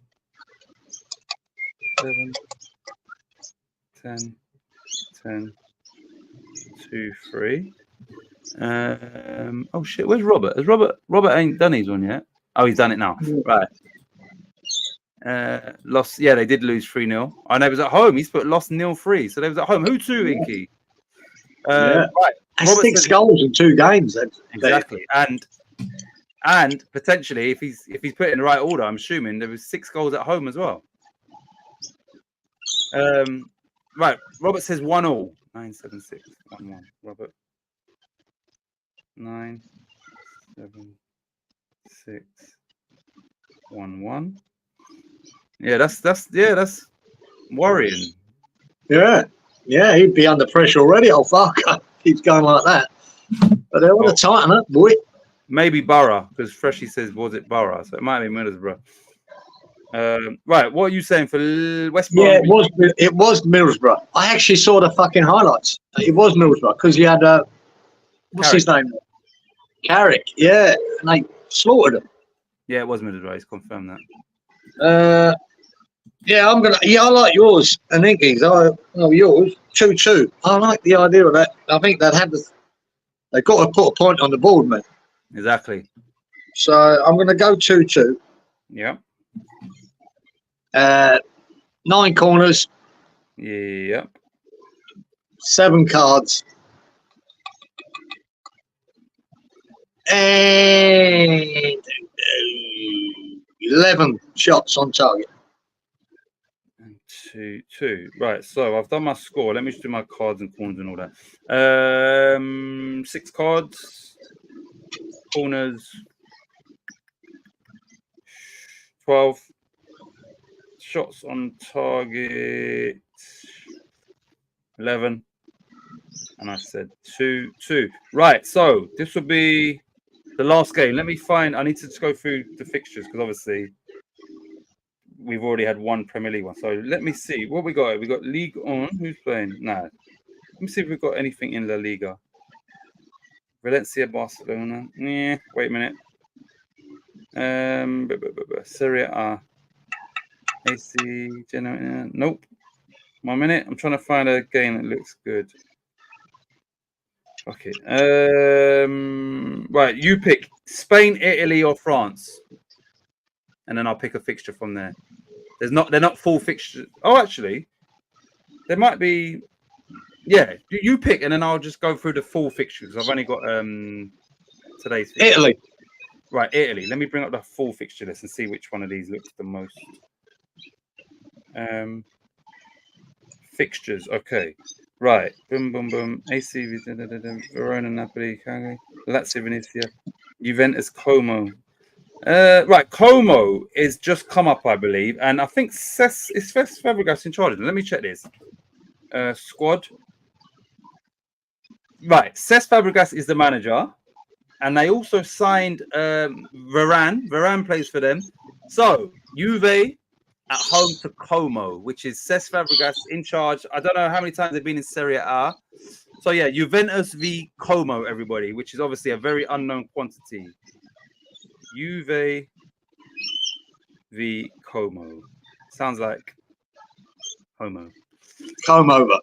7-10-10. 2-3. Oh shit, where's Robert? Robert ain't done his one yet. Oh, he's done it now. Right. Lost. Yeah, they did lose 3-0. I know it was at home. He's put lost 0-3. So they was at home. Who to, Inky? Right. That's 6 goals in 2 games. Then. Exactly. And potentially, if he's put in the right order, I'm assuming there was 6 goals at home as well. Right. Robert says 1-1. 9-7-6. 1-1. Robert. 9-7-6. 1-1. Yeah, that's worrying. Yeah, he'd be under pressure already. Oh fuck, keeps going like that. But they want to tighten up, boy. Maybe Borough, because Freshie says was it Borough, so it might be Middlesbrough. Right, what are you saying for West Brom? Yeah, it was Middlesbrough. I actually saw the fucking highlights. It was Middlesbrough because you had what's his name? Carrick. Yeah, and they slaughtered him. Yeah, it was Middlesbrough. He's confirmed that. Yeah, I like yours and Inky's. Yours 2-2. I like the idea of that. I think they've got to put a point on the board, man. Exactly. So I'm going to go 2-2. Yeah. 9 corners. Yep. 7 cards. And 11 shots on target. 2-2. Right, so I've done my score. Let me just do my cards and corners and all that. 6 cards, corners, 12 shots on target, 11, and I said 2-2. Right, so this will be the last game. Let me find. I need to just go through the fixtures because obviously we've already had one Premier League one. So let me see what we got. We got League On. Who's playing? Nah. Let me see if we've got anything in La Liga. Valencia, Barcelona. Yeah. Wait a minute. Serie A. AC. Genoa. Nope. 1 minute. I'm trying to find a game that looks good. Okay. Right. You pick Spain, Italy, or France, and then I'll pick a fixture from there. They're not full fixtures. Oh, actually, there might be. Yeah, you pick, and then I'll just go through the full fixtures. I've only got today's fixture. Italy. Right, Italy. Let me bring up the full fixture list and see which one of these looks the most. Fixtures. Okay. Right. Boom, boom, boom. AC, Verona, Napoli, Lazio, Venezia, Juventus, Como. Right, Como is just come up, I believe, and I think Cesc Fabregas in charge. Let me check this. Squad. Right. Cesc Fabregas is the manager, and they also signed Varane. Varane plays for them. So Juve at home to Como, which is Cesc Fabregas in charge. I don't know how many times they've been in Serie A. So yeah, Juventus v Como, everybody, which is obviously a very unknown quantity. Juve v Como. Sounds like Homo. Come over.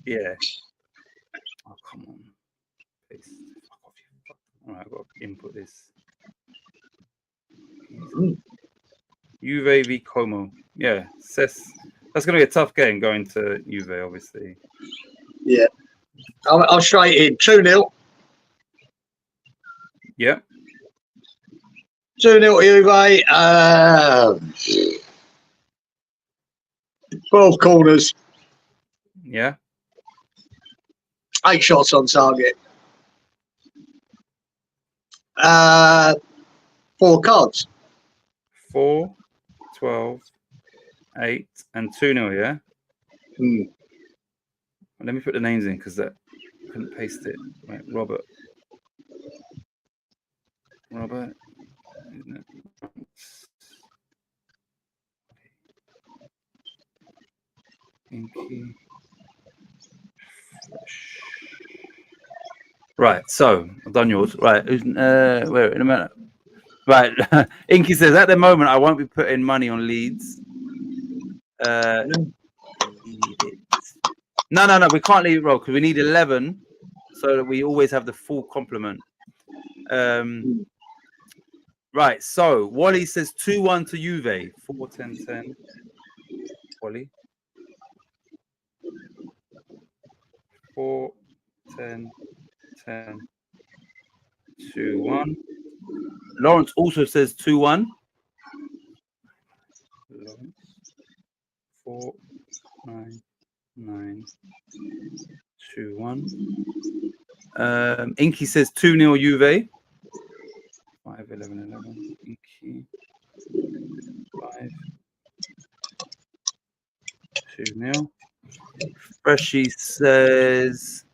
Yeah. Oh, come on. Paste. Fuck off, you. All right, I've got to input this. Juve v Como. Yeah, Cesc. That's going to be a tough game going to Juve, obviously. Yeah. I'll straight in. 2-0. Yeah. 2-0 Juve. 12 corners. Yeah. 8 shots on target. 4 cards. 4, 12, 8, and 2-0, yeah? Mm. Let me put the names in because I couldn't paste it. Right, Robert. Isn't it? Inky. Right, so I've done yours. Right, where in a minute. Right, Inky says at the moment I won't be putting money on Leeds. No, we can't leave it roll because we need 11 so that we always have the full complement. Right, so Wally says 2-1 to Juve. 4, 10, 10. Wally. 4, 10, 10. 2-1. Lawrence also says 2-1. Lawrence. 4, 9, 9. 2-1. Inky says 2-0 Juve. 5, 11, 11. Inky. 5. 2-0. Freshie says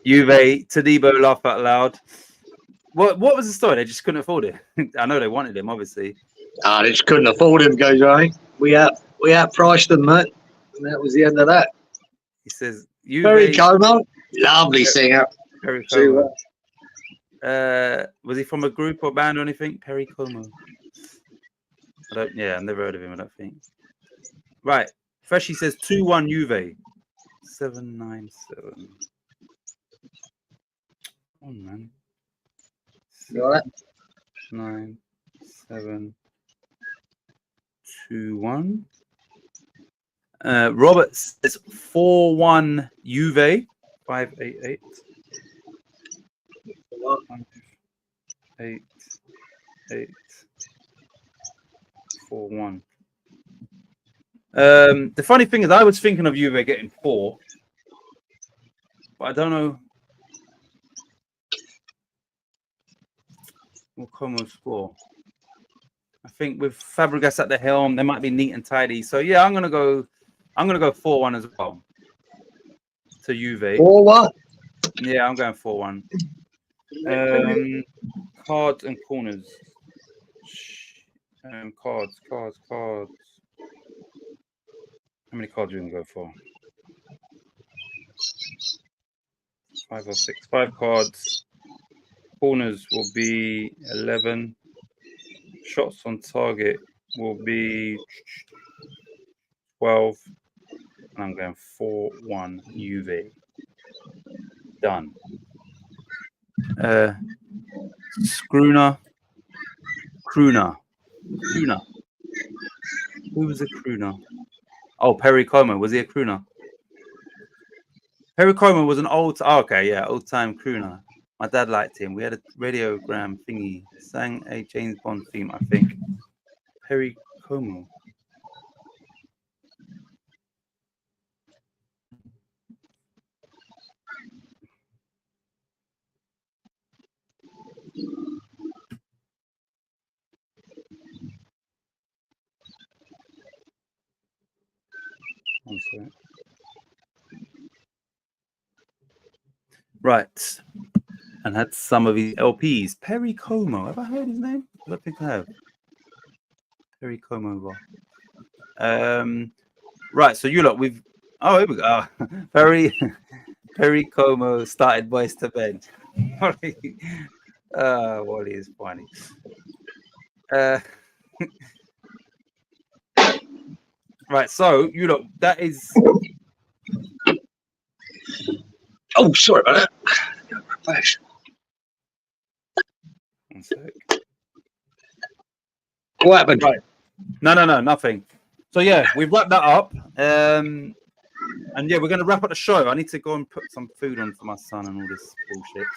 Juve. Tadibo laugh out loud. What was the story? They just couldn't afford it. I know they wanted him, obviously. They just couldn't afford him, goes right. We outpriced them, mate. And that was the end of that. He says Juve. Very Como. Lovely singer. Perry Como. Was he from a group or band or anything? Perry Como. I've never heard of him, I don't think. Right. Freshie says 2-1 Juve. 797. Oh man. You all right? 9, 7, 2, 1. Robert says 4-1 Juve. 588. 8, 8, 4-1. The funny thing is, I was thinking of Juve getting 4, but I don't know. Will Como score? I think with Fabregas at the helm, they might be neat and tidy. So yeah, I'm gonna go 4-1 as well to Juve. 4-1. Yeah, I'm going 4-1. Cards and corners. Cards. How many cards are we gonna go for? 5 or 6. 5 cards. Corners will be 11. Shots on target will be 12. And I'm going 4-1 Juve. Done. Crooner. Who was a crooner? Oh, Perry Como. Was he a crooner? Perry Como was an old-time crooner. My dad liked him. We had a radiogram thingy. Sang a James Bond theme, I think. Perry Como. One second. Right. And had some of his LPs. Perry Como. Have I heard his name? I don't think I have. Perry Como. Right. So you lot, we've. Oh, here we go. Perry Como started Boys to Men. Wally is funny. Right. So you lot, that is. Oh, sorry about that. One sec. What happened? Right. No, nothing. So yeah, we've wrapped that up. And yeah, we're gonna wrap up the show. I need to go and put some food on for my son and all this bullshit.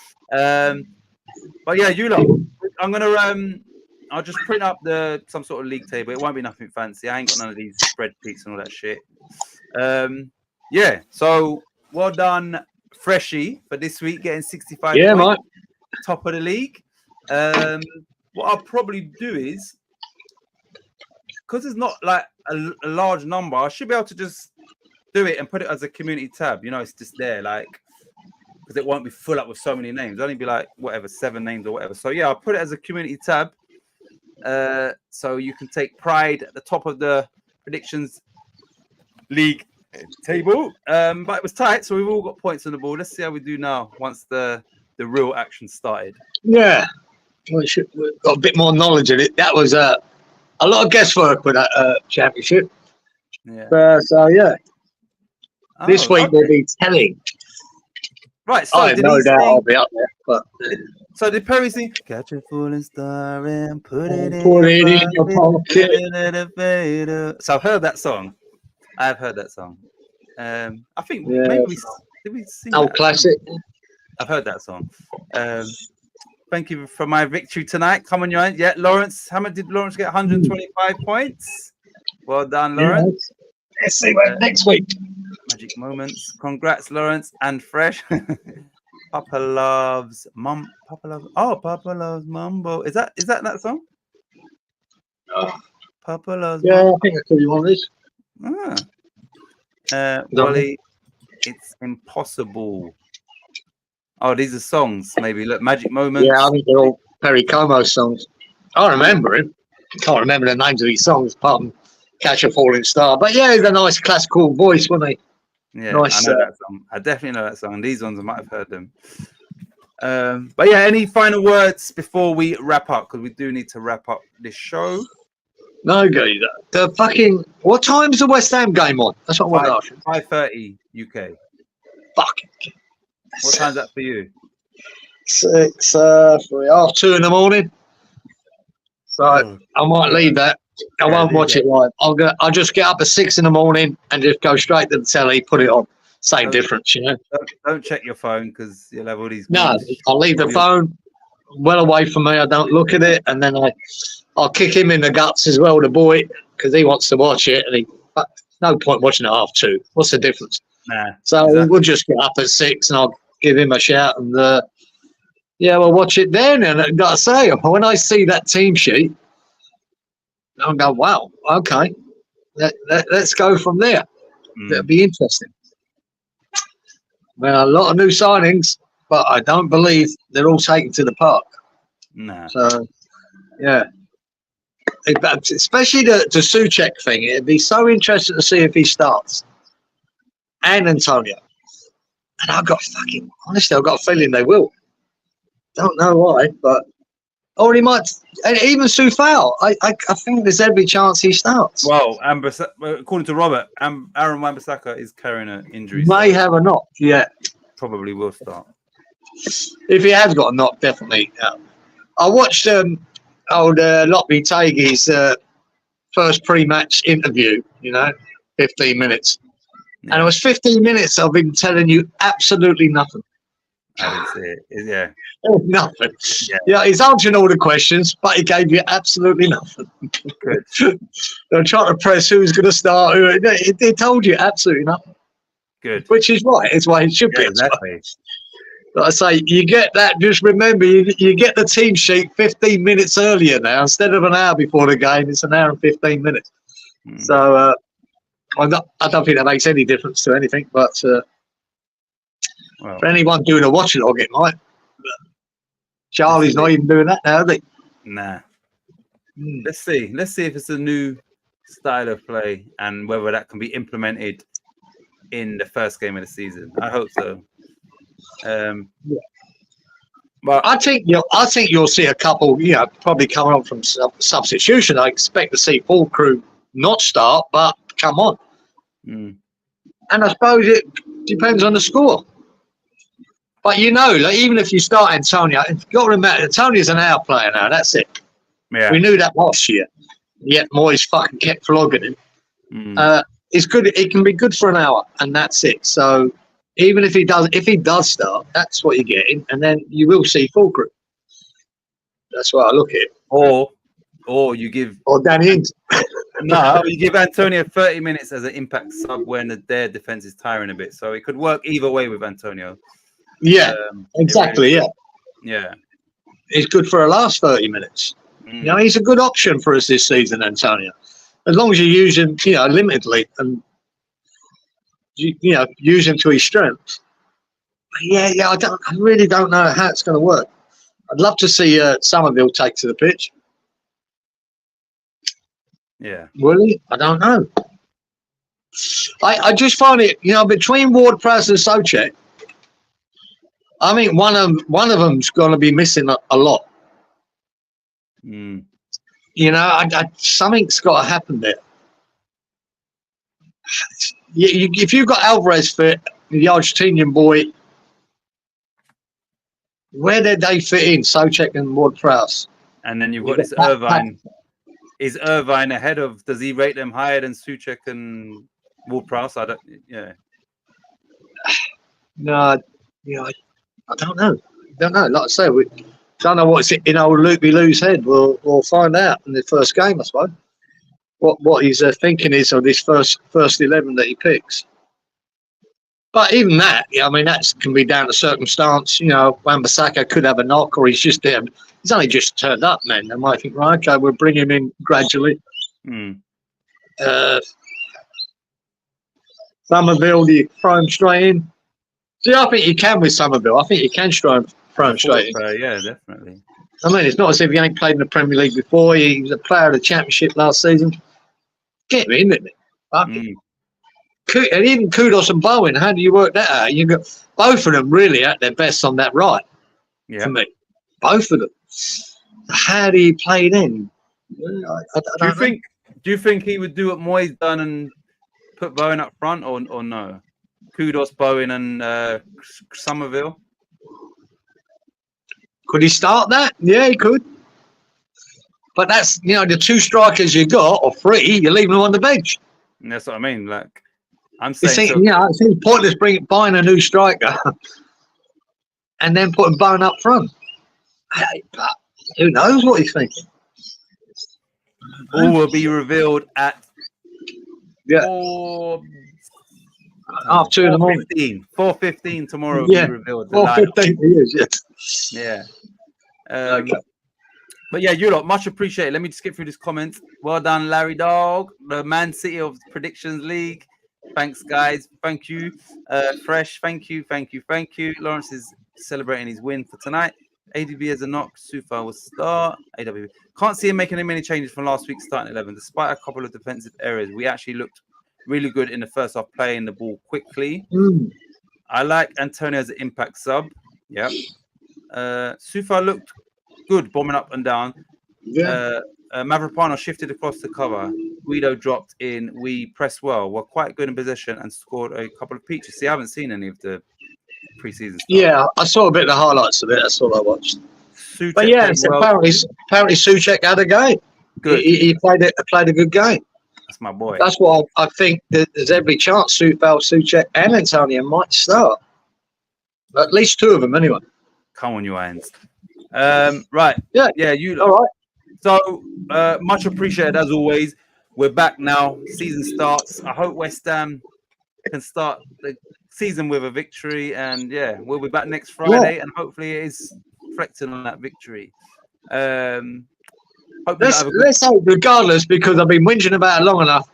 But yeah, you lot, I'm gonna I'll just print up some sort of league table. It won't be nothing fancy. I ain't got none of these spreadsheets and all that shit. Yeah, so well done, Freshie, for this week getting 65 Yeah, points, mate. top of the league. What I'll probably do is, because it's not like a large number, I should be able to just do it and put it as a community tab. You know, it's just there, like, because it won't be full up with so many names. It'll only be like whatever, 7 names or whatever. So yeah, I'll put it as a community tab, so you can take pride at the top of the predictions league table. But it was tight, so we've all got points on the board. Let's see how we do now once the real action started. Yeah. We've got a bit more knowledge in it. That was a lot of guesswork with that championship. Yeah. So yeah, this week okay. will be telling. Right. So I have no doubt I'll be up there. But so did Perry sing? Catch a falling star and put it in your pocket. So I've heard that song. I've heard that song. I think Yeah. maybe did we sing Old that? classic. I've heard that song. Thank you for my victory tonight. Come on, Joanne. Yeah, Lawrence. How much did Lawrence get? 125 points. Well done, Lawrence. Yeah. Let's see what next week. Magic moments. Congrats, Lawrence and Fresh. Papa loves mum. Papa loves. Oh, Papa loves Mumbo. Is that song? Papa loves. Yeah, I think that's what you want this. Wally, it's impossible. Oh, these are songs. Maybe look, Magic Moments. Yeah, I think they're all Perry Como songs. I remember him. Can't remember the names of these songs apart from Catch a Falling Star. But yeah, he's a nice classical voice, wasn't he? Yeah, nice, I know that song. I definitely know that song. These ones I might have heard them. But yeah, any final words before we wrap up? Because we do need to wrap up this show. No, the fucking. What time's the West Ham game on? That's what I want to ask. 5:30 UK. Fucking. What time's that for you? 6, 3:30 in the morning. So I might leave that. I won't watch it live. I'll just get up at 6 in the morning and just go straight to the telly, put it on. Same difference, you know. Don't check your phone because you'll have all these. No, I'll leave the phone well away from me. I don't look at it, and then I'll kick him in the guts as well, the boy, because he wants to watch it, and but no point watching it 2:30. What's the difference? Nah. So exactly. we'll just get up at 6, and I'll give him a shout, and we'll watch it then. And I gotta say, when I see that team sheet, I'll go, wow, okay, let's go from there. That'll be interesting. Well, a lot of new signings, but I don't believe they're all taken to the park. Nah. So, yeah. Especially the Souček thing. It'd be so interesting to see if he starts. And Antonio. And I've got honestly, I've got a feeling they will. Don't know why, but he might. And even Soufal, I think there's every chance he starts. Well, according to Robert, Aaron Wan-Bissaka is carrying an injury. May have a knock, yeah. Probably will start. If he has got a knock, definitely. I watched old Lotby Tagi's first pre-match interview, 15 minutes. Yeah. And it was 15 minutes of him telling you absolutely nothing. I didn't see it. Yeah. Nothing. Yeah, he's answering all the questions, but he gave you absolutely nothing. Good. They're trying to press who's going to start. They told you absolutely nothing. Good. Which is right. It's why it should be. Exactly. Like I say, you get that. Just remember, you get the team sheet 15 minutes earlier now. Instead of an hour before the game, it's an hour and 15 minutes. So I don't think that makes any difference to anything. But Well, For anyone doing a watch log, it might. But Charlie's not even doing that now, is he? nah. Hmm. Let's see. Let's see if it's a new style of play and whether that can be implemented in the first game of the season. I hope so. But I think you'll see a couple, probably coming on from substitution. I expect to see full crew not start, but come on. mm, And I suppose it depends on the score. But even if you start Antonio, you've got to remember Antonio's an hour player now. That's it. yeah. We knew that last year. Yet Moyes fucking kept flogging him. Mm, It's good. It can be good for an hour, and that's it. So even if he does start, that's what you're getting, and then you will see full crew. That's what I look at. or you give Or Danny Ings. you give Antonio 30 minutes as an impact sub when their defense is tiring a bit. So it could work either way with Antonio. Yeah, exactly. Really, Yeah, it's good for the last 30 minutes. Mm, He's a good option for us this season, Antonio. As long as you use him, limitedly and use him to his strengths. Yeah. I really don't know how it's going to work. I'd love to see Somerville take to the pitch. yeah. Will he? I don't know. I just find it, between Ward-Prowse and Souček, I think one of them's going to be missing a lot. Mm, Something's got to happen there. If you've got Alvarez fit, the Argentinian boy, where did they fit in? Souček and Ward-Prowse. and then you've got this Irvine. Is Irvine ahead of? Does he rate them higher than Souček and Ward-Prowse? I don't. Yeah. No, I don't know. Like I say, we don't know what's in old Loopy Lou's head. We'll find out in the first game, I suppose. What his thinking is of this first 11 that he picks. But even that, that can be down to circumstance. Wan-Bissaka could have a knock, or he's just there. He's only just turned up, man. They might think, right, okay, we'll bring him in gradually. Mm. Somerville, do you throw him straight in? See, I think you can with Somerville. I think you can throw him straight in. Yeah, definitely. I mean, it's not as if he ain't played in the Premier League before. He was a player of the Championship last season. Get him in, didn't he? Fuck it. And even Kudos and Bowen, how do you work that out? You got both of them really at their best on that right. Yeah. For me, both of them. How do you play then? I don't know. Do you think he would do what Moyes done and put Bowen up front, or no? Kudos, Bowen, and Somerville. Could he start that? Yeah, he could. But that's the two strikers you got, or three, you're leaving them on the bench. And that's what I mean. Like, I'm It saying, seems pointless buying a new striker and then putting Bowen up front. But who knows what he's thinking? all will be revealed at 2:30 in the morning. 4:15 tomorrow will be revealed. 4:15 he is, yes. Yeah. Okay. But yeah, you lot, much appreciated. Let me just skip through this comment. Well done, Larry Dog, the Man City of Predictions League. Thanks, guys. Thank you. Fresh, thank you. Lawrence is celebrating his win for tonight. ADB as a knock. Sufa will start. AWB. Can't see him making many changes from last week's starting 11. Despite a couple of defensive errors, we actually looked really good in the first half, playing the ball quickly. I like Antonio as an impact sub. Yep. Sufa looked good, bombing up and down. Mavropano shifted across the cover. Guido dropped in. We pressed well. We're quite good in possession and scored a couple of peaches. See, I haven't seen any of the preseason stuff. Yeah, I saw a bit of the highlights of it. That's all I watched. Souček But yeah, well. apparently Souček had a game. Good. He played a good game. That's my boy. That's why I think that there's every chance Souček and Antonio might start. At least two of them, anyway. Come on, you hands. Right. Yeah. You. All right. So much appreciated as always. We're back now. Season starts. I hope West Ham can start the season with a victory, and we'll be back next Friday, and hopefully it is reflecting on that victory. Let's hope, regardless, because I've been whinging about it long enough.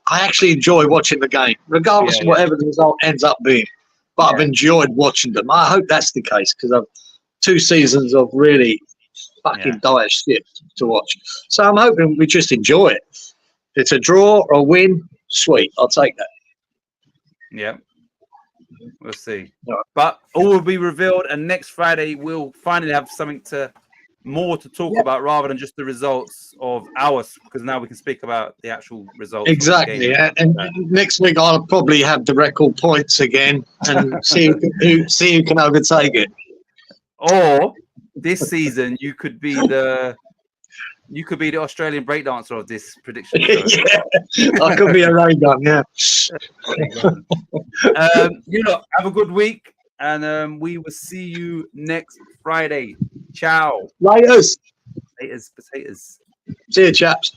I actually enjoy watching the game, regardless of whatever the result ends up being. but I've Yeah. enjoyed watching them. I hope that's the case because I've 2 seasons of really fucking dire shit to watch. So I'm hoping we just enjoy it. If it's a draw or a win, sweet. I'll take that. Yeah. We'll see. All right. But all will be revealed, and next Friday we'll finally have something more to talk about rather than just the results of ours, because now we can speak about the actual results. Exactly. Of the game. And next week I'll probably have the record points again and see who can overtake it. Or this season you could be the Australian breakdancer of this prediction show. Yeah, I could be a rain gun. Yeah. You lot have a good week, and we will see you next Friday. Ciao. Laters. Potatoes. See you, chaps.